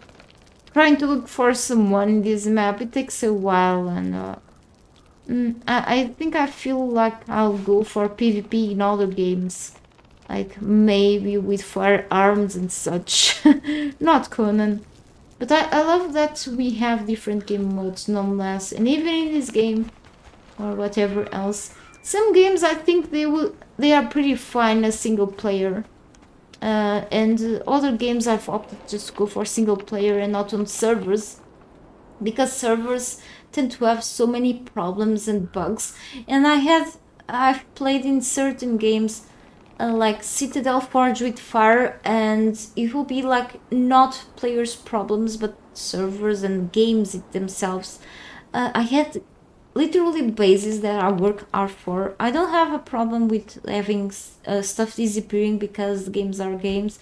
Speaker 1: trying to look for someone in this map. It takes a while and I think I feel like I'll go for PvP in other games. Like maybe with firearms and such. Not Conan. But I love that we have different game modes nonetheless. And even in this game or whatever else. Some games I think they are pretty fine as single player. And other games I've opted just to go for single player and not on servers. Because servers tend to have so many problems and bugs. And I've played in certain games like Citadel Forged with Fire, and it will be like not players' problems but servers and games themselves. I had literally bases that I work hard for. I don't have a problem with having stuff disappearing because games are games.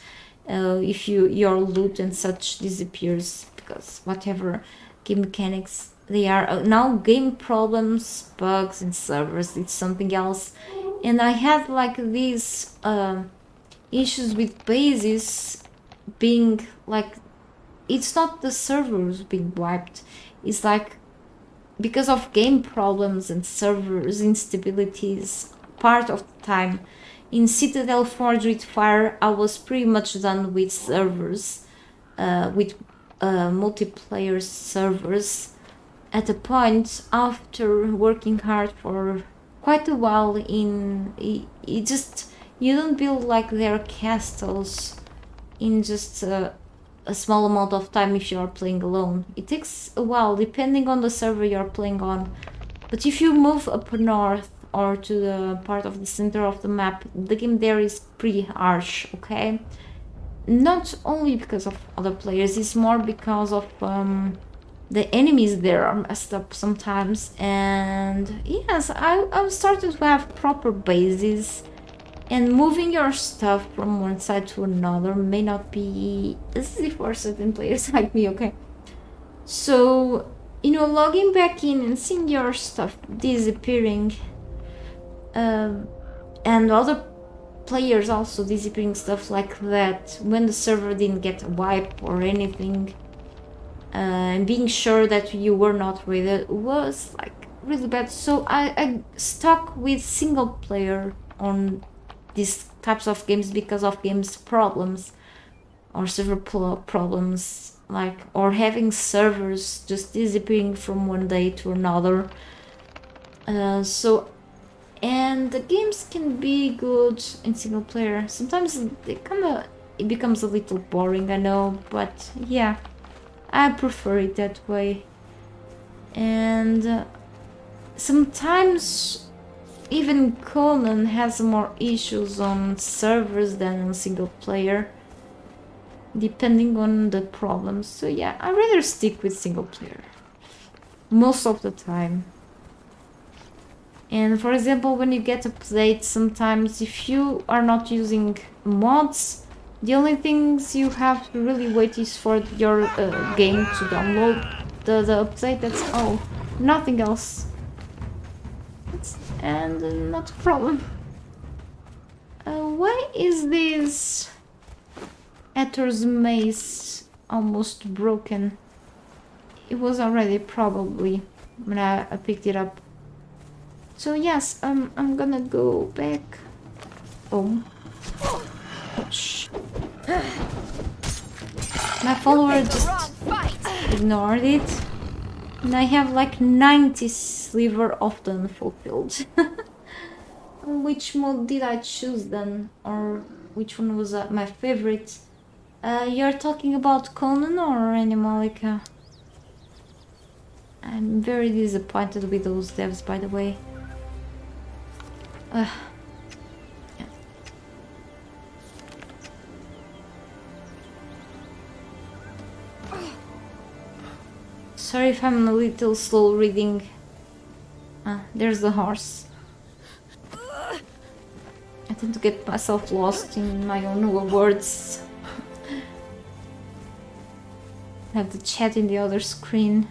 Speaker 1: If your loot and such disappears because whatever game mechanics they are. Now game problems, bugs and servers, it's something else. And I had like these issues with bases being like, it's not the servers being wiped, it's like because of game problems and servers instabilities part of the time. In Citadel Forged with Fire I was pretty much done with servers, with multiplayer servers at a point after working hard for quite a while. It just, you don't build like their castles in just a small amount of time if you are playing alone. It takes a while depending on the server you're playing on. But if you move up north or to the part of the center of the map, the game there is pretty harsh, okay? Not only because of other players, it's more because of the enemies there are messed up sometimes. And yes, I started to have proper bases, and moving your stuff from one side to another may not be easy for certain players like me, okay? So, you know, logging back in and seeing your stuff disappearing, and other players also disappearing, stuff like that, when the server didn't get wiped or anything, and being sure that you were not raided was like really bad. So I stuck with single player on these types of games because of games problems or server problems, like, or having servers just disappearing from one day to another. And the games can be good in single player. Sometimes it becomes a little boring, I know, but yeah, I prefer it that way. And sometimes even Conan has more issues on servers than on single player, depending on the problems. So yeah, I'd rather stick with single player most of the time. And for example, when you get updates, sometimes if you are not using mods, the only things you have to really wait is for your game to download the update. That's all, nothing else. And not a problem. Why is this Ether's mace almost broken? It was already probably when I picked it up. So yes, I'm gonna go back. Oh, shh. My follower just ignored it. And I have like 90 sliver of the unfulfilled. Which mode did I choose then? Or which one was my favorite? You're talking about Conan or Animalica? I'm very disappointed with those devs, by the way. Yeah. Sorry if I'm a little slow reading. There's the horse. I tend to get myself lost in my own words. I have the chat in the other screen.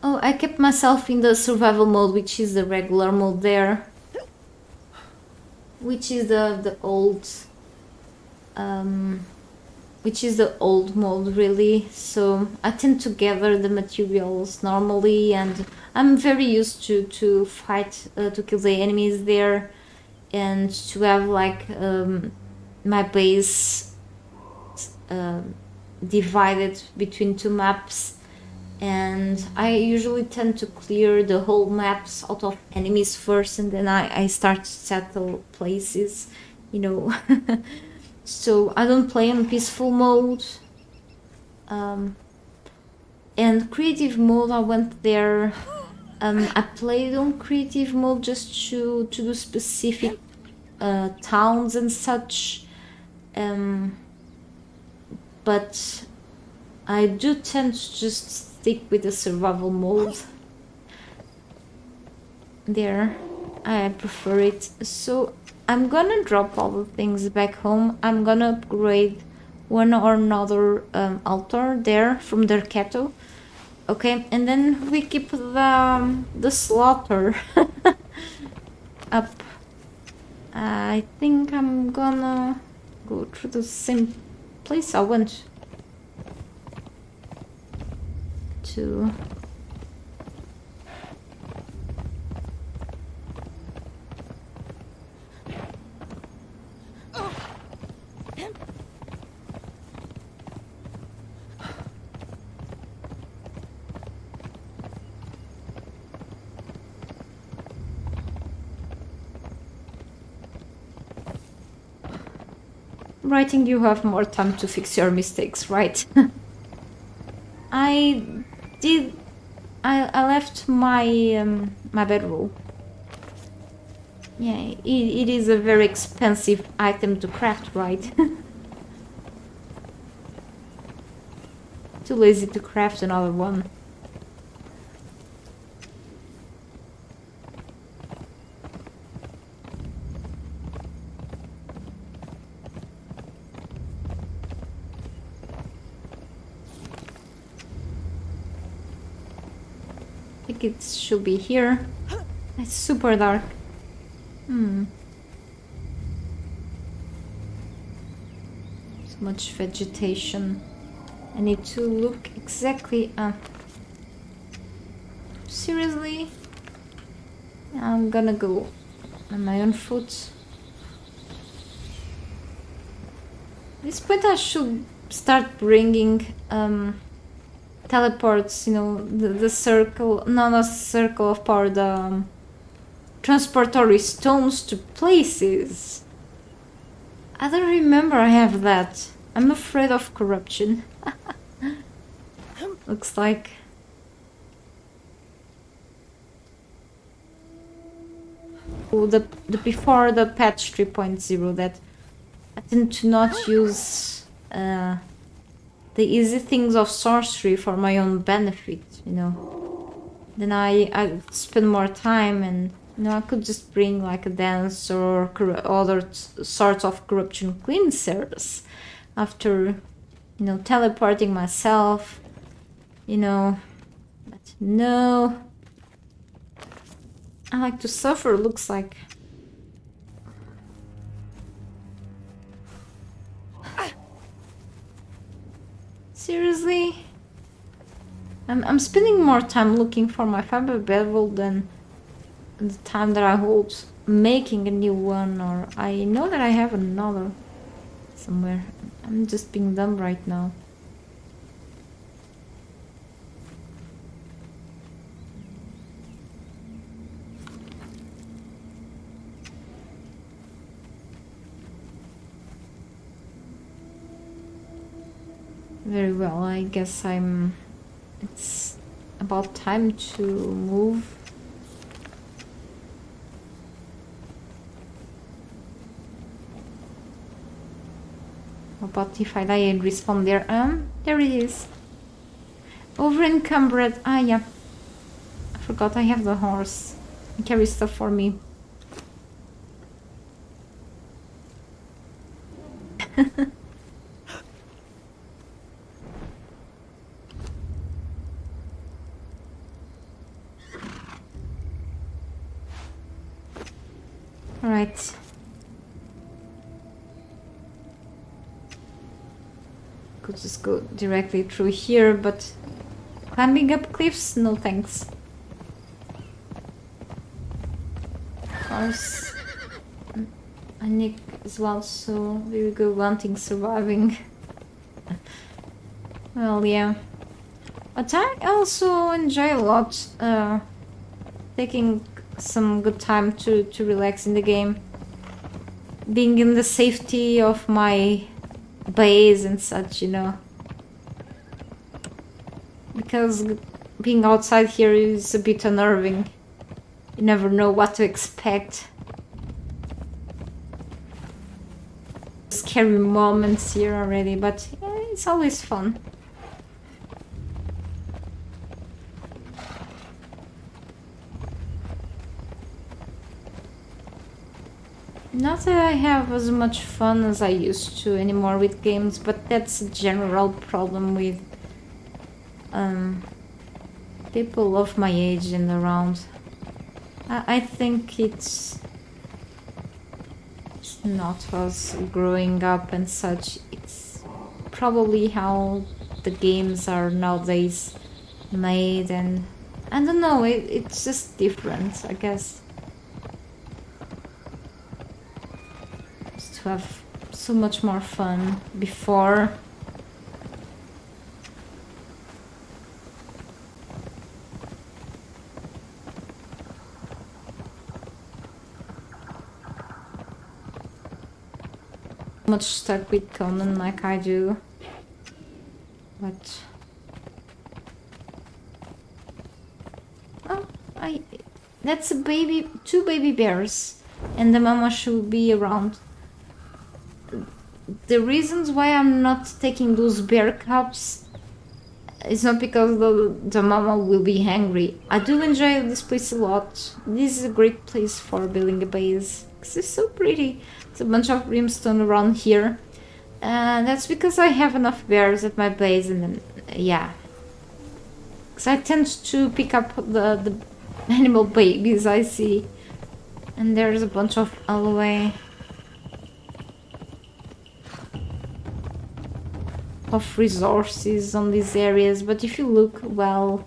Speaker 1: Oh, I kept myself in the survival mode, which is the regular mode there. Which is the old... which is the old mode, really. So I tend to gather the materials normally, and I'm very used to fight, to kill the enemies there, and to have like my base divided between two maps. And I usually tend to clear the whole maps out of enemies first, and then I start to settle places, you know. So I don't play on peaceful mode. And creative mode, I went there. I played on creative mode just to do specific towns and such. But I do tend to just stick with the survival mode. There, I prefer it. So I'm gonna drop all the things back home. I'm gonna upgrade one or another altar there from their kettle. Okay, and then we keep the slaughter up. I think I'm gonna go through the same place I went to. Writing, you have more time to fix your mistakes, right? I left my my bedroll. Yeah, it is a very expensive item to craft, right? Too lazy to craft another one. It should be here. It's super dark. So much vegetation. I need to look exactly. Seriously? I'm gonna go on my own foot. At this point I should start bringing teleports, you know, the circle, not a circle of power, the transportory stones to places. I don't remember I have that. I'm afraid of corruption. Looks like. Oh, the before the patch 3.0 that I tend to not use the easy things of sorcery for my own benefit, you know. Then I spend more time, and you know, I could just bring like a dance or other sorts of corruption cleansers after, you know, teleporting myself, you know. But no, I like to suffer, looks like. Seriously? I'm spending more time looking for my fiber bedroll than the time that I hold making a new one, or I know that I have another somewhere. I'm just being dumb right now. Very well, I guess it's about time to move. How about if I die and respawn there? There it is. Over encumbered. Ah, yeah. I forgot I have the horse. He carries stuff for me. Alright. Could just go directly through here, but climbing up cliffs? No thanks. Of course, I Nick as well, so we will go wanting surviving. Well, yeah. But I also enjoy a lot taking some good time to relax in the game. Being in the safety of my base and such, you know. Because being outside here is a bit unnerving. You never know what to expect. Scary moments here already, but yeah, it's always fun. Not that I have as much fun as I used to anymore with games, but that's a general problem with people of my age and around. I think it's not us growing up and such. It's probably how the games are nowadays made, and I don't know, it's just different, I guess. To have so much more fun before. Much stuck with Conan like I do, but oh, that's a baby, 2 baby bears, and the mama should be around. The reasons why I'm not taking those bear cubs is not because the mama will be hungry. I do enjoy this place a lot. This is a great place for building a base because it's so pretty. There's a bunch of brimstone around here, and that's because I have enough bears at my base, and then yeah, because I tend to pick up the animal babies I see, and there's a bunch of aloe. Of resources on these areas, but if you look well,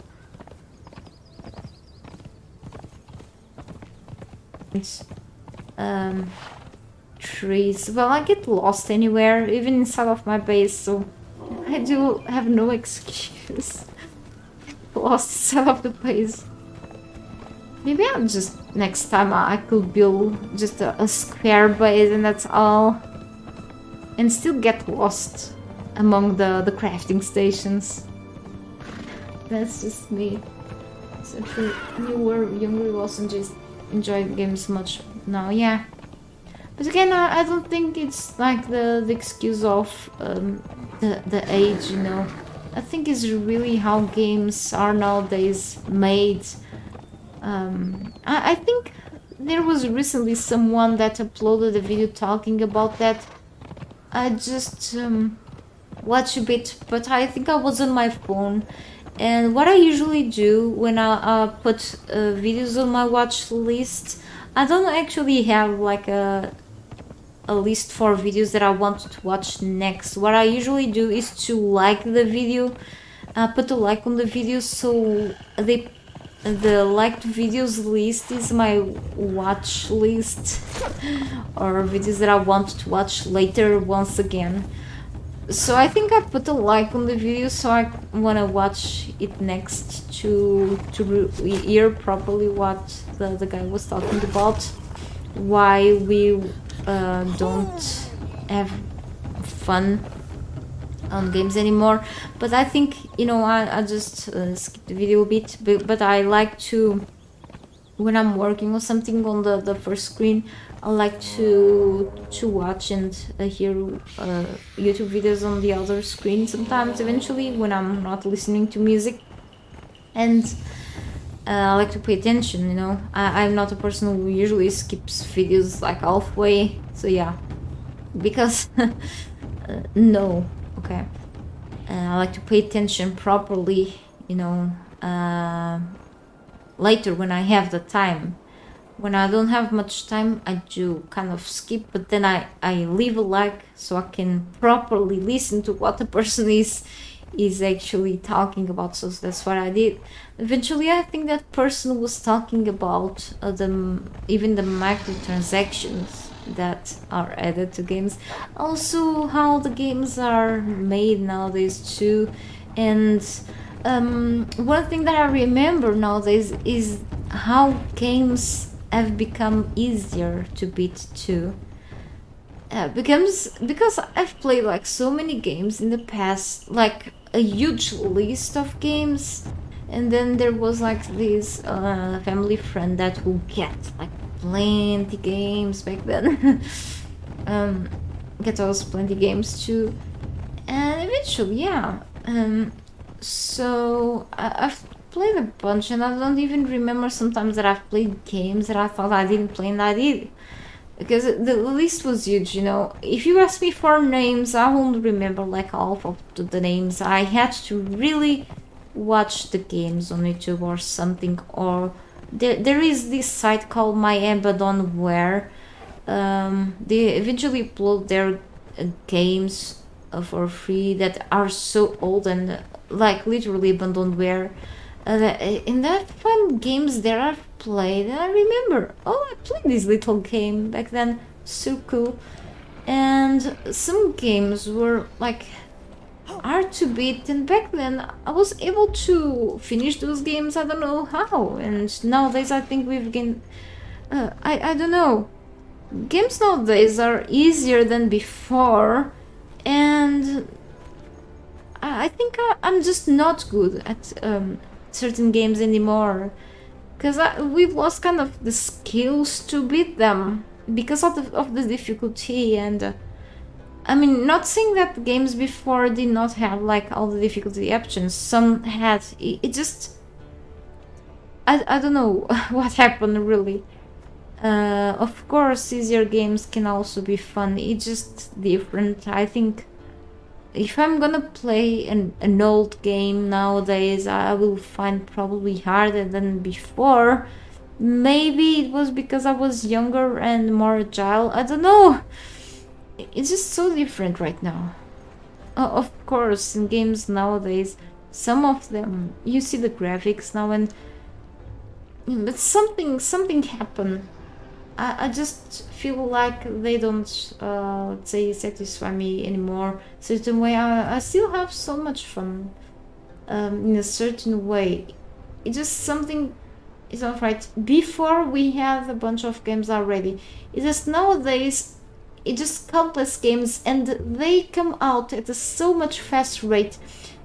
Speaker 1: trees, well, I get lost anywhere, even inside of my base, so I do have no excuse. Lost inside of the base. Maybe I'm just, next time I could build just a square base and that's all, and still get lost among the crafting stations. That's just me. So if you were younger, you also just enjoy games much now, yeah. But again, I don't think it's like the excuse of the age, you know. I think it's really how games are nowadays made. I think there was recently someone that uploaded a video talking about that. I just watch a bit, but I think I was on my phone, and what I usually do when I put videos on my watch list, I don't actually have like a list for videos that I want to watch next. What I usually do is to like the video, put a like on the video, so the liked videos list is my watch list or videos that I want to watch later once again. So I think I put a like on the video, so I want to watch it next to hear properly what the guy was talking about, why we don't have fun on games anymore. But I think, you know, I just skipped the video a bit, but I like to, when I'm working on something on the first screen, I like to watch and hear YouTube videos on the other screen sometimes, eventually, when I'm not listening to music. And I like to pay attention, you know. I'm not a person who usually skips videos like halfway, so yeah. Because, no, okay. I like to pay attention properly, you know, later when I have the time. when I don't have much time, I do kind of skip, but then I leave a like so I can properly listen to what the person is actually talking about. So that's what I did. Eventually, I think that person was talking about even the microtransactions that are added to games, also how the games are made nowadays too, and one thing that I remember nowadays is how games have become easier to beat too. Because I've played like so many games in the past, like a huge list of games, and then there was like this family friend that would get like plenty games back then. Get us plenty games too, and eventually, yeah. So I've played a bunch, and I don't even remember sometimes that I've played games that I thought I didn't play and I did. Because the list was huge, you know. If you ask me for names, I won't remember like all of the names. I had to really watch the games on YouTube or something. Or there is this site called My Abandonware. They eventually upload their games for free that are so old and like literally abandonware. In that fun games there I've played, and I remember, oh, I played this little game back then, so cool. And some games were like hard to beat, and back then I was able to finish those games, I don't know how. And nowadays I think we've gained, I don't know, games nowadays are easier than before, and I think I'm just not good at certain games anymore, because we've lost kind of the skills to beat them because of the difficulty. And I mean, not saying that games before did not have like all the difficulty options. Some had. It just, I don't know what happened really. Of course, easier games can also be fun. It's just different. I think if I'm gonna play an old game nowadays, I will find probably harder than before. Maybe it was because I was younger and more agile. I don't know. It's just so different right now. Of course, in games nowadays, some of them you see the graphics now, and but something happened. I just feel like they don't, let's say, satisfy me anymore. Certain way, I still have so much fun, in a certain way. It's just something is not right. Before we had a bunch of games already. It's just nowadays, it's just countless games, and they come out at a so much fast rate.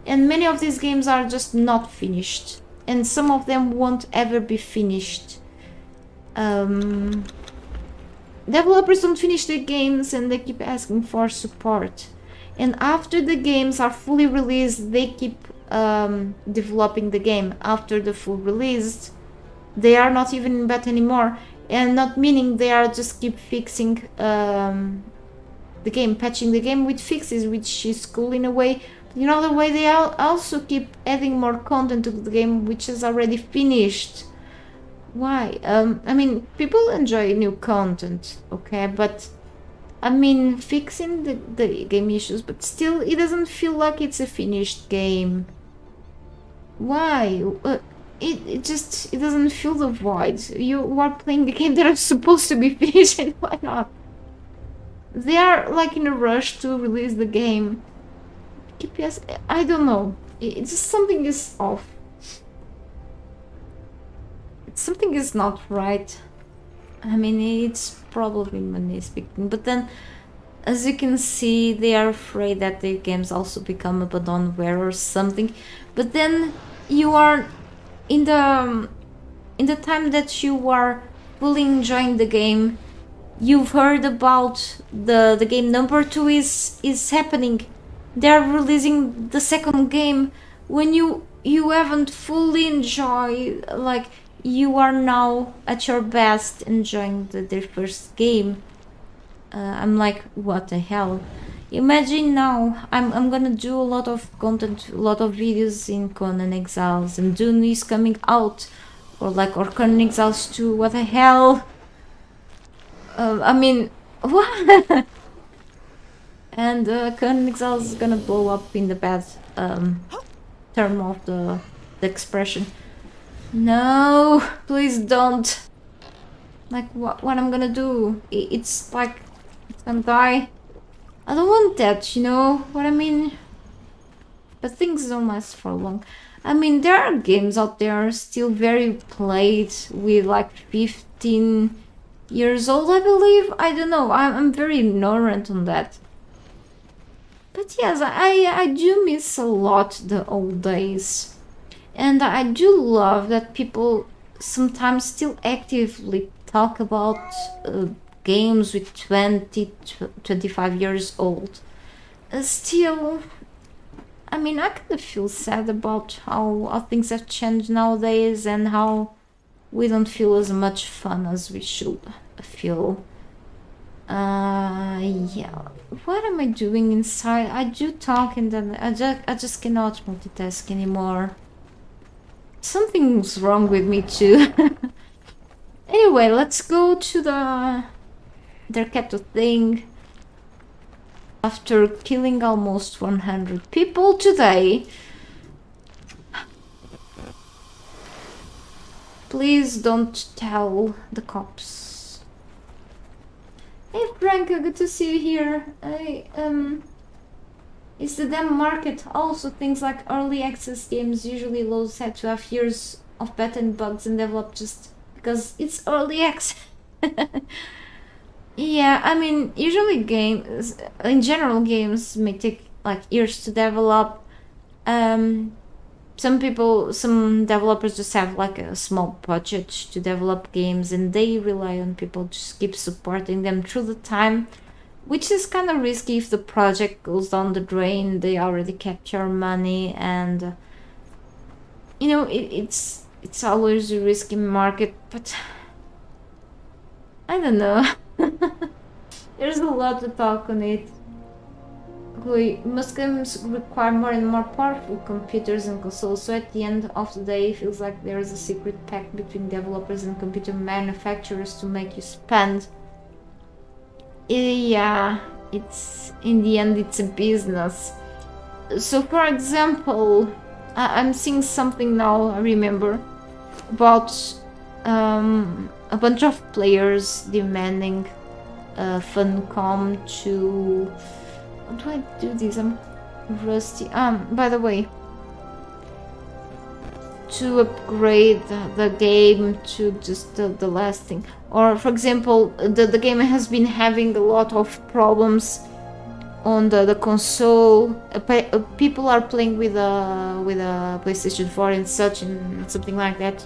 Speaker 1: And many of these games are just not finished, and some of them won't ever be finished. Developers don't finish their games and they keep asking for support. And after the games are fully released, they keep developing the game. After the full release, they are not even in beta anymore. And not meaning they are just keep fixing the game, patching the game with fixes, which is cool in a way. In other way, they also keep adding more content to the game, which is already finished. Why? I mean, people enjoy new content, okay, but I mean, fixing the game issues, but still, it doesn't feel like it's a finished game. Why? It doesn't fill the void. You are playing the game that is supposed to be finished, and why not? They are like in a rush to release the game. KPS, I don't know. It's just something is off. Something is not right. I mean, it's probably money speaking, but then, as you can see, they are afraid that their games also become abandonware or something. But then you are in the time that you are fully enjoying the game, you've heard about the game number 2 is happening. They're releasing the second game when you haven't fully enjoyed, like, you are now at your best enjoying their first game. I'm like, what the hell? Imagine now I'm gonna do a lot of content, a lot of videos in Conan Exiles, and Dune is coming out or Conan Exiles 2, what the hell? I mean, what? And Conan Exiles is gonna blow up in the bad term of the expression. No, please don't. Like, what I'm gonna do? It's like, it's gonna die. I don't want that, you know what I mean? But things don't last for long. I mean, there are games out there still very played with like 15 years old, I believe. I don't know, I'm very ignorant on that. But yes, I do miss a lot the old days. And I do love that people sometimes still actively talk about games with 25 years old. Still, I mean, I kind of feel sad about how things have changed nowadays and how we don't feel as much fun as we should feel. Yeah. What am I doing inside? I do talk and then I just cannot multitask anymore. Something's wrong with me too. Anyway, let's go to the Derketo thing. After killing almost 100 people today. Please don't tell the cops. Hey Franca, good to see you here. It's the damn market. Also, things like early access games usually loads had to have years of patent bugs and develop just because it's early access. Yeah, I mean, usually games, in general, games may take like years to develop. Some developers just have like a small budget to develop games and they rely on people to just keep supporting them through the time, which is kind of risky. If the project goes down the drain, they already kept your money, and you know, it's always a risky market, but I don't know. There's a lot to talk on it. Most games require more and more powerful computers and consoles, so at the end of the day it feels like there's a secret pact between developers and computer manufacturers to make you spend. Yeah, it's in the end it's a business. So for example, I'm seeing something now, I remember, about a bunch of players demanding Funcom to... How do I do this? I'm rusty. By the way, to upgrade the game to just the last thing. Or for example, the game has been having a lot of problems on the console. People are playing with a PlayStation 4 and such, and something like that.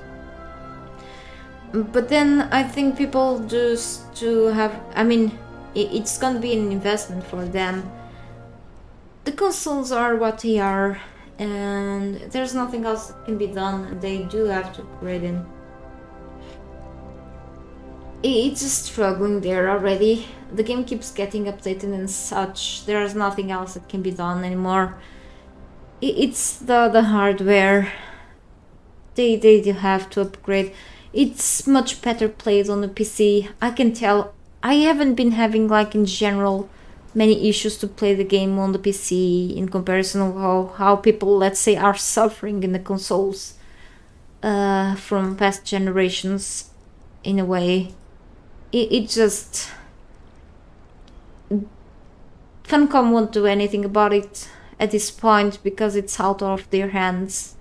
Speaker 1: But then I think people just to have, I mean, it's gonna be an investment for them. The consoles are what they are, and there's nothing else that can be done. They do have to upgrade it. It's struggling there already. The game keeps getting updated and such. There's nothing else that can be done anymore. It's the hardware. They do have to upgrade. It's much better played on the PC. I can tell. I haven't been having, like, in general, many issues to play the game on the PC in comparison of how people, let's say, are suffering in the consoles from past generations. In a way, it just... Funcom won't do anything about it at this point because it's out of their hands.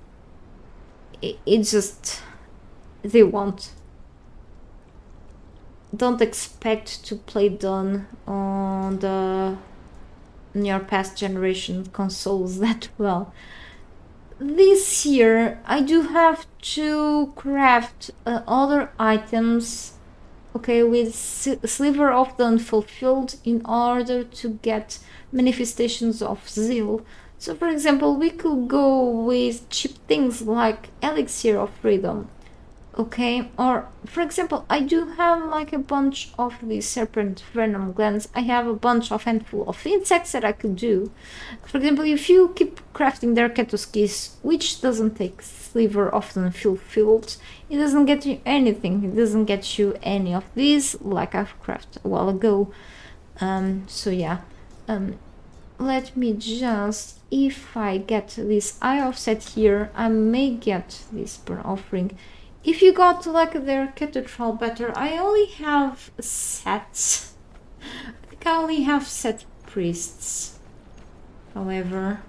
Speaker 1: It's just... they won't. Don't expect to play done on your past generation consoles that well. This year I do have to craft other items, okay, with Sliver of the Unfulfilled in order to get manifestations of zeal. So for example, we could go with cheap things like Elixir of Freedom. Okay, or for example, I do have like a bunch of these serpent venom glands. I have a bunch of handful of insects that I could do. For example, if you keep crafting their ketoskis, which doesn't take sliver often fulfilled, it doesn't get you anything. It doesn't get you any of these, like I've crafted a while ago. So yeah, let me just, if I get this eye offset here, I may get this burnt offering. If you got like their cathedral better, I only have sets. I think I only have set priests. However,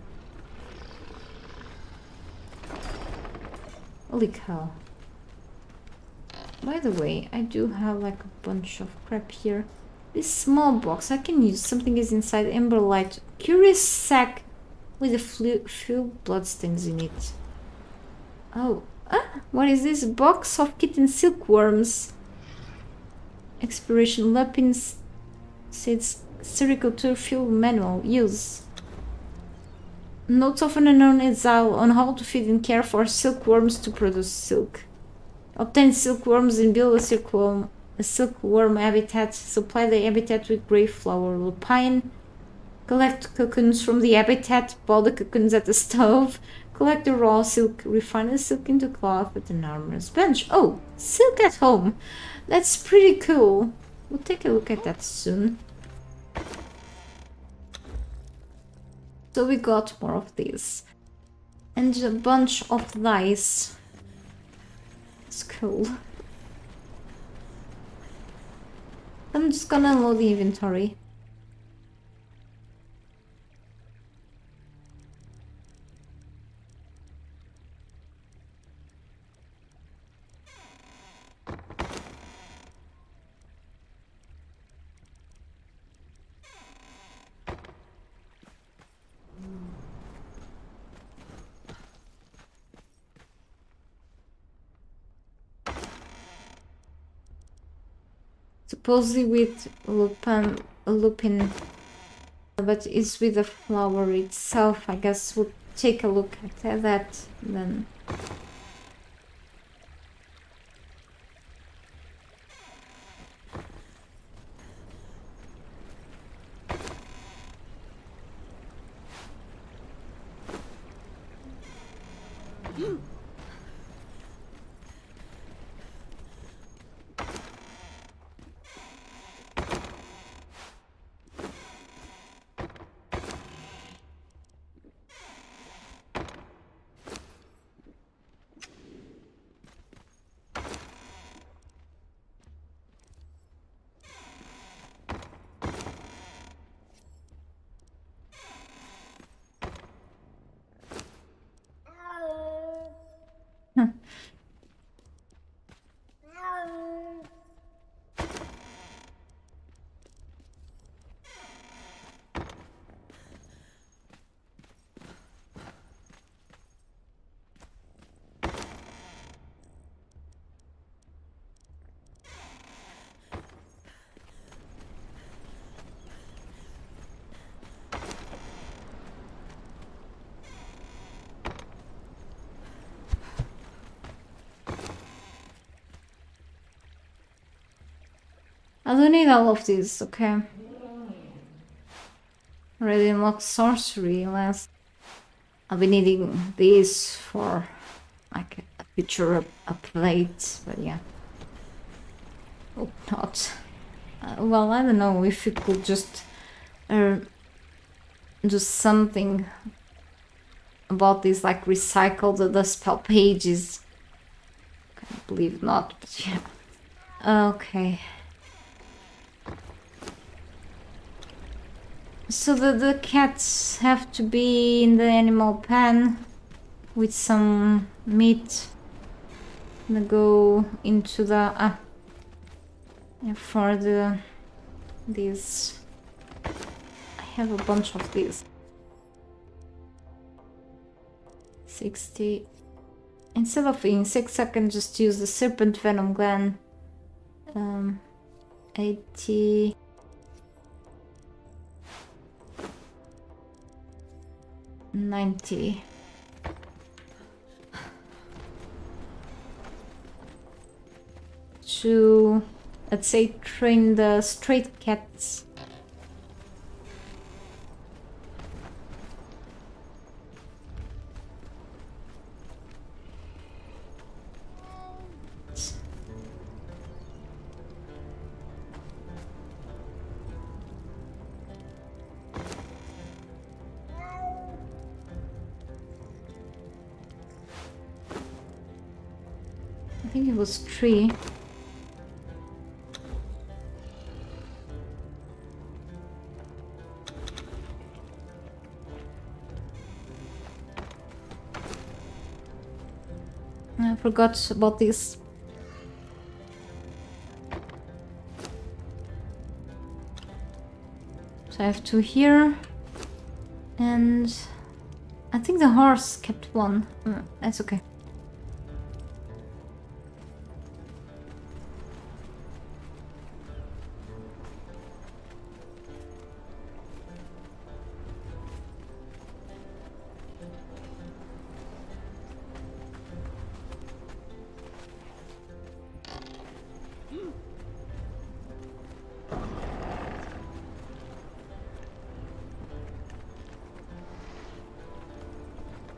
Speaker 1: holy cow. By the way, I do have like a bunch of crap here. This small box I can use. Something is inside. Amber light. Curious sack with a few bloodstains in it. Oh. What is this? Box of kitten silkworms. Expiration Lapin says Sericulture Field Manual. Use. Notes of an unknown exile on how to feed and care for silkworms to produce silk. Obtain silkworms and build a silkworm habitat. Supply the habitat with grey flower lupine. Collect cocoons from the habitat. Boil the cocoons at the stove. Collect the raw silk, refine the silk into cloth with an armorer's bench. Oh, silk at home. That's pretty cool. We'll take a look at that soon. So we got more of these. And a bunch of dice. It's cool. I'm just gonna unload the inventory. Supposedly with lupin, but it's with the flower itself. I guess we'll take a look at that then. I don't need all of these, okay? Already unlocked sorcery unless I'll be needing these for like a future update, but yeah. Hope not. Well, I don't know if you could just do something about this, like recycle the spell pages. Can't believe not, but yeah. Okay. So the cats have to be in the animal pen with some meat. I'm gonna go into the for these. I have a bunch of these. 60. Instead of insects, I can just use the serpent venom gland. 80. 90. to, let's say, train the straight cats. I think it was 3. I forgot about this. So I have 2 here. And I think the horse kept 1. That's okay.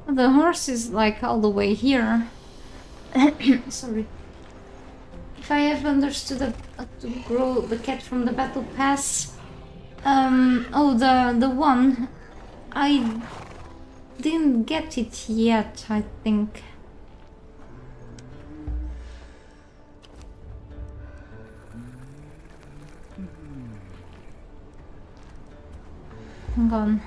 Speaker 1: The horse is like all the way here. Sorry. If I have understood to grow the cat from the battle pass. Oh, the one. I didn't get it yet, I think. Hang on.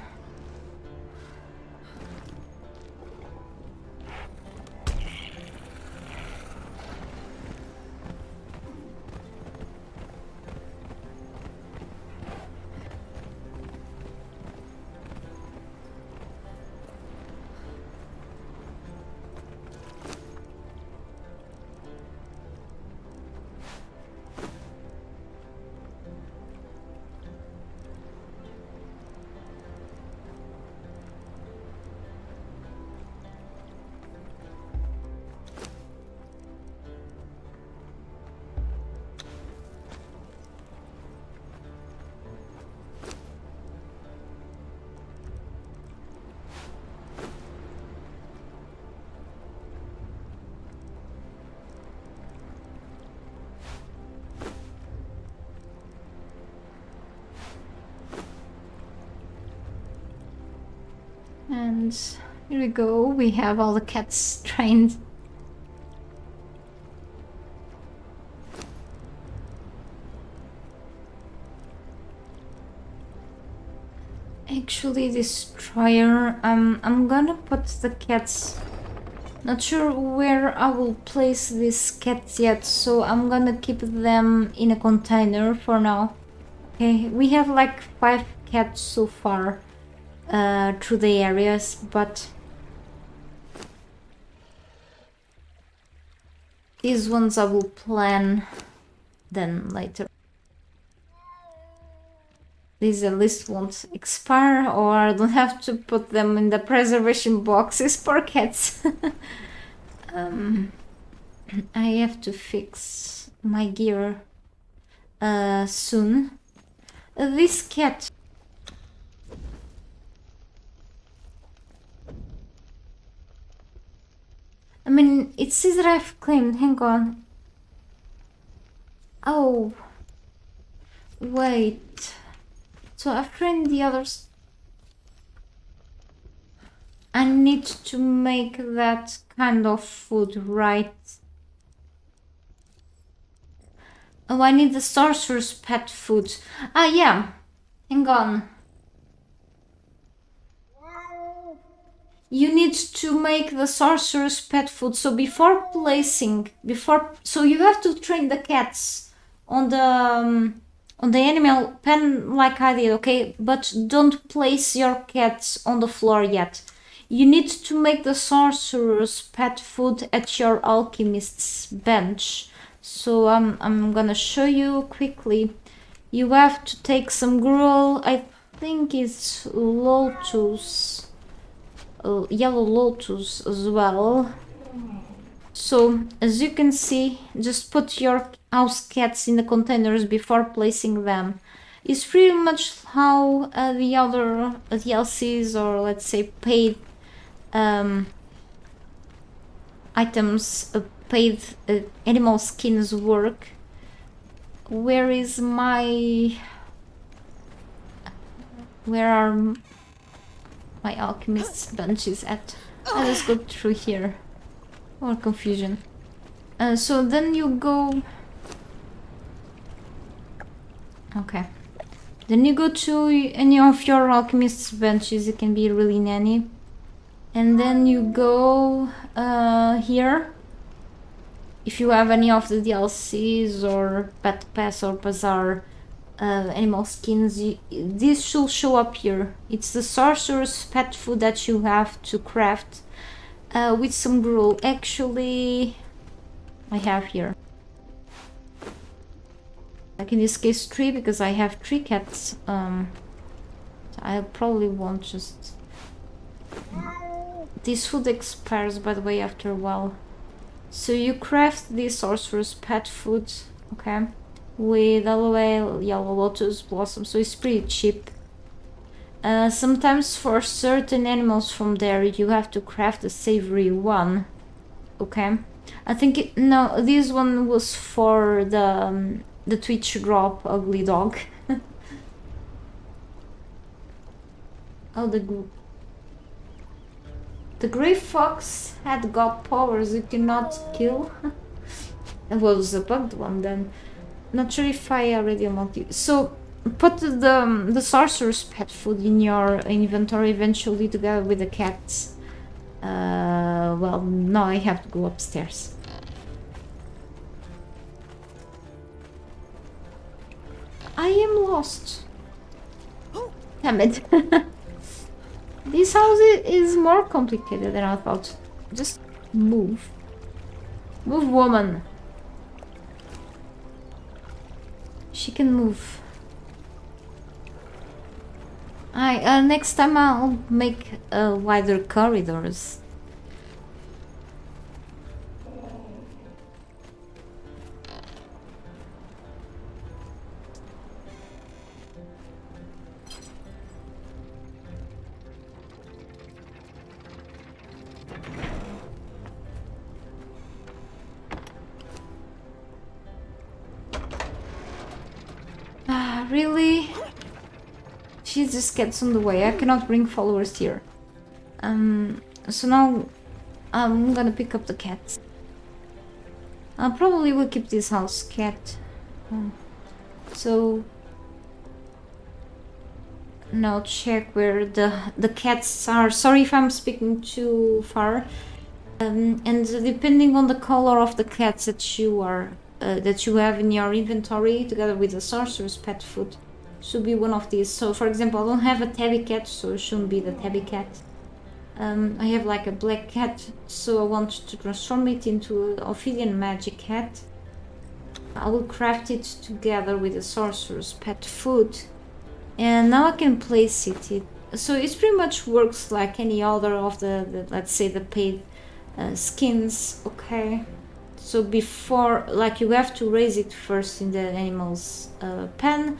Speaker 1: And here we go, we have all the cats trained. Actually, destroyer, I'm gonna put the cats, not sure where I will place these cats yet, so I'm gonna keep them in a container for now. Okay, we have like 5 cats so far. Through the areas, but these ones I will plan then later. These at least won't expire, or I don't have to put them in the preservation boxes. Poor cats. I have to fix my gear soon. This cat, I mean, it says that I've claimed. Hang on. Oh. Wait. So I've trained the others. I need to make that kind of food, right? Oh, I need the sorcerer's pet food. Ah, yeah. Hang on. You need to make the sorcerer's pet food. So before placing, so you have to train the cats on the animal pen like I did, okay? But don't place your cats on the floor yet. You need to make the sorcerer's pet food at your alchemist's bench. So I'm gonna show you quickly. You have to take some gruel. I think it's lotus. Yellow lotus as well. So as you can see, just put your house cats in the containers before placing them. It's pretty much how the other DLCs, or let's say paid items, paid animal skins work. Where is my... Where are my alchemist's benches at? Let's go through here. More confusion. So then you go... Okay. Then you go to any of your alchemist's benches, it can be really nanny. And then you go here. If you have any of the DLCs or Pet Pass or Bazaar animal skins, this should show up here. It's the sorcerer's pet food that you have to craft with some gruel. Actually, I have here. Like in this case 3, because I have 3 cats. I probably won't just... This food expires, by the way, after a while. So you craft this sorcerer's pet food, okay, with aloe, yellow lotus blossom, so it's pretty cheap. Sometimes for certain animals from there you have to craft a savory one, okay. I think no, this one was for the Twitch drop ugly dog. Oh, the grey fox had got powers you cannot kill. That was a bugged one then. Not sure if I already unlocked it. So put the sorcerer's pet food in your inventory eventually together with the cats. Well, now I have to go upstairs. I am lost. Damn it. This house is more complicated than I thought. Just move. Move, woman. She can move. Next time I'll make wider corridors. Really? She just gets on the way. I cannot bring followers here. So now I'm gonna pick up the cats. I probably will keep this house cat. So now check where the cats are. Sorry if I'm speaking too far. And depending on the color of the cats that you are that you have in your inventory, together with the sorcerer's pet food, should be one of these. So for example, I don't have a tabby cat, so it shouldn't be the tabby cat. I have like a black cat, so I want to transform it into an ophidian magic cat. I will craft it together with the sorcerer's pet food, and now I can place it. So it pretty much works like any other of the let's say the paid skins, okay. So before, like, you have to raise it first in the animal's pen.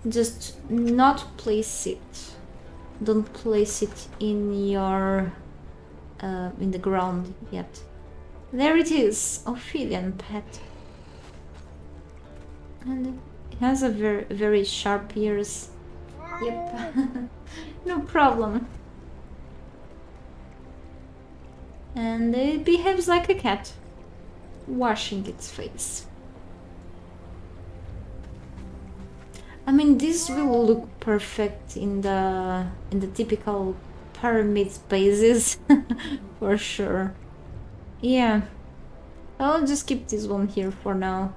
Speaker 1: Just not place it. Don't place it in your in the ground yet. There it is, ophidian pet, and it has a very sharp ears. Yep, no problem. And it behaves like a cat, washing its face. I mean, this will look perfect in the typical pyramid bases for sure. Yeah, I'll just keep this one here for now.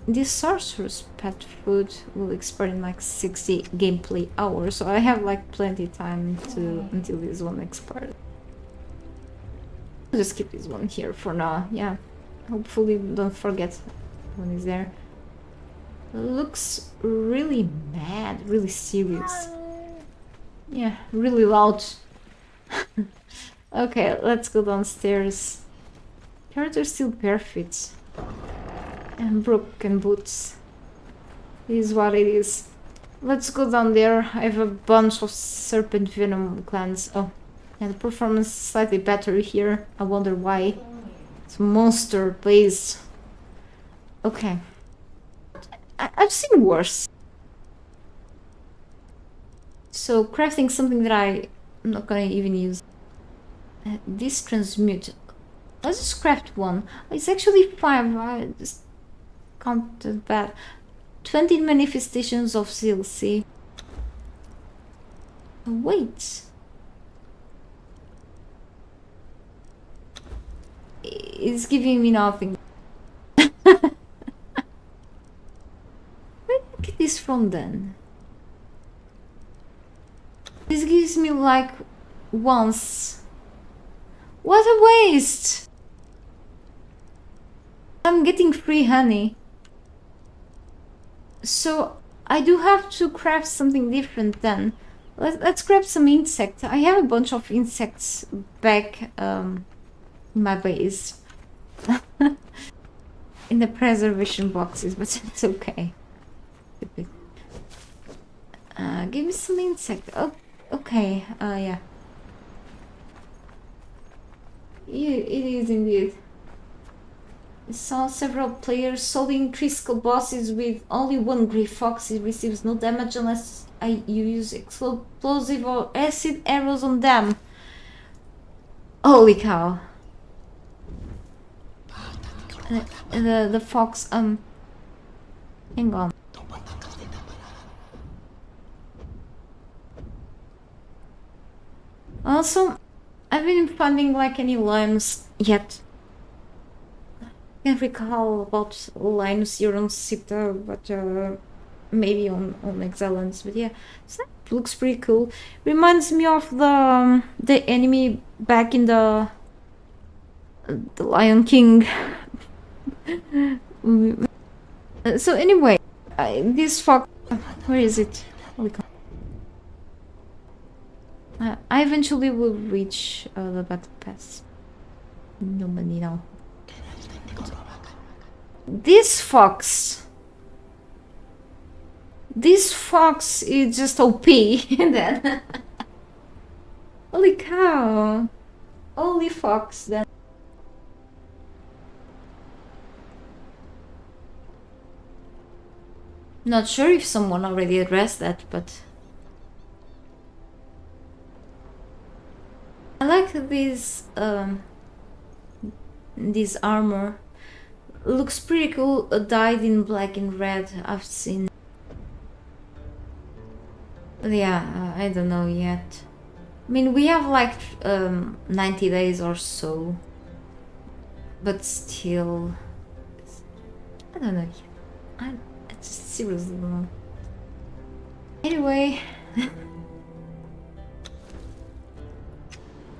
Speaker 1: This sorcerer's pet food will expire in like 60 gameplay hours, so I have like plenty time to until this one expires. I'll just keep this one here for now. Yeah, hopefully don't forget when it's there. Looks really mad, really serious. Yeah, really loud. Okay, let's go downstairs. Character still perfect. And broken boots. It is what it is. Let's go down there. I have a bunch of serpent venom glands. Oh, and the performance is slightly better here. I wonder why. It's monster based. Okay. I've seen worse. So crafting something that I'm not gonna even use. This transmute. Let's just craft one. It's actually 5. I just counted bad. 20 manifestations of zeal. See. Wait. It's giving me nothing. Where did I get this from then? This gives me like once. What a waste! I'm getting free honey. So I do have to craft something different then. Let's grab some insects. I have a bunch of insects back in my base. In the preservation boxes, but it's okay. Give me some insect. Oh, okay. Yeah. It is indeed. I saw several players solving critical bosses with only one grey fox. It receives no damage unless you use explosive or acid arrows on them. Holy cow. The fox, hang on. Also, I've been finding like any lions yet. I can't recall about lions here on Sipta, but maybe on Exiles. But yeah, so that looks pretty cool. Reminds me of the enemy back in the Lion King. So anyway, this fox, where is it? Holy cow. I eventually will reach the battle pass. No money now. This fox is just OP. Then holy cow, holy fox then. Not sure if someone already addressed that, but I like this armor. Looks pretty cool. Dyed in black and red. I've seen. But yeah, I don't know yet. I mean, we have like 90 days or so, but still, I don't know. I just seriously don't know. Anyway.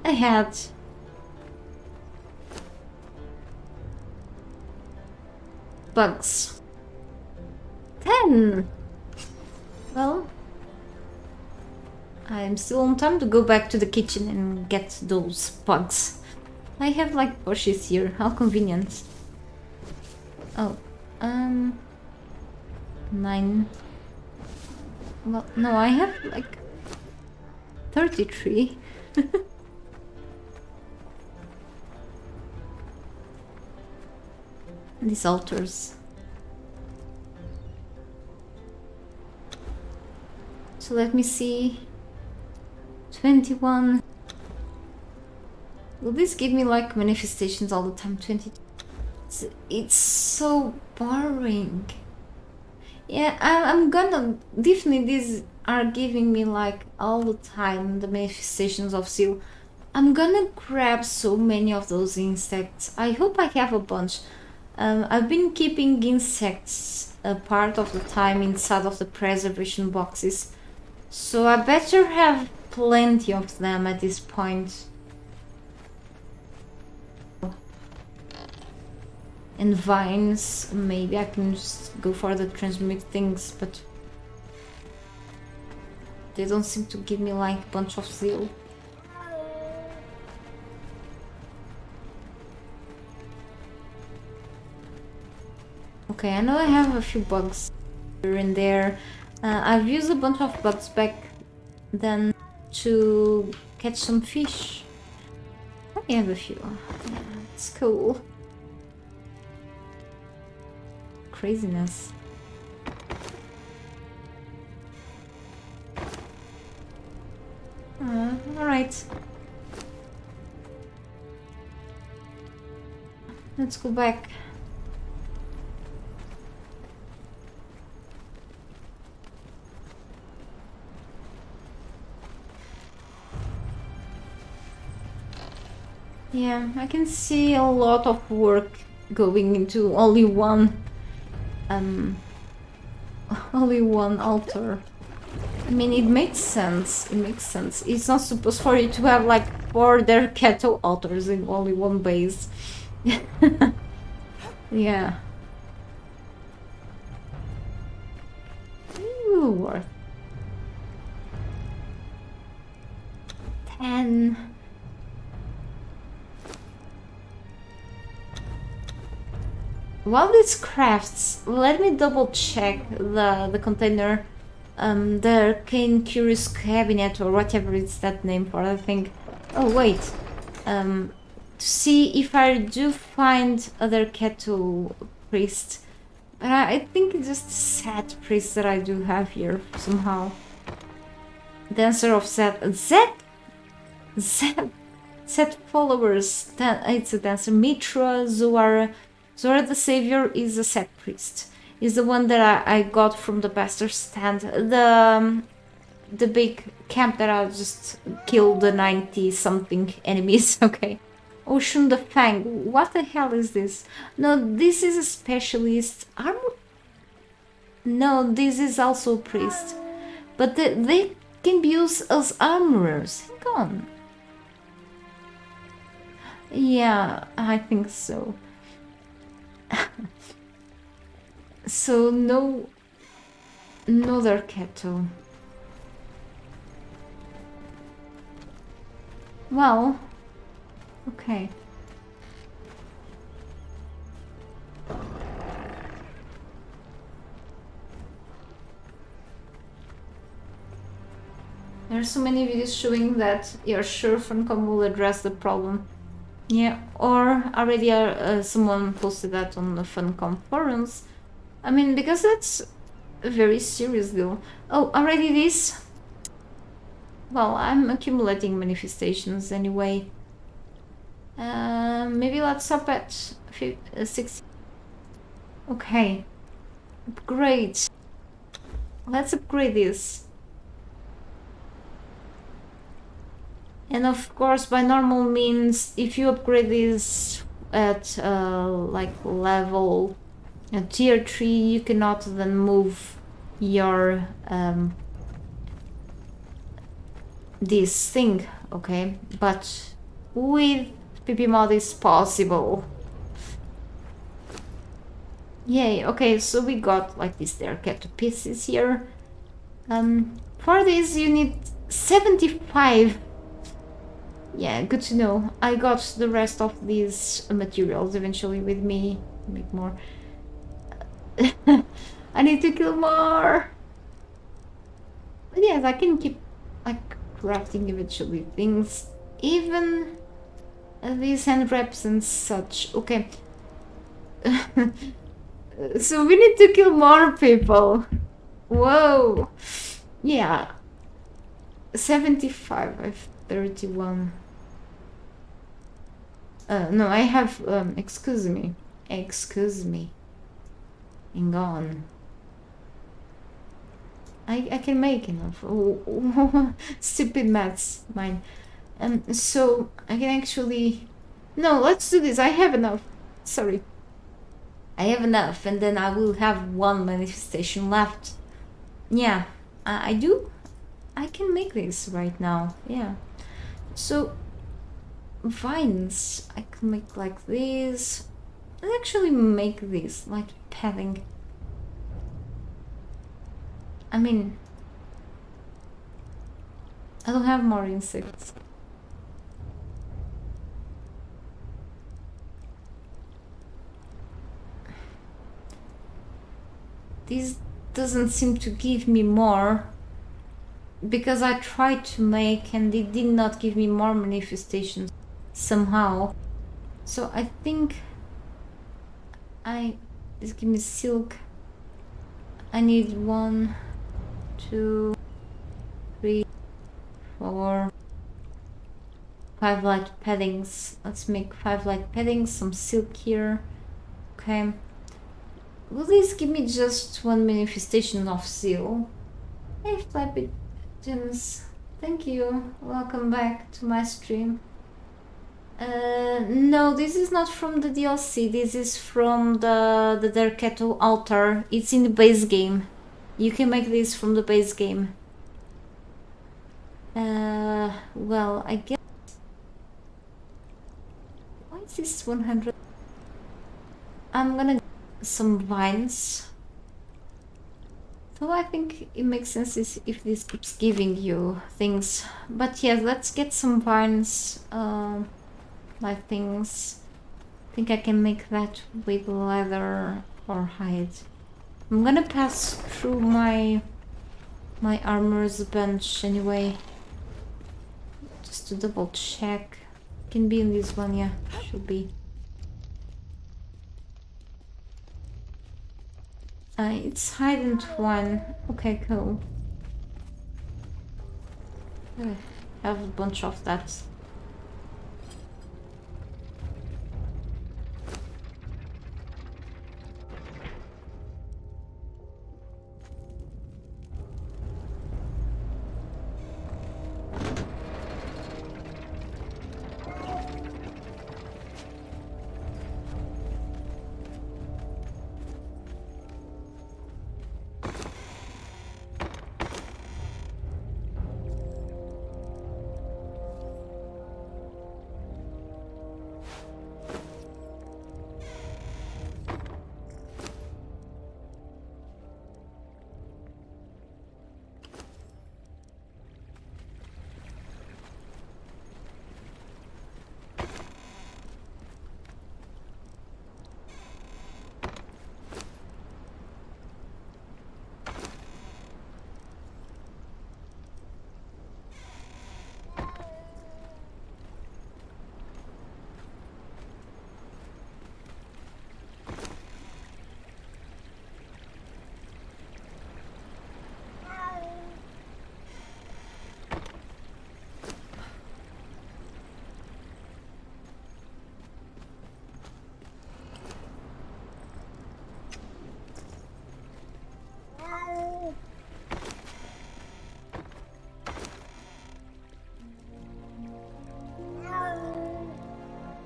Speaker 1: I had bugs. 10. Well, I'm still on time to go back to the kitchen and get those bugs. I have like bushes here. How convenient. Oh, 9. Well, no, I have like 33. These altars. So let me see. 21. Will this give me like manifestations all the time? 20. It's so boring. Yeah, I'm gonna definitely, these are giving me like all the time the manifestations of seal. I'm gonna grab so many of those insects. I hope I have a bunch. I've been keeping insects a part of the time inside of the preservation boxes, so I better have plenty of them at this point. And vines, maybe I can just go for the transmute things, but they don't seem to give me like a bunch of zeal. Okay, I know I have a few bugs here and there. I've used a bunch of bugs back then to catch some fish. I have a few. Yeah, it's cool. Craziness. Alright. Let's go back. Yeah, I can see a lot of work going into only one altar. I mean, it makes sense. It makes sense. It's not supposed for you to have like 4 their cattle altars in only one base. Yeah. Ooh, worth 10. While this crafts, let me double check the container, the Arcane Curious Cabinet or whatever it's that name for. I think. Oh wait, to see if I do find other cattle priests. But I think it's just Set priests that I do have here somehow. Dancer of Set, Set followers. It's a dancer. Mitra, Zoara. Zora the Savior is a Set priest. Is the one that I got from the pastor's stand. The big camp that I just killed the 90-something enemies. Okay. Ocean the Fang. What the hell is this? No, this is a specialist. Armor? No, this is also a priest. But they can be used as armorers. Hang on. Yeah, I think so. So no other cattle. Well, okay. There are so many videos showing that you're sure Funcom will address the problem. Yeah, or already someone posted that on the Funcom forums. I mean, because that's a very serious deal. Oh, already this? Well, I'm accumulating manifestations anyway. Maybe let's stop at 60. Okay. Upgrade. Let's upgrade this. And of course, by normal means, if you upgrade this at like level tier 3, you cannot then move your this thing, okay? But with PP mod is possible. Yay, okay, so we got like this there cat pieces here. For this you need 75. Yeah, good to know. I got the rest of these materials eventually with me. Make more. I need to kill more. But yes, I can keep like crafting eventually things. Even these hand wraps and such. Okay. So we need to kill more people. Whoa. Yeah. 75. I have 31. No, I have, excuse me. Excuse me. Hang on. I can make enough. Oh, stupid maths, mine. So I can actually... No, let's do this. I have enough. Sorry. I have enough, and then I will have one manifestation left. Yeah, I do. I can make this right now. Yeah. So vines, I can make like this. I'll actually make this like padding. I mean, I don't have more insects. This doesn't seem to give me more, because I tried to make and it did not give me more manifestations somehow. So I think just give me silk. I need 1, 2, 3, 4, 5 light paddings. Let's make 5 light paddings, some silk here. Okay. Will this give me just 1 manifestation of seal? Hey, Flappy Tunes. Thank you. Welcome back to my stream. No, this is not from the DLC. This is from the Derketo altar. It's in the base game. You can make this from the base game. Well, I guess... Why is this 100? I'm gonna get some vines. So I think it makes sense if this keeps giving you things. But yeah, let's get some vines. Like things. I think I can make that with leather or hide. I'm gonna pass through my armor's bench anyway, just to double check. Can be in this one, yeah, should be. It's hide and twine. Okay, cool. I have a bunch of that.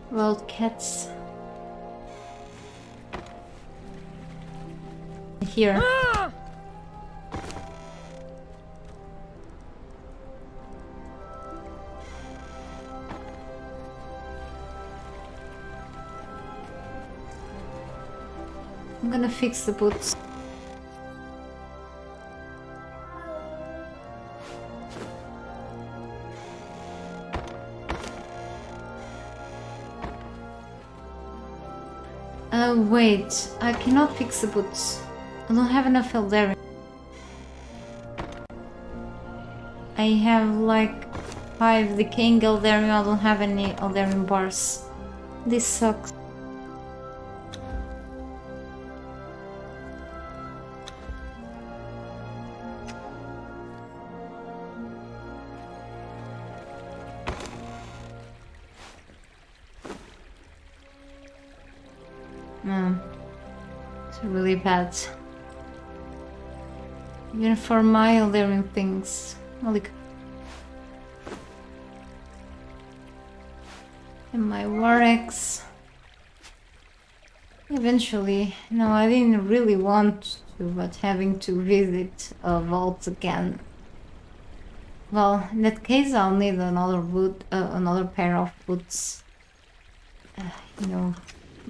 Speaker 1: Wild cats. Here. I'm gonna fix the boots. Wait, I cannot fix the boots. I don't have enough Eldarian. I have like 5 decaying Eldarian, I don't have any Eldarian bars. This sucks. It's really bad. Even for my Eldarian things. Like, and my Warex. Eventually. No, I didn't really want to, but having to visit a vault again. Well, in that case I'll need another boot, another pair of boots. You know,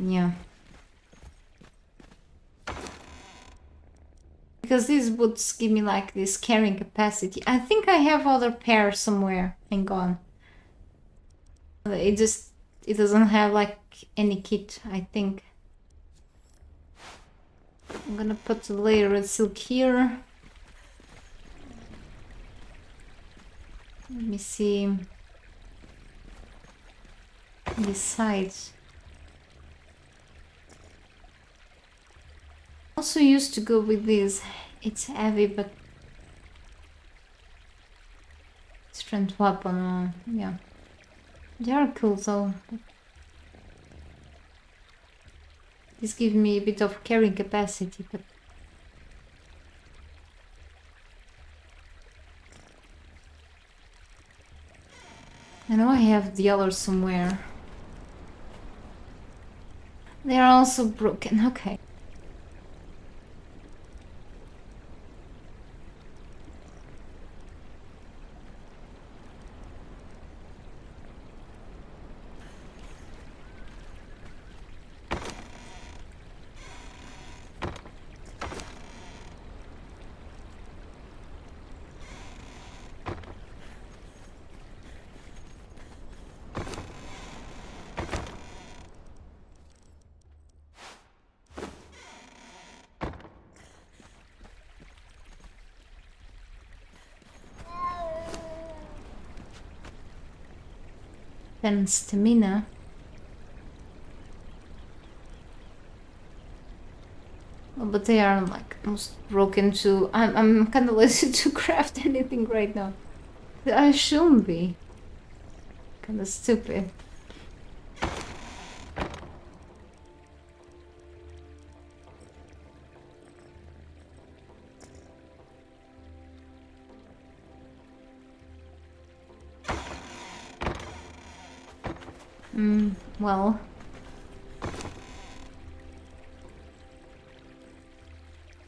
Speaker 1: yeah. Because these boots give me like this carrying capacity. I think I have other pair somewhere. Hang on. It doesn't have like any kit, I think. I'm gonna put a layer of silk here. Let me see these sides. Also used to go with this. It's heavy, but strength weapon. Yeah, they are cool though. This gives me a bit of carrying capacity, but I know I have the others somewhere. They are also broken. Okay. And stamina. Oh, but they are like almost broken too. I'm kind of lazy to craft anything right now. I shouldn't be. Kind of stupid. Well.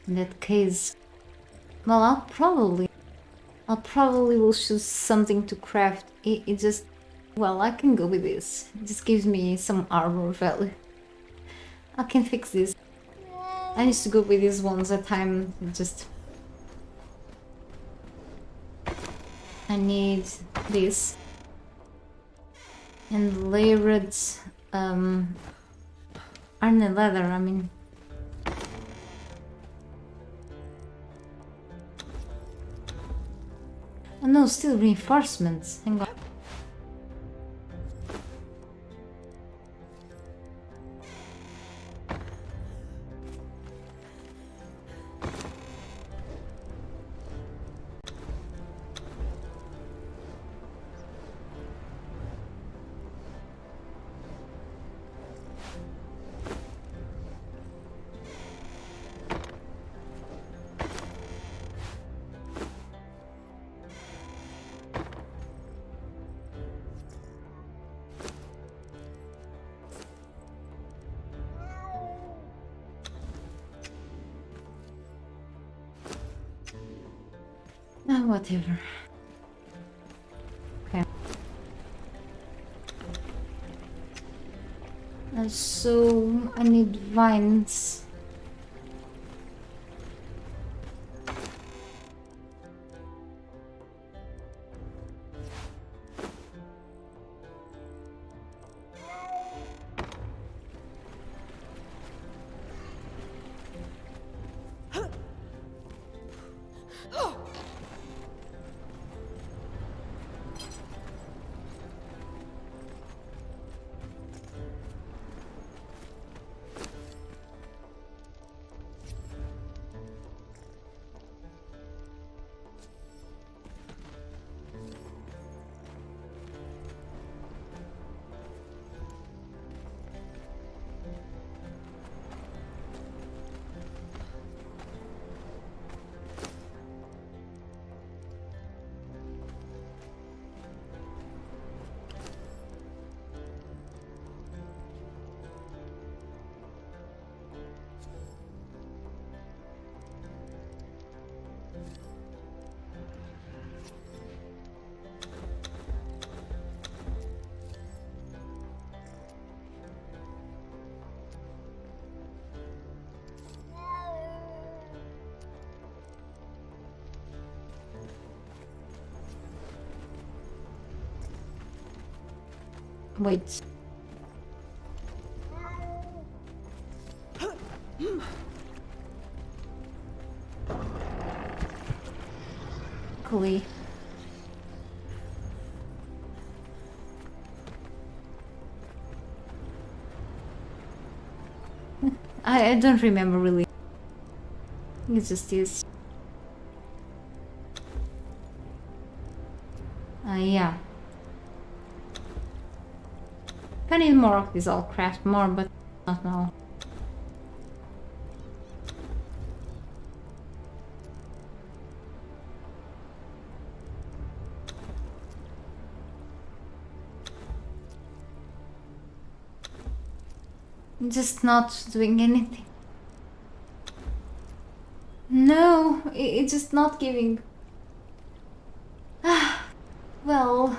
Speaker 1: In that case, well, I'll probably will choose something to craft. It just, well, I can go with this. It just gives me some armor value. I can fix this. I used to go with these ones at time. Just, I need this and layered iron and leather. I mean. Oh no, still reinforcements. Hang on. Whatever. Okay. So I need vines. Wait. quickly. I don't remember really. It just is. Yeah. I need more of this, I'll craft more, but not now. Just not doing anything. No, it's just not giving. Well,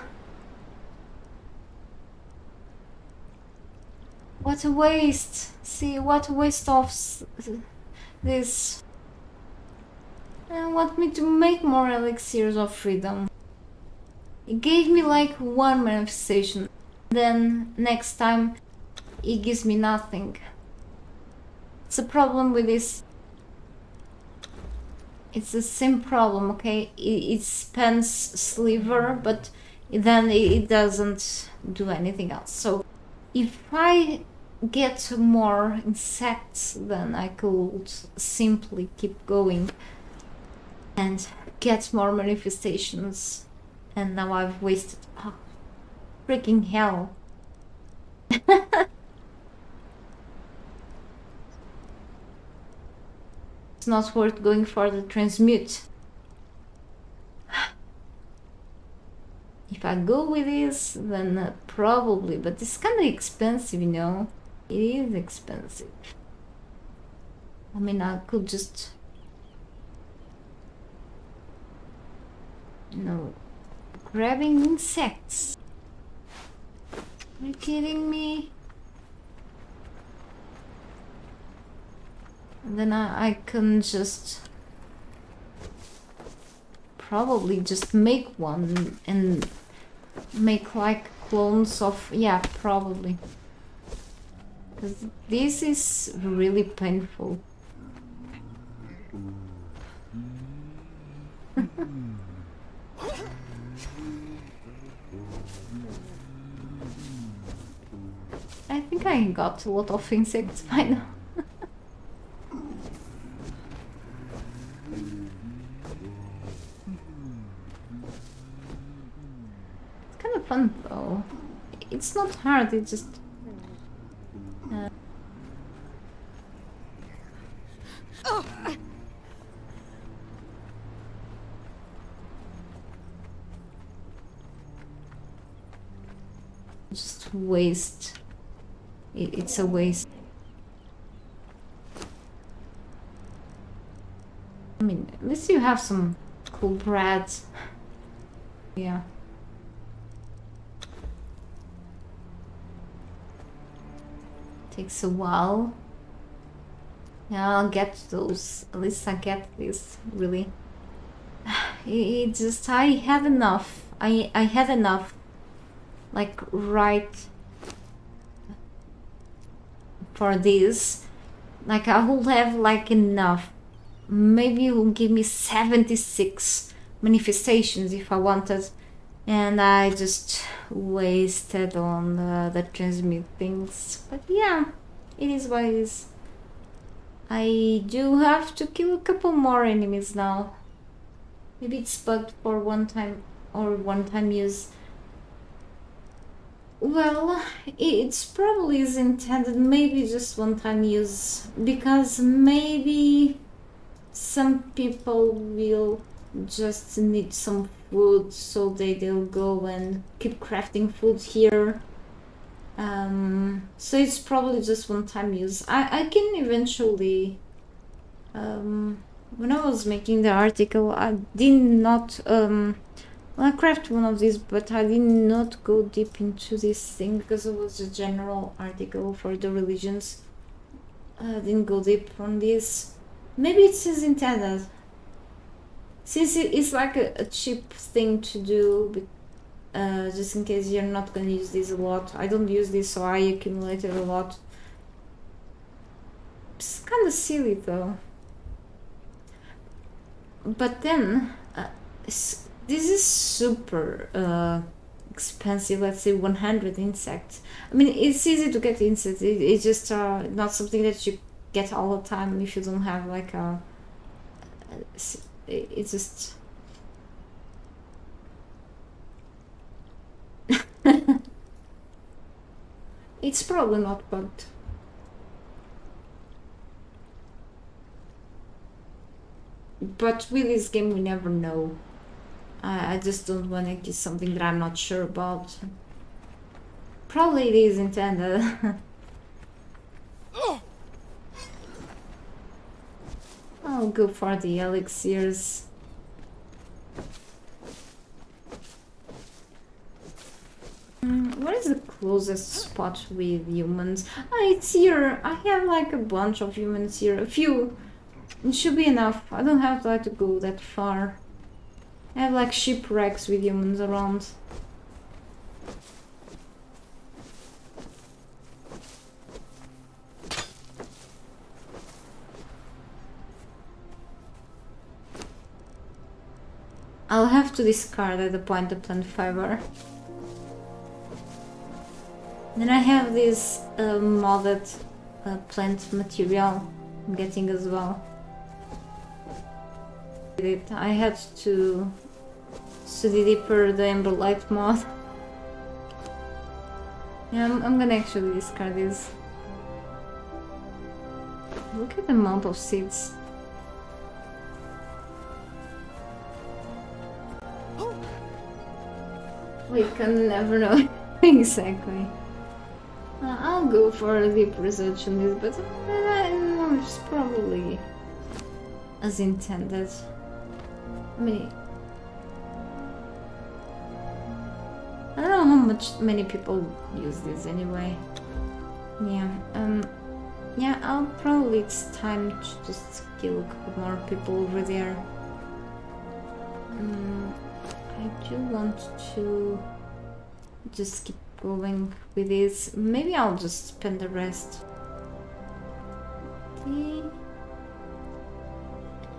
Speaker 1: what a waste. See, what a waste of this. I want me to make more elixirs of freedom. It gave me like one manifestation. Then next time it gives me nothing. It's a problem with this. It's the same problem, okay? It spends sliver, but then it doesn't do anything else. So if I get more insects, then I could simply keep going and get more manifestations. And now I've wasted... Oh, freaking hell. It's not worth going for the transmute. If I go with this, then probably, but it's kind of expensive, you know. It is expensive. I mean, I could just... No. Grabbing insects. Are you kidding me? And then I can just probably just make one and make like clones of, yeah, probably, because this is really painful. I think I got a lot of insects by now. Fun though. It's not hard, it's just just waste. It's a waste. I mean, at least you have some cool bread. Yeah. Takes a while. Yeah, I'll get those. At least I get this, really. It just, I had enough. I had enough. Like, right for this. Like, I will have, like, enough. Maybe it will give me 76 manifestations if I wanted. And I just wasted on the transmute things. But yeah, it is what it is. I do have to kill a couple more enemies now. Maybe it's bugged for one time or one-time use. Well, it's probably is intended maybe just one-time use. Because maybe some people will just need some food, so they'll go and keep crafting food here. So it's probably just one-time use. I can eventually, when I was making the article, I did not, well, I crafted one of these, but I did not go deep into this thing because it was a general article for the religions. I didn't go deep on this. Maybe it is intended. Since it's like a cheap thing to do, just in case you're not gonna use this a lot. I don't use this, so I accumulated a lot. It's kind of silly though. But then, This is super expensive. Let's say 100 insects. I mean, it's easy to get insects. It's just not something that you get all the time if you don't have like a. It's just. It's probably not bugged. But with this game, we never know. I just don't want to get something that I'm not sure about. Probably it is intended. I'll go for the elixirs. What is the closest spot with humans? It's here. I have like a bunch of humans here. A few. It should be enough. I don't have to go that far. I have like shipwrecks with humans around. I'll have to discard at the point the plant fiber. Then I have this modded plant material I'm getting as well. I had to study deeper the Ember Light mod. Yeah, I'm gonna actually discard this. Look at the amount of seeds. We can never know exactly. I'll go for a deep research on this, but it's probably as intended. I mean, I don't know how many people use this anyway. Yeah, probably it's time to just kill a couple more people over there. I do want to just keep going with this. Maybe I'll just spend the rest. Okay.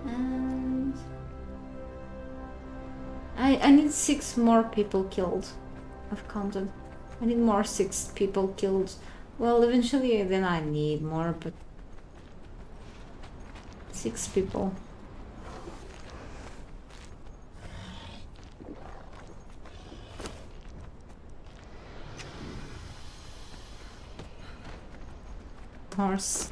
Speaker 1: And I need 6 more people killed. I've counted. I need more 6 people killed. Well, eventually then I need more, but 6 people. Horse.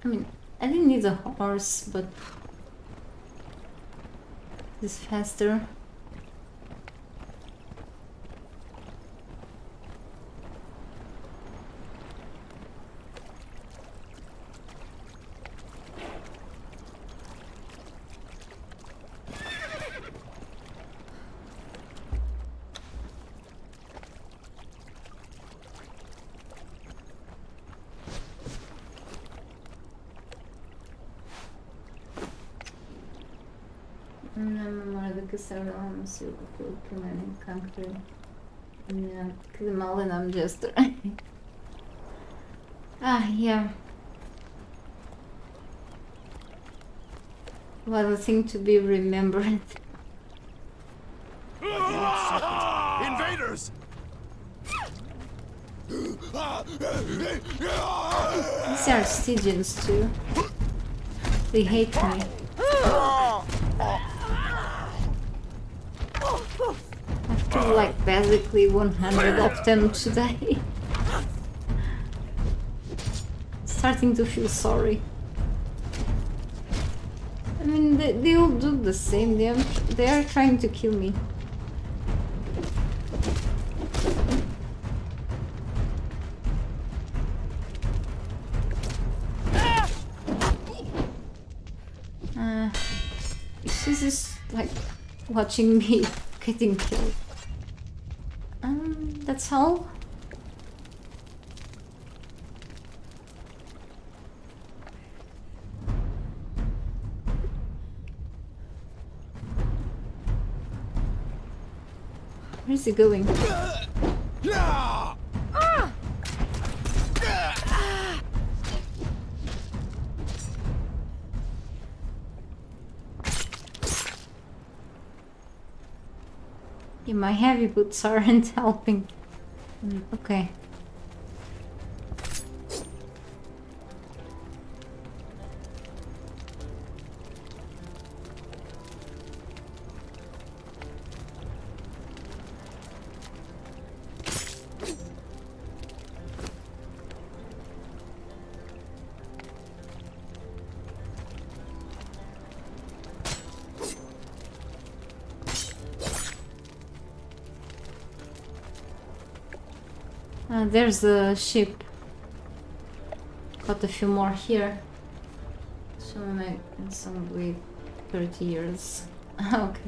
Speaker 1: I mean, I didn't need a horse, but it's faster. Na memória do que será no seu primeiro encontro. Que mal é nome Jester. Yeah. What a thing to be remembered.
Speaker 5: Invaders!
Speaker 1: These are Stygians too. They hate me. I've killed like basically 100 of them today. Starting to feel sorry. I mean, they all do the same. They are trying to kill me. This is like watching me getting killed. That's all. Where is he going? Yeah, my heavy boots aren't helping. Okay. There's the ship. Got a few more here. So I some with 30 years. Okay.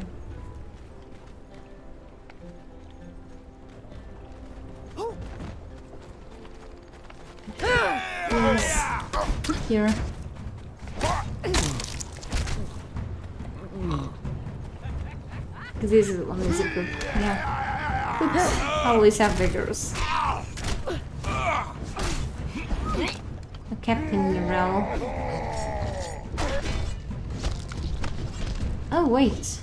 Speaker 1: Yes. Here. This is one is a good. Yeah. Oops. Always have beggars. Captain Morel. Oh, wait.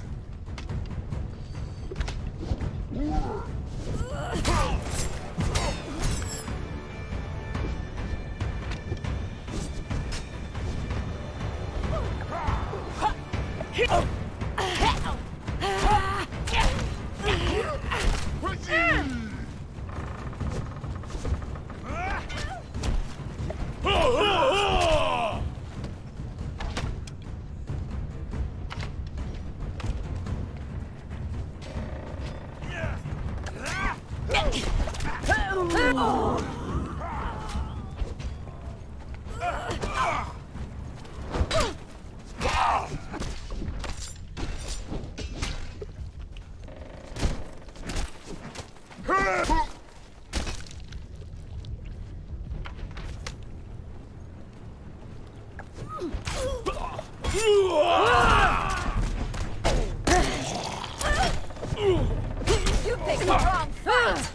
Speaker 3: You picked the wrong fight!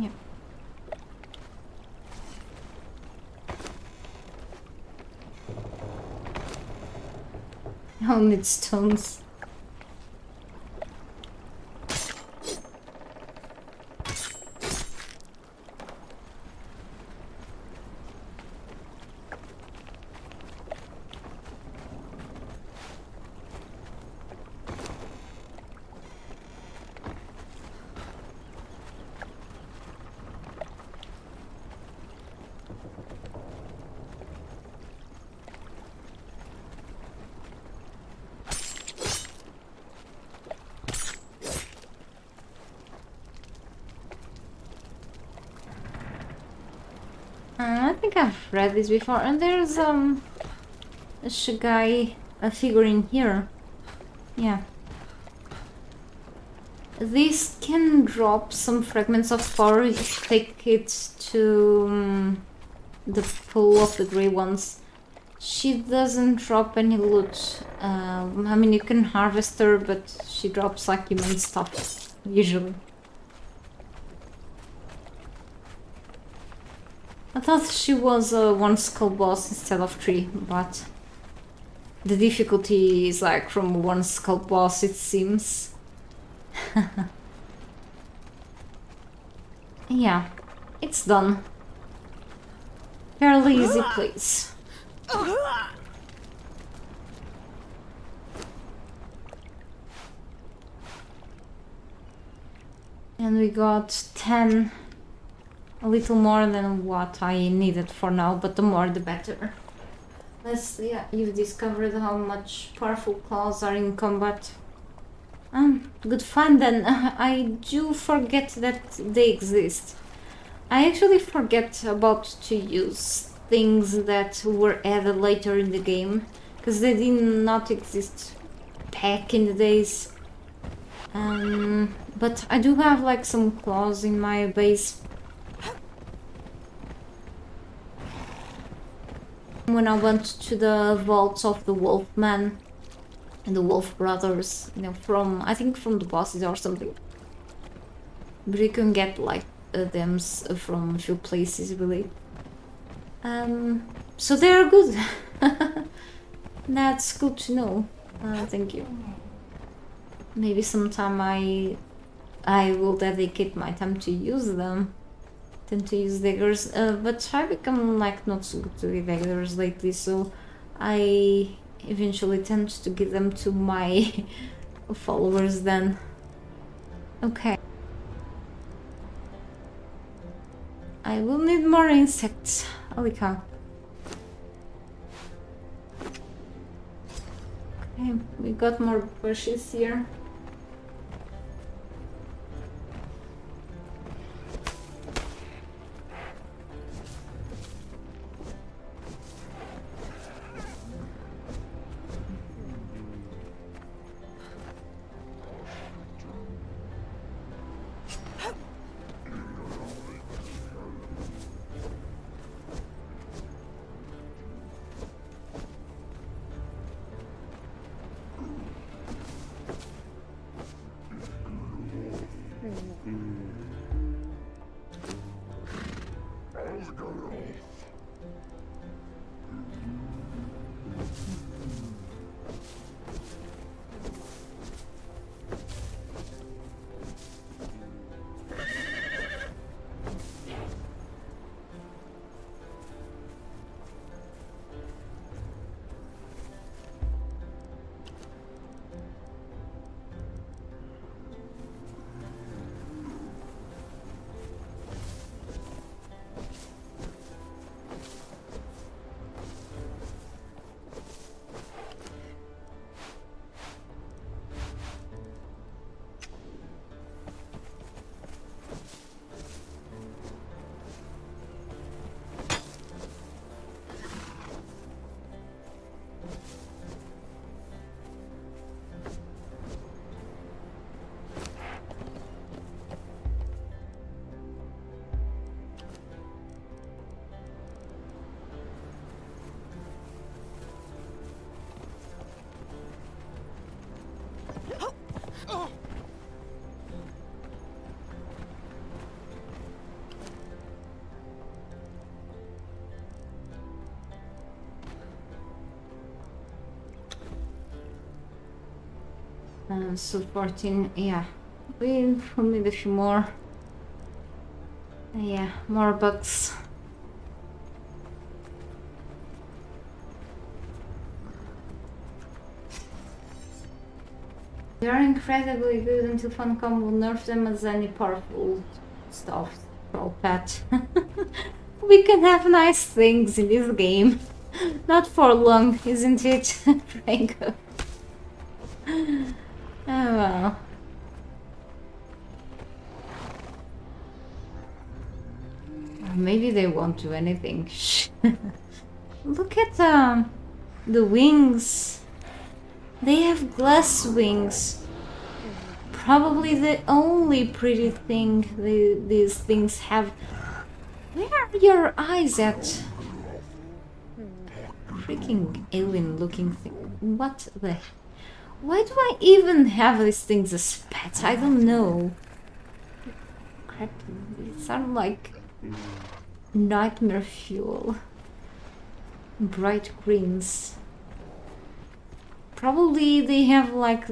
Speaker 1: Yeah. I'll need stones. I think I've read this before, and there's a figurine here. Yeah. This can drop some fragments of power if you take it to the pool of the grey ones. She doesn't drop any loot. I mean, you can harvest her, but she drops like human stuff, usually. I thought she was a one skull boss instead of 3, but the difficulty is like from one skull boss, it seems. Yeah, it's done. Fairly easy place. And we got 10. A little more than what I needed for now, but the more the better. Yeah, you've discovered how much powerful claws are in combat. Good fun then. I do forget that they exist. I actually forget about to use things that were added later in the game, because they did not exist back in the days. But I do have like some claws in my base. When I went to the vaults of the Wolfman and the Wolf Brothers, you know, from, I think from the bosses or something. But you can get like them from a few places really. So they're good. That's good to know. Thank you. Maybe sometime I will dedicate my time to use them. Tend to use daggers, but I become like not so good to with daggers lately, so I eventually tend to give them to my followers then. Okay. I will need more insects. Holy cow. Okay, we got more bushes here. So 14, yeah. We'll need a few more. Yeah, more bugs. They are incredibly good until Funcom will nerf them as any powerful stuff. Troll pet. We can have nice things in this game. Not for long, isn't it, Franco? Oh well. Maybe they won't do anything. Look at the wings. They have glass wings. Probably the only pretty thing these things have. Where are your eyes at? Freaking alien looking thing. What the... Why do I even have these things as pets? I don't know. Crap, it sounds like nightmare fuel. Bright greens. Probably they have like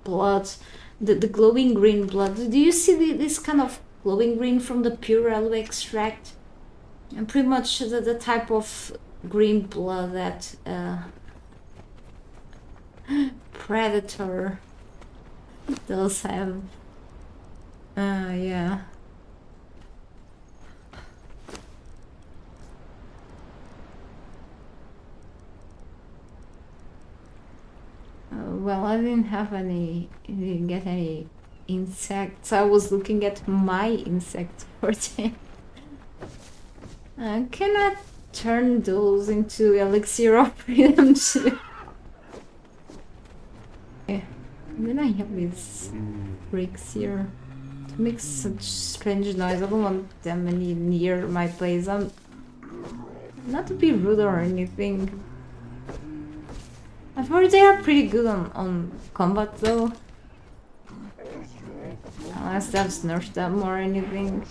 Speaker 1: blood, the glowing green blood. Do you see this kind of glowing green from the pure aloe extract? And pretty much the type of green blood that Predator does have. Yeah. well, I didn't get any insects. I was looking at my insects for them. Can I turn those into elixir of freedom too? Yeah. Then I have these bricks here to make such strange noise. I don't want them any near my place. I'm not to be rude or anything. I've heard they are pretty good on combat though. Unless they've nerfed them or anything.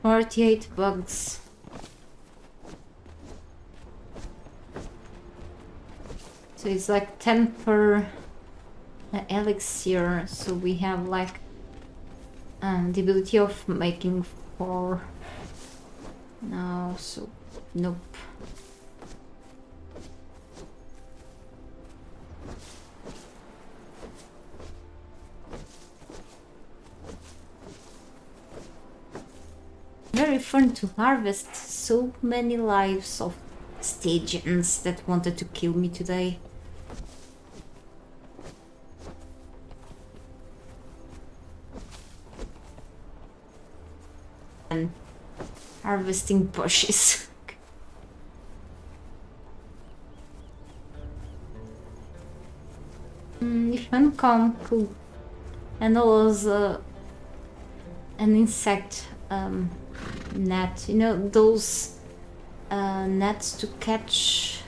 Speaker 1: $48 bugs. So it's like 10 per elixir. So we have like the ability of making 4 now. So nope. Very fun to harvest so many lives of Stygians that wanted to kill me today. And harvesting bushes. If Uncom could handle as an insect net, you know, those nets to catch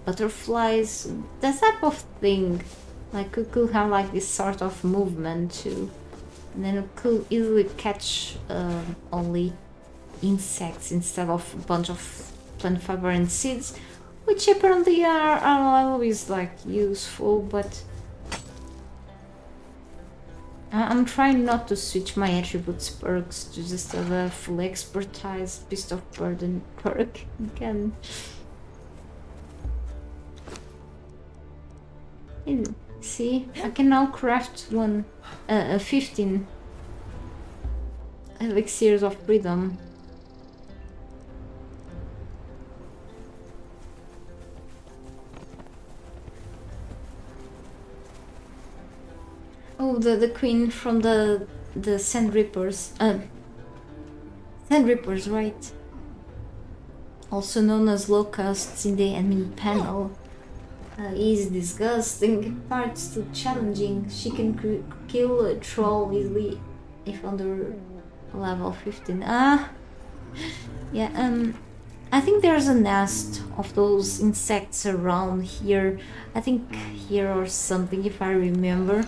Speaker 1: butterflies, that type of thing. Like it could have like this sort of movement too, and then it could easily catch only insects instead of a bunch of plant fiber and seeds, which apparently are always like useful, but I'm trying not to switch my attributes perks to just have a full expertise beast of burden perk again. See, I can now craft 15 elixirs of freedom. Oh, the queen from the Sand Reapers. Sand Reapers, right? Also known as locusts in the enemy panel. Is disgusting, parts too challenging. She can kill a troll easily if under level 15. Yeah, I think there's a nest of those insects around here. I think here or something, if I remember.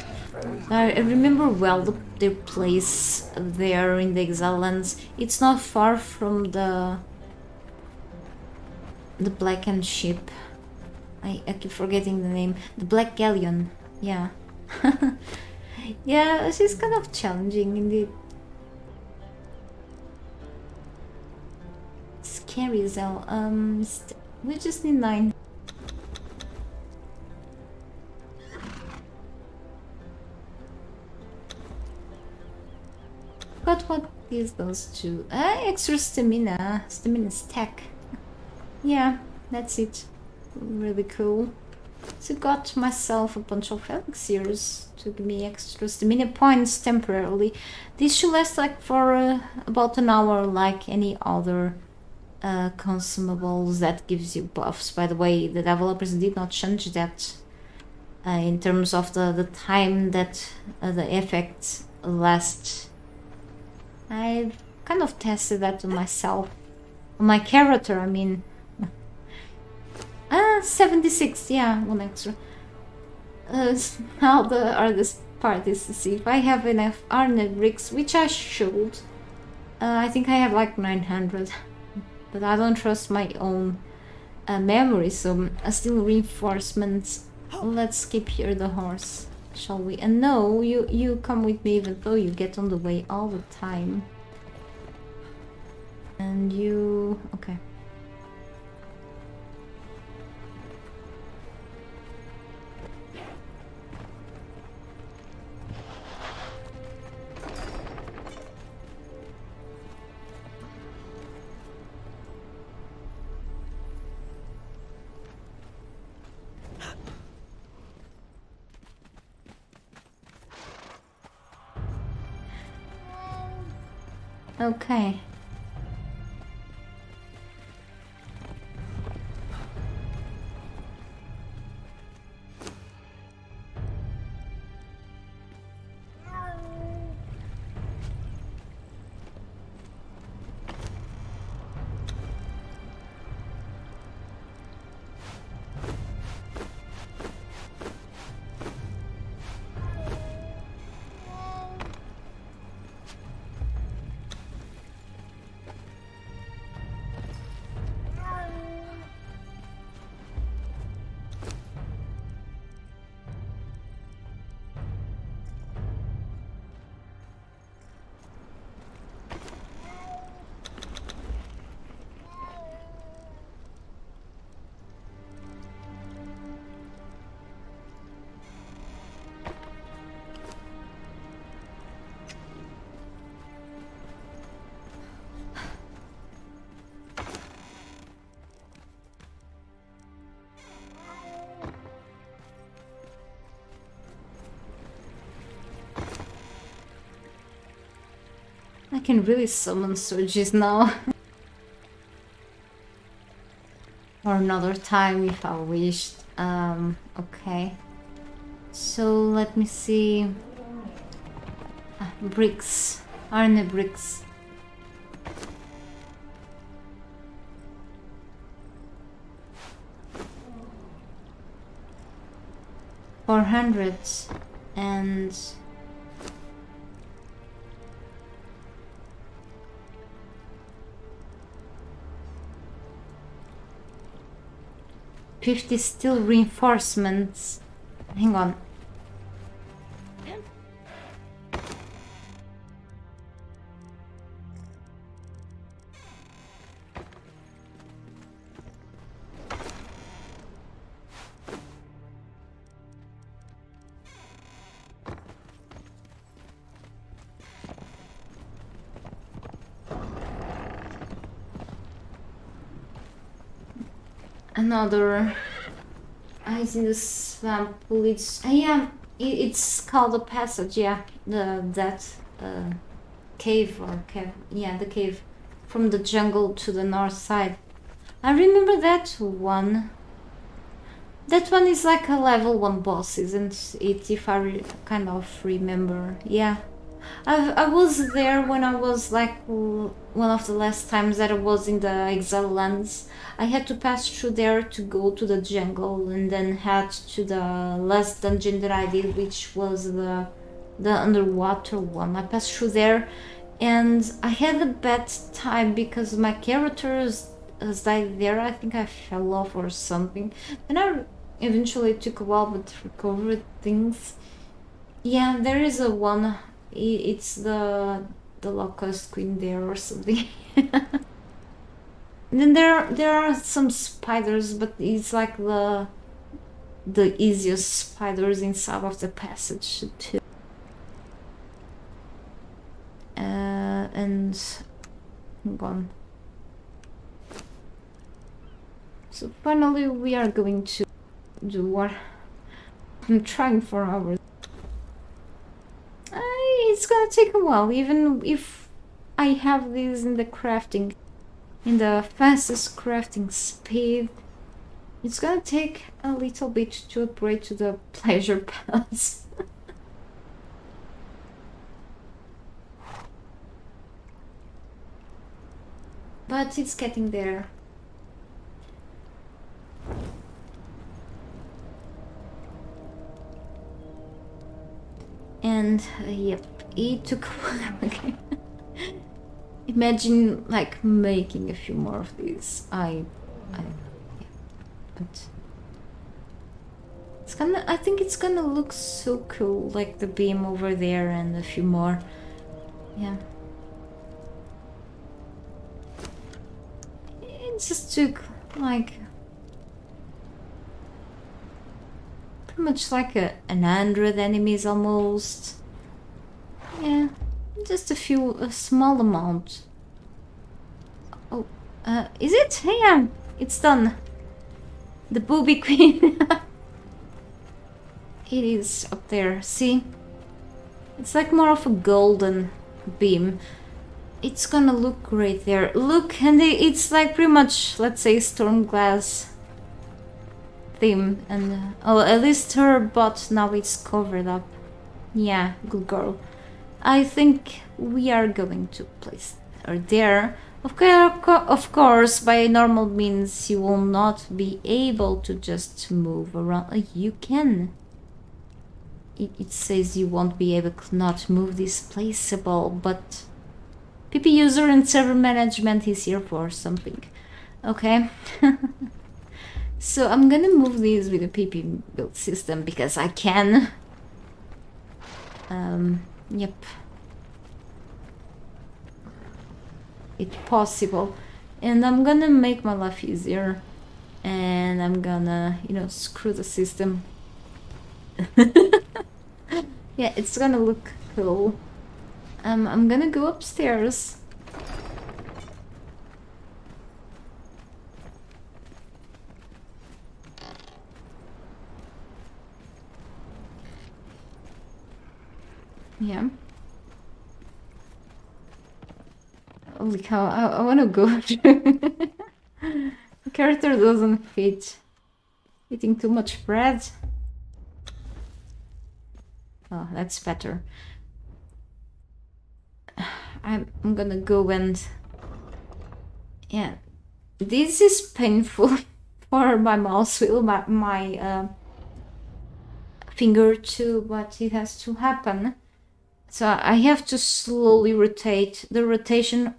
Speaker 1: I remember well the place there in the Exile Lands. It's not far from the blackened ship. I keep forgetting the name. The Black Galleon. Yeah. Yeah, she's kind of challenging indeed. Scary as hell. We just need 9. But what is those two? Extra stamina. Stamina stack. Yeah, that's it. Really cool. So got myself a bunch of elixirs to give me extra stamina points temporarily. This should last like for about an hour, like any other consumables that gives you buffs. By the way, the developers did not change that in terms of the time that the effects last. I've kind of tested that on myself, on my character, I mean. 76, yeah, one extra. Now the hardest part is to see if I have enough iron bricks, which I should. I think I have like 900, but I don't trust my own memory, so still reinforcements. Let's keep here the horse, shall we? And no, you come with me even though you get on the way all the time. And you... okay. Okay. I can really summon surges now. Or another time if I wished. Okay. So let me see. Bricks. Iron bricks. $400 and 50 steel reinforcements. Hang on. Another eyes in the swamp. It's yeah, it's called a passage. Yeah, that cave or cave. Yeah, the cave from the jungle to the north side. I remember that one. That one is like a level 1 boss, isn't it? If I kind of remember. Yeah. I was there when I was like one of the last times that I was in the Exile lands. I had to pass through there to go to the jungle and then head to the last dungeon that I did, which was the underwater one. I passed through there and I had a bad time because my characters died there. I think I fell off or something. And I eventually took a while but recovered things. Yeah, there is a one. It's the locust queen there or something. And then there are some spiders, but it's like the easiest spiders inside of the passage too. And hang on. So finally we are going to do what I'm trying for hours. It's gonna take a while, even if I have this in the crafting, in the fastest crafting speed. It's gonna take a little bit to upgrade to the pleasure palace. But it's getting there. And yep, it took okay. Imagine like making a few more of these. Yeah. But it's gonna, I think it's gonna look so cool, like the beam over there and a few more. Yeah. It just took like pretty much like 100 enemies almost. Yeah, just a small amount. Oh, is it? Yeah, it's done. The booby queen. It is up there, see? It's like more of a golden beam. It's gonna look great there. Look, and it's like pretty much, let's say, storm glass theme. And oh, at least her butt now it's covered up. Yeah, good girl. I think we are going to place her there. Of course, by normal means, you will not be able to just move around. You can. It says you won't be able to not move displaceable, but PP user and server management is here for something. Okay. So I'm gonna move these with the PP build system because I can. Yep. It's possible. And I'm gonna make my life easier. And I'm gonna, you know, screw the system. Yeah, it's gonna look cool. I'm gonna go upstairs. Yeah. Holy cow, I wanna go. The character doesn't fit. Eating too much bread. Oh, that's better. I'm gonna go and... Yeah. This is painful for my mouse wheel, my finger too, but it has to happen. So I have to slowly rotate. The rotation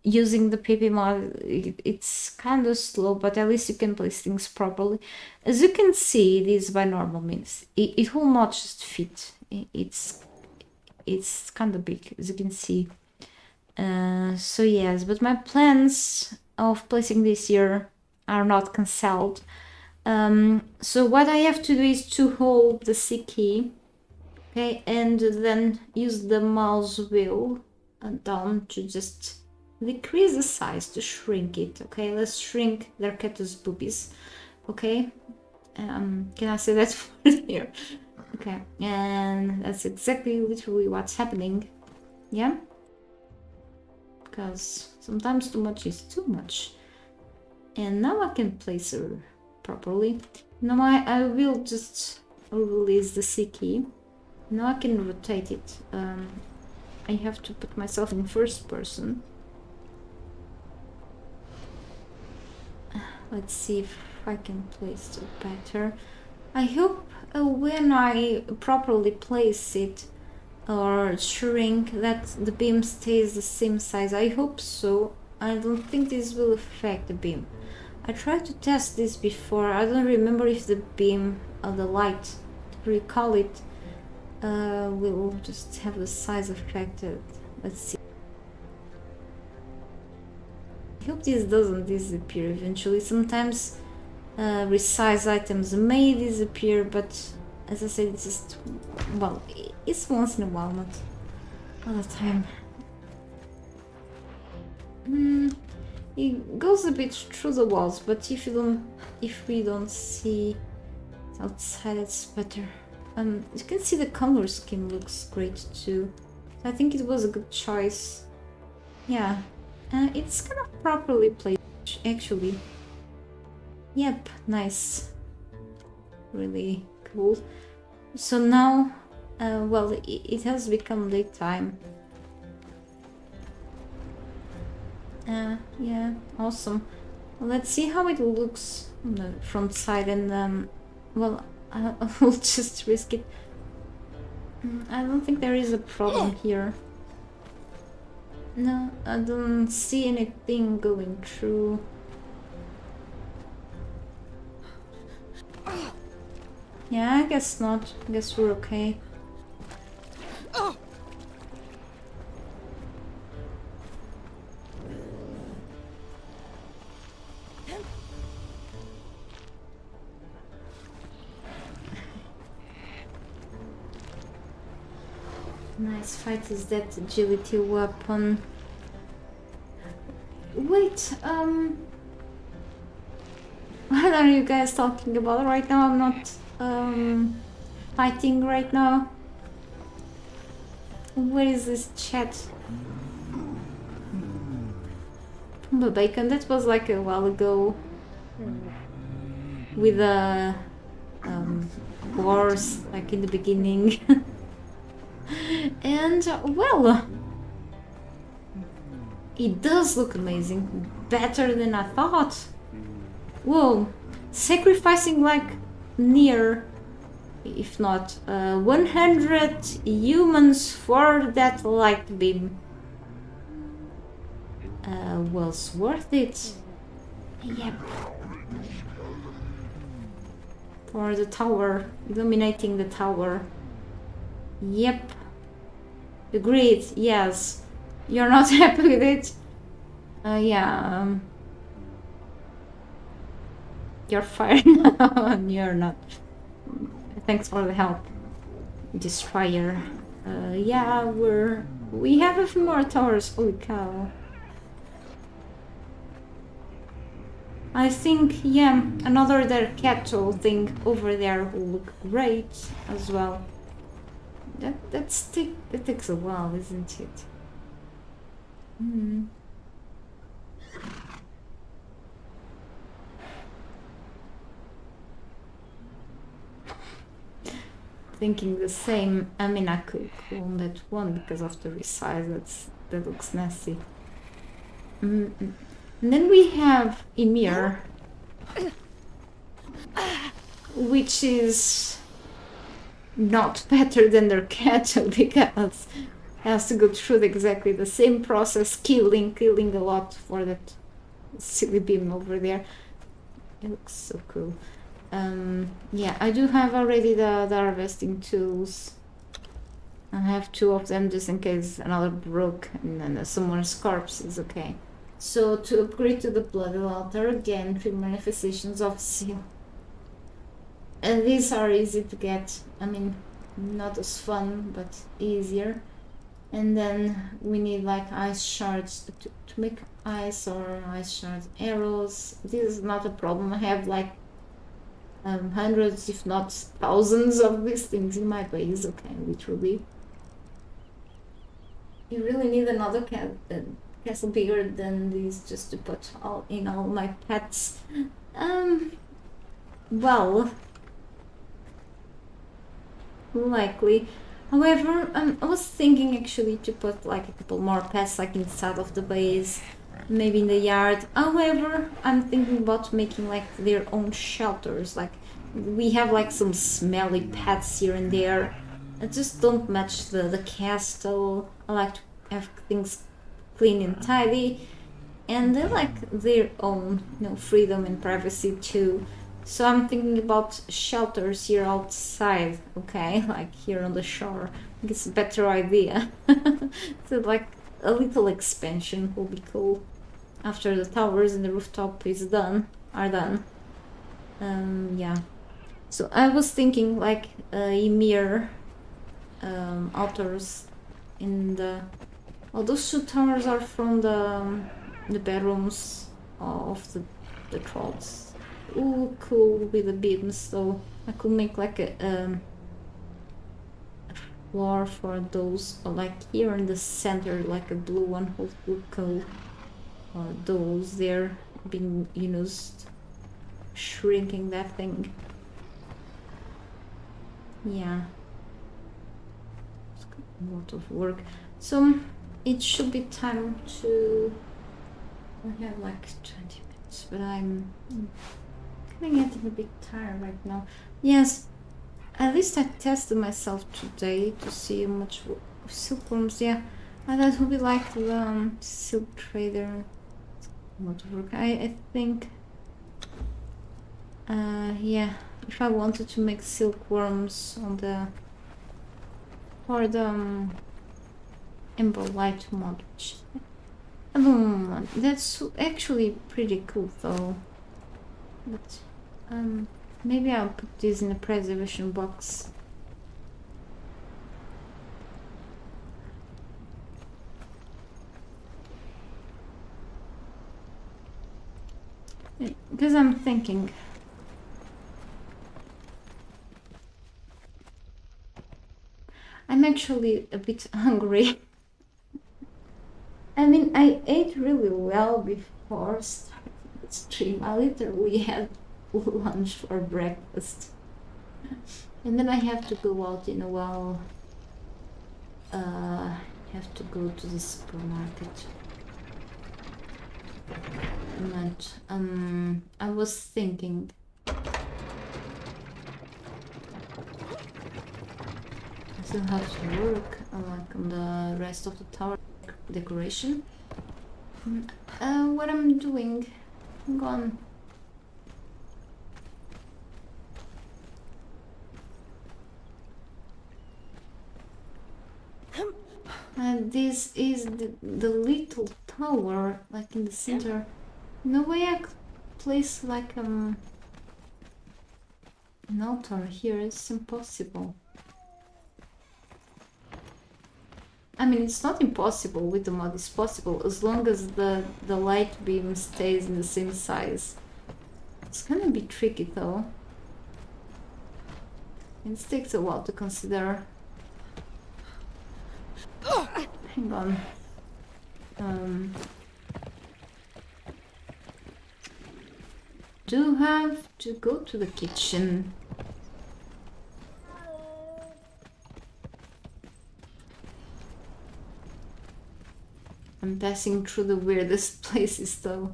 Speaker 1: using the PP mod, it's kind of slow, but at least you can place things properly. As you can see, this by normal means it will not just fit. It's kind of big, as you can see. So yes, but my plans of placing this here are not cancelled. So what I have to do is to hold the C key. Okay, and then use the mouse wheel down to just decrease the size, to shrink it. Okay, let's shrink Darketa's boobies. Okay, can I say that for here? Okay, and that's exactly literally what's happening. Yeah, because sometimes too much is too much. And now I can place her properly. Now I will just release the C key. Now I can rotate it. I have to put myself in first person. Let's see if I can place it better. I hope when I properly place it or shrink that the beam stays the same size. I hope so. I don't think this will affect the beam. I tried to test this before. I don't remember if the beam or the light, to recall it, will just have the size affected. Let's see. I hope this doesn't disappear eventually. Sometimes resized items may disappear, but as I said, it's just, well, it's once in a while, not all the time. It goes a bit through the walls, but if we don't see outside, it's better. You can see the color scheme looks great too. I think it was a good choice. Yeah, it's kind of properly placed actually. Yep, nice. Really cool. So now, well, it has become daytime. Yeah, awesome. Let's see how it looks on the front side, and well, I'll just risk it. I don't think there is a problem here. No, I don't see anything going through. Yeah, I guess not. I guess we're okay. Nice fight is that agility weapon. Wait, what are you guys talking about right now? I'm not fighting right now. Where is this chat? The bacon, that was like a while ago. With the wars, like in the beginning. And, well, it does look amazing. Better than I thought. Whoa, sacrificing like near, if not 100 humans for that light beam was worth it. Yep. For the tower, illuminating the tower. Yep. Agreed, yes. You're not happy with it? Yeah. You're fired now. You're not. Thanks for the help, Destroyer. Yeah, we have a few more towers. Holy cow. I think, yeah, another their cattle thing over there will look great as well. That takes a while, isn't it? Thinking the same. I mean, I could clone that one because of the resize. That looks nasty. And then we have Ymir, which is not better than their cattle because it has to go through exactly the same process, killing a lot for that silly beam over there. It looks so cool. Yeah, I do have already the harvesting tools. I have 2 of them just in case another broke and then someone's corpse is okay. So to upgrade to the bloody altar, again 3 manifestations of seal. And these are easy to get. I mean, not as fun, but easier. And then we need like ice shards to make ice or ice shards arrows. This is not a problem. I have like hundreds, if not thousands of these things in my base. Okay, literally. You really need another castle bigger than this just to put all my pets. Well, likely. However, I was thinking actually to put like a couple more pets like inside of the base, maybe in the yard. However, I'm thinking about making like their own shelters. Like we have like some smelly pets here and there. I just don't match the castle. I like to have things clean and tidy, and they like their own, freedom and privacy too. So I'm thinking about shelters here outside, okay, like here on the shore. I think it's a better idea. So like a little expansion will be cool after the towers and the rooftop are done. Yeah. So I was thinking like Ymir altars in the. Well, those 2 towers are from the bedrooms of the trolls. Ooh, cool with the beams. So I could make like a floor for those, or like here in the center, like a blue one would look cool. Or those there being used. shrinking that thing. Yeah. It's got a lot of work. So it should be time to... I have like 20 minutes, but I'm kind of getting a bit tired right now. Yes, at least I tested myself today to see how much silkworms. Yeah, and that would be like the silk trader. A lot of work. I think. Yeah, if I wanted to make silkworms on the for the Ember Light mod. That's actually pretty cool though. But maybe I'll put this in a preservation box. Because I'm thinking I'm actually a bit hungry. I mean, I ate really well before starting the stream. I literally had lunch for breakfast. And then I have to go out in a while. Have to go to the supermarket. But, I was thinking... I still have to work like on the rest of the tower decoration. What I'm doing? Hang on. This is the little tower, like in the center. No way I could place like an altar here. It's impossible. I mean, it's not impossible with the mod. It's possible as long as the light beam stays in the same size. It's gonna be tricky though. It takes a while to consider. Hang on. Do have to go to the kitchen. I'm passing through the weirdest places though.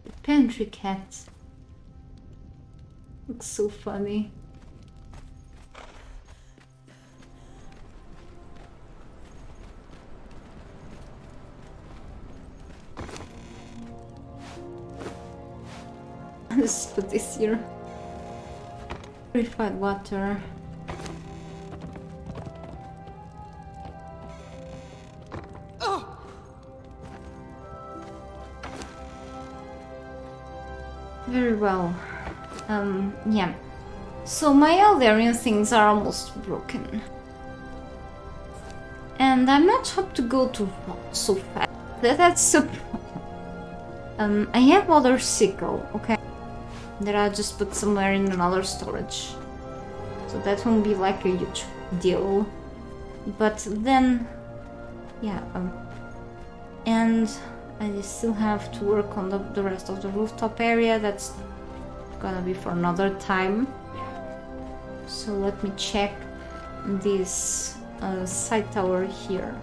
Speaker 1: The pantry cat looks so funny. Let's put this here. Purified water. Very well. Yeah. So my Eldarian things are almost broken. And I'm not up to go to so fast. That's so... I have other sickle, okay? That I'll just put somewhere in another storage. So that won't be like a huge deal. But then... Yeah, and I still have to work on the rest of the rooftop area. That's gonna be for another time. So let me check this side tower here.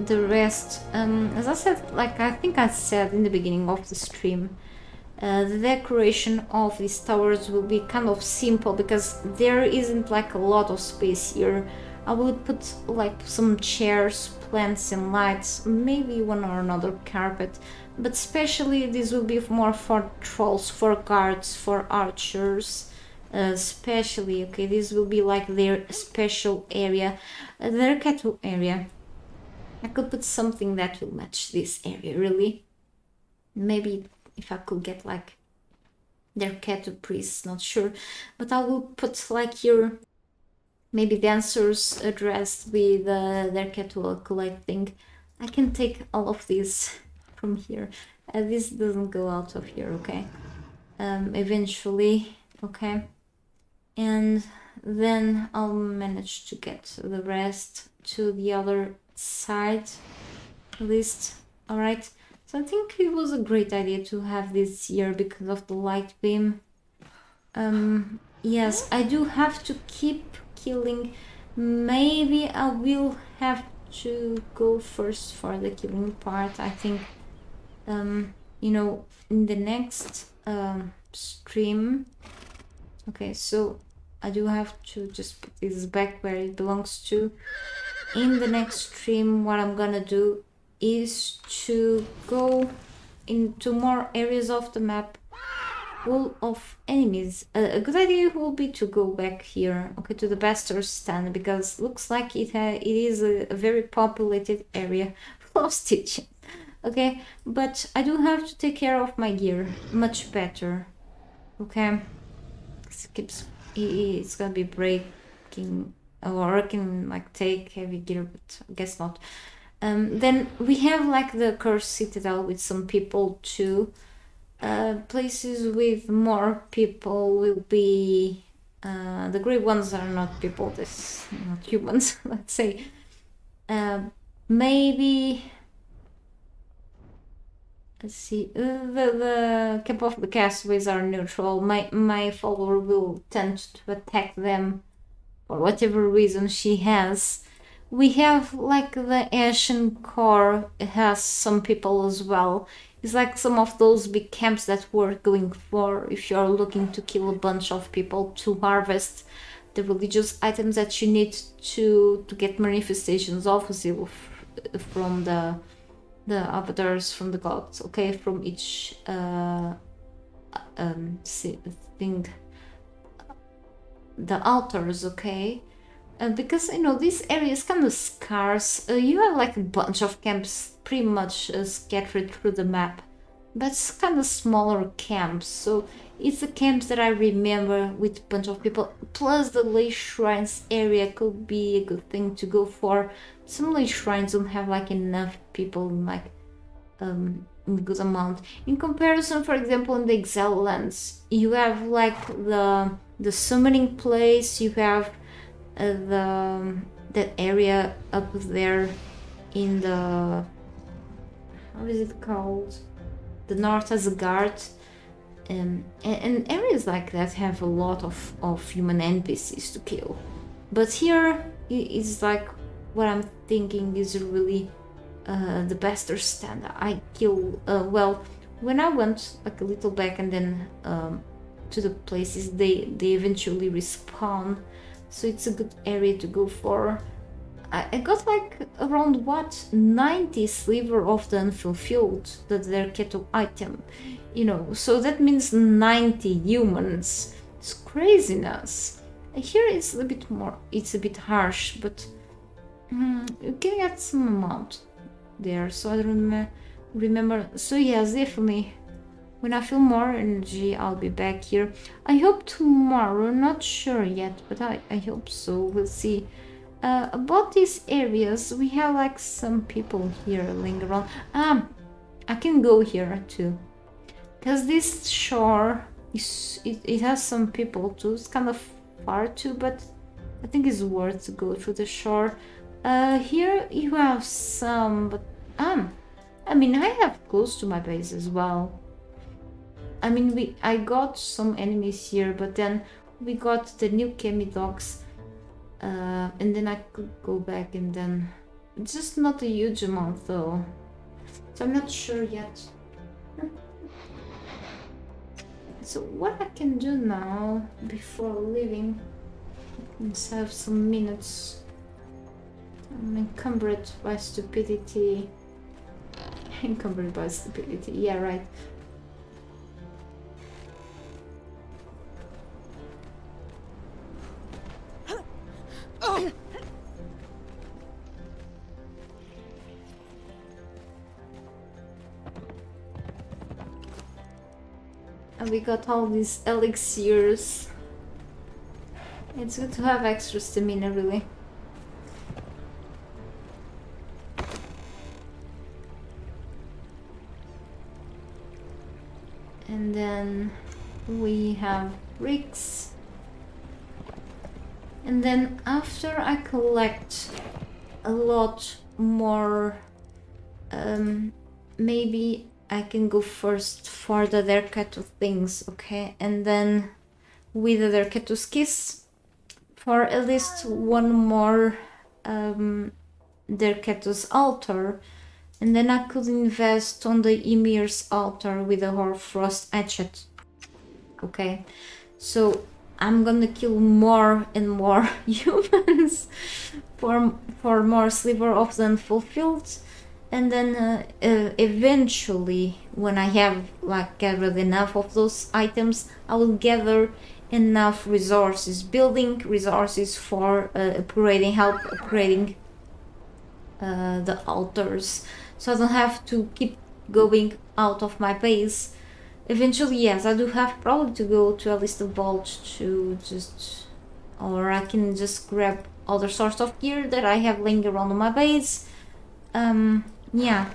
Speaker 1: The rest, as I said, like I think I said in the beginning of the stream, the decoration of these towers will be kind of simple because there isn't like a lot of space here. I would put like some chairs, plants and lights, maybe one or another carpet, but especially this will be more for trolls, for guards, for archers, especially, okay, this will be like their special area, their cattle area. I could put something that will match this area, really. Maybe if I could get like their cattle priests, not sure, but I will put like here maybe dancers dressed with their cattle collecting. I can take all of these from here. This doesn't go out of here, okay? Eventually, okay? And then I'll manage to get the rest to the other side, at least. Alright, so I think it was a great idea to have this here because of the light beam. Yes, I do have to keep killing. Maybe I will have to go first for the killing part. I think, you know, in the next stream. Okay, so I do have to just put this back where it belongs to. In the next stream, what I'm gonna do is to go into more areas of the map full of enemies. A good idea will be to go back here, okay, to the Jester stand, because looks like it is a very populated area full of stitching. Okay, but I do have to take care of my gear much better. Okay, it's gonna be breaking or I can like take heavy gear, but I guess not. Then we have like the Cursed Citadel with some people too. Places with more people will be the grey ones are not people, this not humans. Let's say maybe let's see, the Camp of the Castaways are neutral. My follower will tend to attack them for whatever reason she has. We have like the Ashen Core has some people as well. It's like some of those big camps that we're going for if you're looking to kill a bunch of people to harvest the religious items that you need to get manifestations of Zeal from the avatars from the gods, okay, from each thing, the altars, okay. Because you know this area is kind of scarce. You have like a bunch of camps pretty much scattered through the map, but it's kind of smaller camps, so it's the camps that I remember with a bunch of people. Plus the lay shrines area could be a good thing to go for. Some lay shrines don't have like enough people like in a good amount. In comparison, for example, in the Exile lands, you have like the summoning place, you have that area up there in the, how is it called, the North Asgard, and areas like that have a lot of human NPCs to kill. But here it's like what I'm thinking is really the Jester stand. I kill well when I went like a little back and then to the places they eventually respawn. So it's a good area to go for. I got like around what 90 sliver of the unfulfilled, that their kettle item, you know, so that means 90 humans. It's craziness. Here it's a bit more, it's a bit harsh, but you can get some amount there, so I don't remember. So yes, definitely when I feel more energy I'll be back here. I hope tomorrow, not sure yet, but I hope so. We'll see. About these areas, we have like some people here linger on. I can go here too, because this shore is it has some people too. It's kind of far too, but I think it's worth to go through the shore. Here you have some, but I mean I have close to my base as well. I mean I got some enemies here, but then we got the new Kemi dogs. And then I could go back, and then it's just not a huge amount though, so I'm not sure yet. So what I can do now before leaving, let's have some minutes. I'm encumbered by stupidity. Encumbered by stupidity, yeah, right. And we got all these elixirs. It's good to have extra stamina, really. And then we have bricks. And then after I collect a lot more, maybe I can go first for the Derketo things, okay? And then with the Derketo's Kiss for at least one more Derketo's altar. And then I could invest on the Ymir's altar with the Hoarfrost Hatchet. Okay, so I'm gonna kill more and more humans for more Sliver of the Unfulfilled, and then eventually, when I have like gathered enough of those items, I will gather enough resources, building resources for upgrading the altars, so I don't have to keep going out of my base. Eventually, yes, I do have probably to go to at least the vault to just, or I can just grab other sorts of gear that I have laying around on my base. Yeah,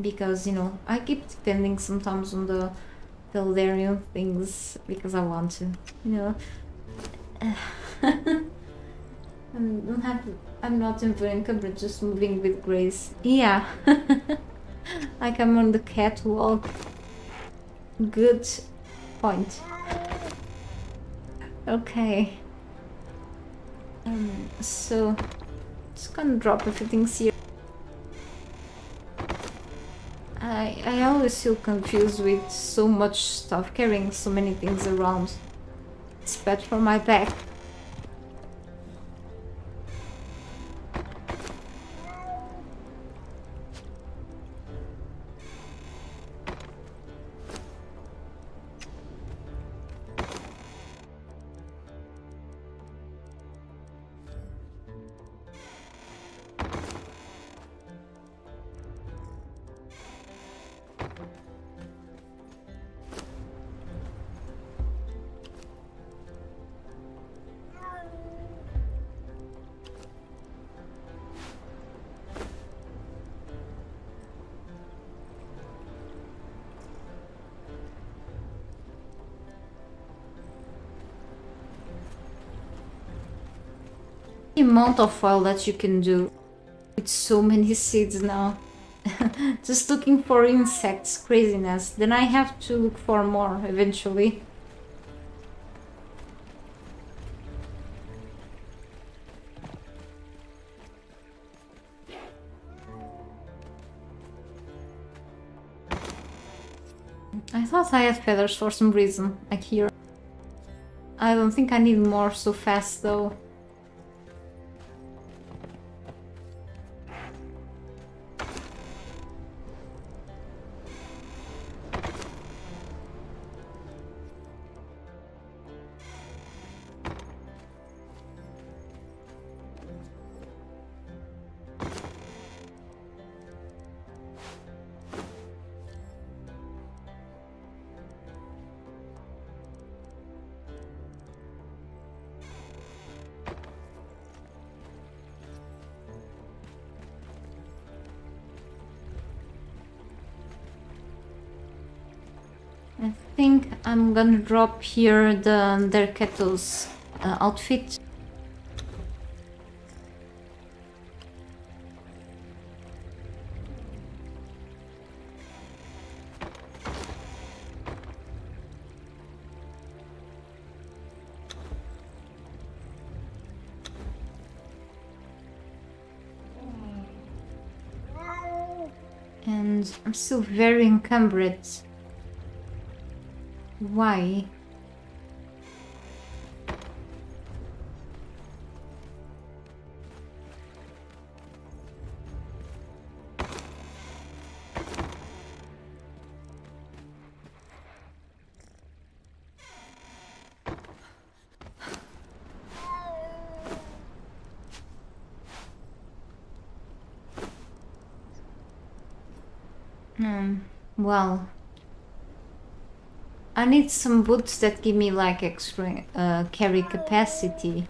Speaker 1: because, you know, I keep depending sometimes on the Veldarian things because I want to, you know. I'm not very encumbered, just moving with grace. Yeah, like I'm on the catwalk. Good point. Okay. So just gonna drop a few things here. I always feel confused with so much stuff, carrying so many things around. It's bad for my back. The amount of oil that you can do with so many seeds now. Just looking for insects, craziness. Then I have to look for more eventually. I thought I had feathers for some reason, like here. I don't think I need more so fast though. I think I'm gonna drop here the Derketo's outfit. And I'm still very encumbered. Why? Well, I need some boots that give me like extra carry capacity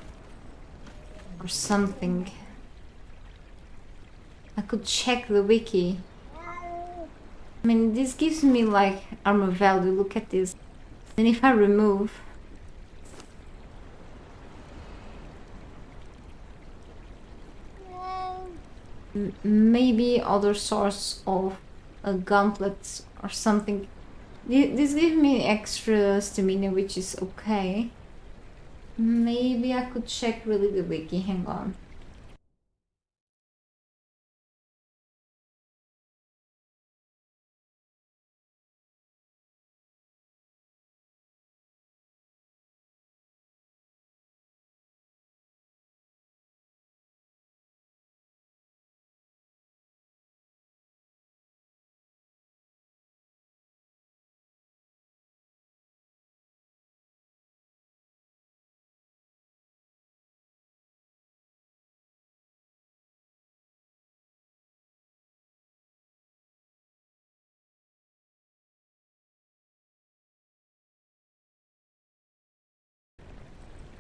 Speaker 1: or something. I could check the wiki. I mean, this gives me like armor value, look at this. Then if I remove, maybe other source of gauntlets or something. This gives me extra stamina, which is okay. Maybe I could check really the wiki. Hang on.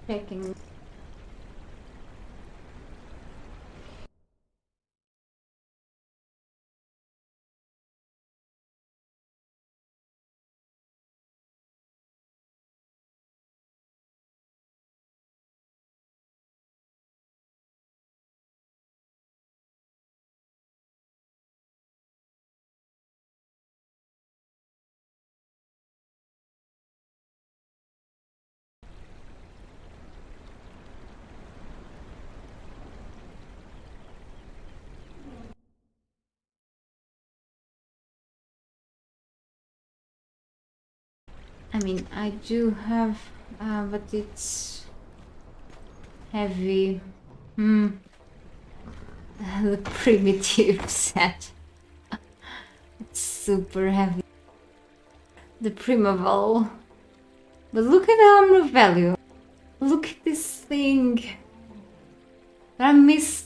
Speaker 1: Checking. I mean, I do have, but it's heavy. The primitive set. It's super heavy. The primeval. But look at the armor value. Look at this thing. I miss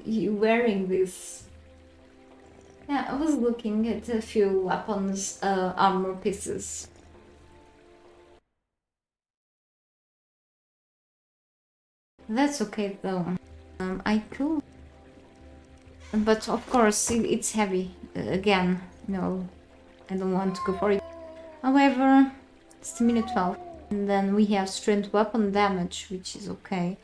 Speaker 1: you wearing this. Yeah, I was looking at a few weapons, armor pieces. That's okay though. I could. But of course, it's heavy. Again, no, I don't want to go for it. However, stamina 12. And then we have strength weapon damage, which is okay.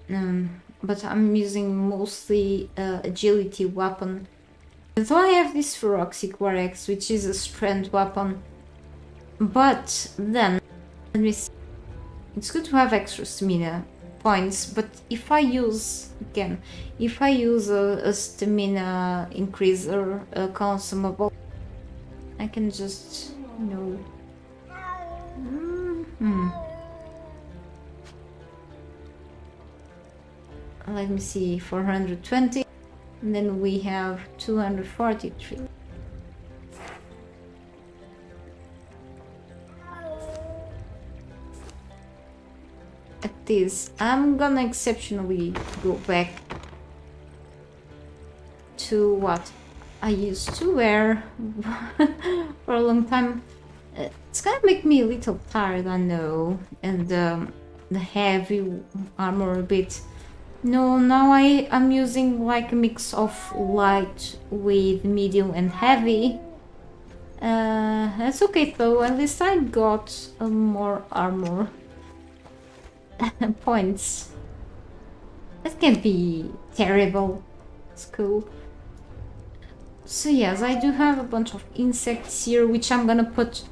Speaker 1: But I'm using mostly agility weapon. Though I have this Feroxic War Axe, which is a strength weapon. But then, let me see. It's good to have extra stamina points, but if I use, again, if I use a stamina increaser, a consumable, I can just, you know... Let me see, 420, and then we have 243. At this, I'm gonna exceptionally go back to what I used to wear for a long time. It's gonna make me a little tired, I know, and the heavy armor a bit. No, now I'm using like a mix of light with medium and heavy. That's okay though, at least I got more armor points. That can't be terrible. It's cool. So yes, I do have a bunch of insects here, which I'm gonna put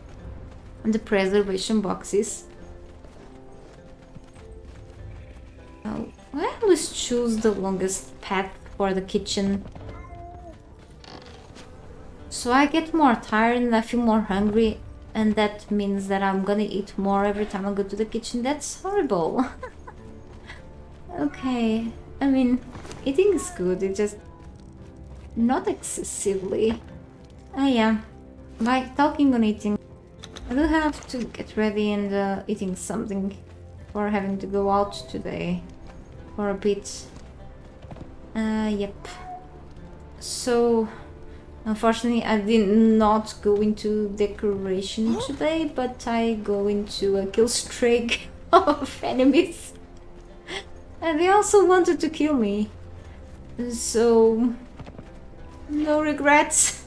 Speaker 1: in the preservation boxes. I always choose the longest path for the kitchen. So I get more tired and I feel more hungry, and that means that I'm gonna eat more every time I go to the kitchen. That's horrible. Okay, I mean, eating is good, it's just not excessively. Yeah, by talking on eating, I do have to get ready and eating something for having to go out today for a bit. Yep. So, unfortunately, I did not go into decoration today, but I go into a kill streak of enemies. And they also wanted to kill me. So, no regrets.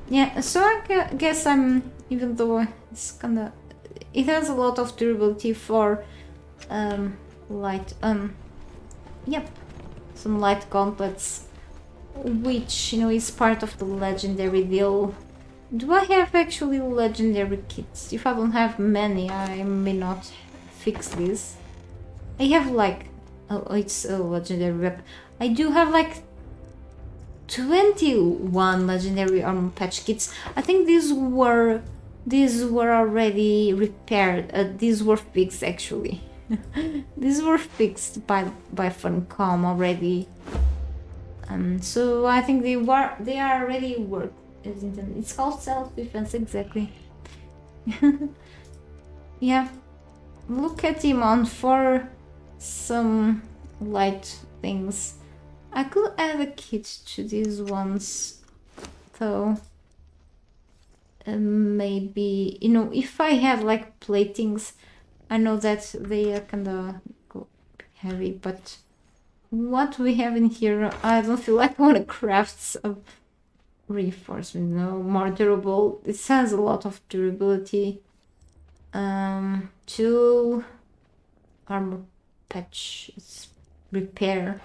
Speaker 1: Yeah, so I guess I'm, even though it's kinda, it has a lot of durability for light, yep. some light gauntlets, which, you know, is part of the legendary deal. Do I have actually legendary kits? If I don't have many, I may not fix this. I have like, oh, it's a legendary weapon. I do have like 21 legendary armor patch kits. I think these were already repaired. These were fixed actually. These were fixed by Funcom already. So I think they are already worked. It's called self-defense, exactly. Yeah, look at him on for some light things. I could add a kit to these ones, though. Maybe, you know, if I had like platings, I know that they are kinda heavy, but what we have in here, I don't feel like I want to craft some reinforcement. No, more durable. This has a lot of durability. 2 armor patch. It's repair.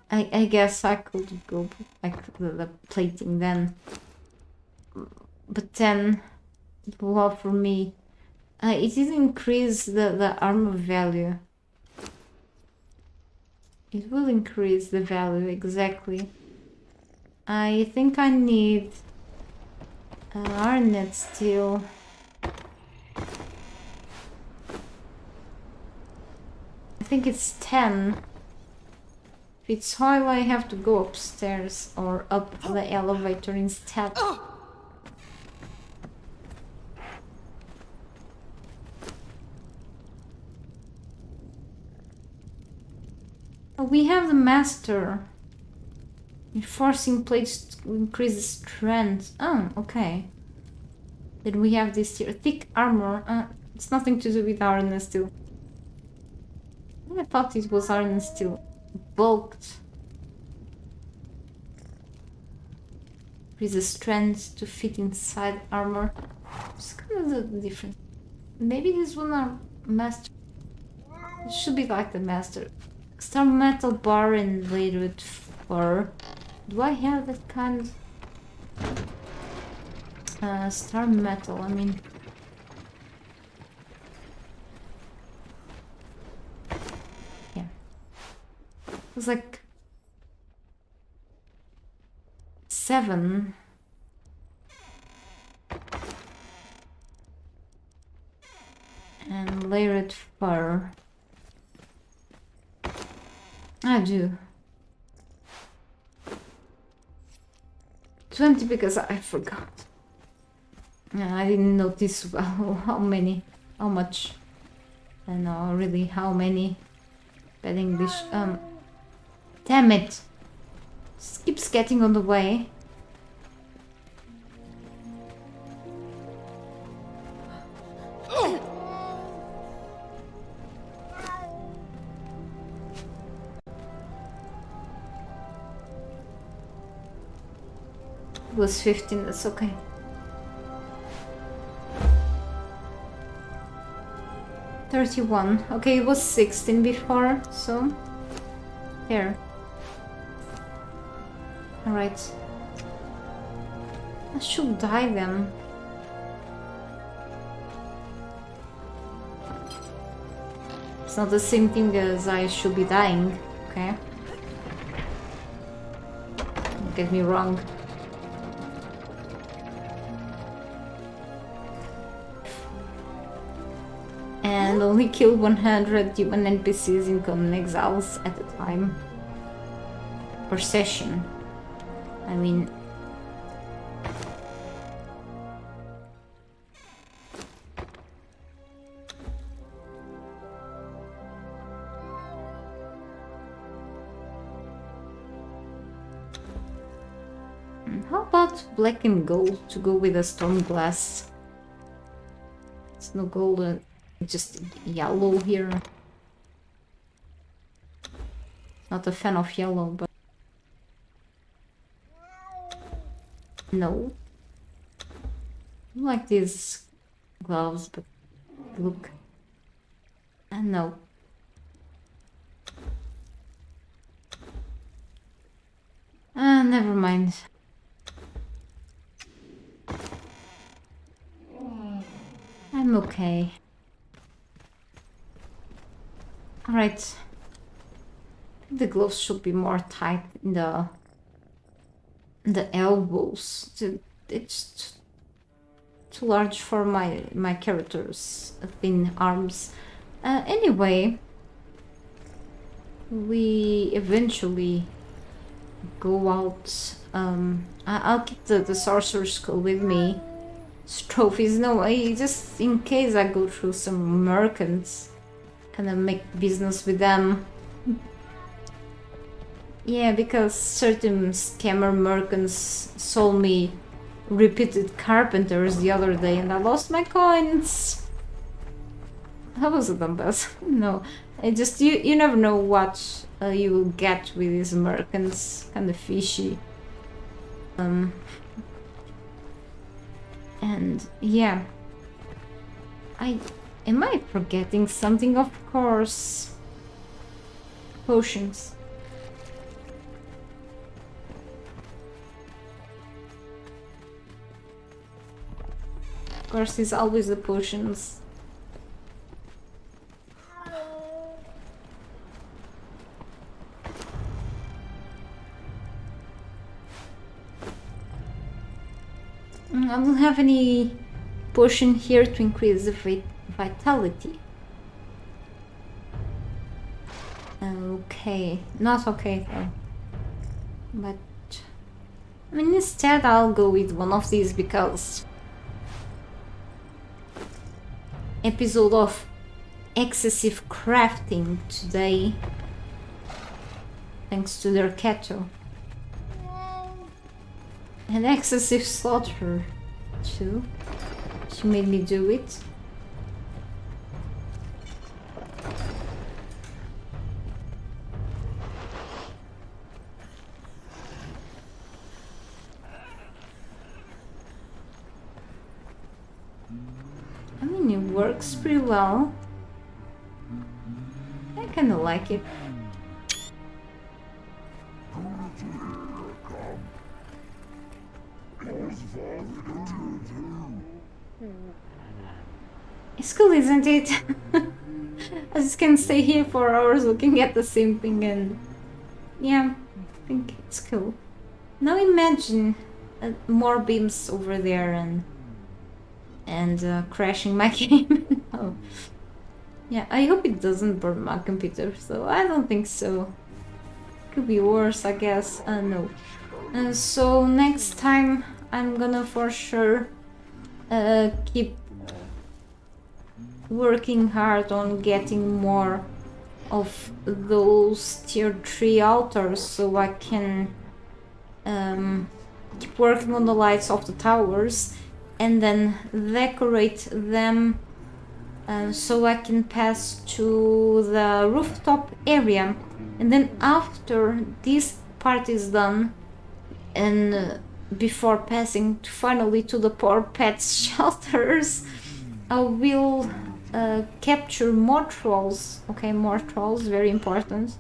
Speaker 1: I guess I could go like the plating then, but then it will offer me. It did increase the armor value. It will increase the value, exactly. I think I need Arnet steel. I think it's 10. If it's oil, I have to go upstairs or up the elevator instead. We have the master. Enforcing plates to increase strength. Oh, okay. Then we have this here. Thick armor. It's nothing to do with iron and steel. I thought it was iron and steel. Bulked. Increases strength to fit inside armor. It's kind of different. Maybe this one are master. It should be like the master. Star metal bar and layered fur. Do I have that kind of star metal? I mean, yeah, it's like 7. And layered fur. I do. 20 because I forgot. Yeah, I didn't notice how much. I know really how many. Bad English. Damn it! Just keeps getting on the way. It was 15, that's okay. $31. Okay, it was 16 before, so here. Alright. I should die then. It's not the same thing as I should be dying, okay? Don't get me wrong. And only killed 100 human NPCs in Conan Exiles at a time. Per session. I mean... How about black and gold to go with a storm glass? It's no gold, just yellow here. Not a fan of yellow, but no. I like these gloves, but look. No. Never mind. I'm okay. Alright. The gloves should be more tight in the elbows. It's too large for my character's thin arms. Anyway, we eventually go out. I'll keep the sorcerer's skull with me. Trophies, no, just in case I go through some merchants, kind of make business with them. Yeah, because certain scammer merchants sold me repeated carpenters the other day and I lost my coins. That was a dumb bus. No, I just, you never know what you will get with these merchants, kind of fishy. And yeah, am I forgetting something? Of course, potions. Of course, it's always the potions. I don't have any potion here to increase the vitality. Okay, not okay though. But I mean, instead I'll go with one of these because episode of excessive crafting today, thanks to their cattle. And excessive slaughter too. She made me do it. I mean, it works pretty well. I kinda like it. It's cool, isn't it? I just can stay here for hours looking at the same thing and yeah, I think it's cool. Now imagine more beams over there and crashing my game. Oh. Yeah, I hope it doesn't burn my computer, so I don't think so. Could be worse, I guess. No. So next time I'm gonna for sure keep working hard on getting more of those tier 3 altars so I can keep working on the lights of the towers and then decorate them so I can pass to the rooftop area. And then after this part is done and before passing finally to the poor pets shelters, I will capture more trolls. Okay, more trolls, very important.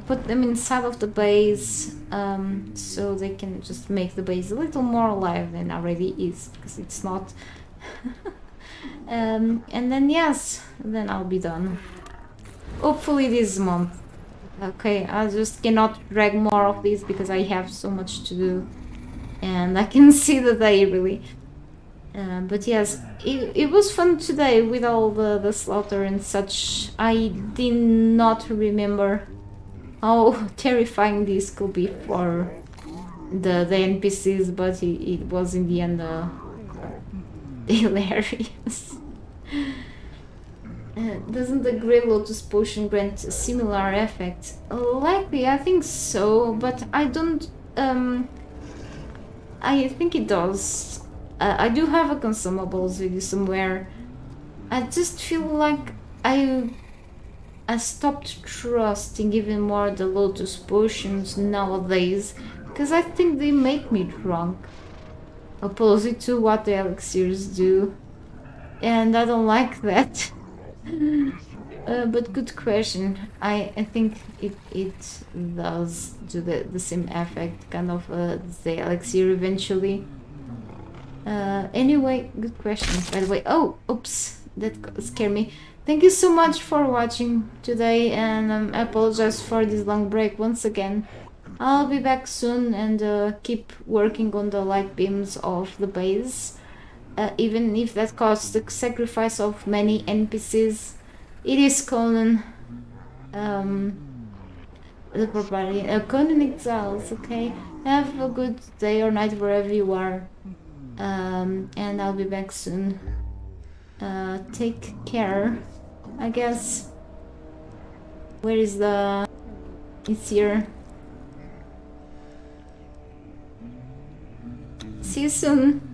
Speaker 1: Put them inside of the base so they can just make the base a little more alive than already is, because it's not. And then yes, then I'll be done. Hopefully this month. Okay, I just cannot drag more of these because I have so much to do. And I can see the day really. But yes, it was fun today with all the slaughter and such. I did not remember how terrifying this could be for the NPCs, but it was in the end hilarious. Doesn't the Grey Lotus potion grant a similar effect? Likely, I think so, but I don't... I think it does. I do have a consumables video somewhere. I just feel like I stopped trusting even more the Lotus potions nowadays, because I think they make me drunk, opposite to what the elixirs do, and I don't like that. But good question. I think it does do the same effect, kind of the elixir eventually. Anyway, good question, by the way. Oh, oops, that scared me. Thank you so much for watching today, and I apologize for this long break once again. I'll be back soon and keep working on the light beams of the base. Even if that costs the sacrifice of many NPCs. It is Conan. The property. Conan Exiles, okay? Have a good day or night wherever you are. And I'll be back soon. Take care, I guess. Where is the... It's here. See you soon.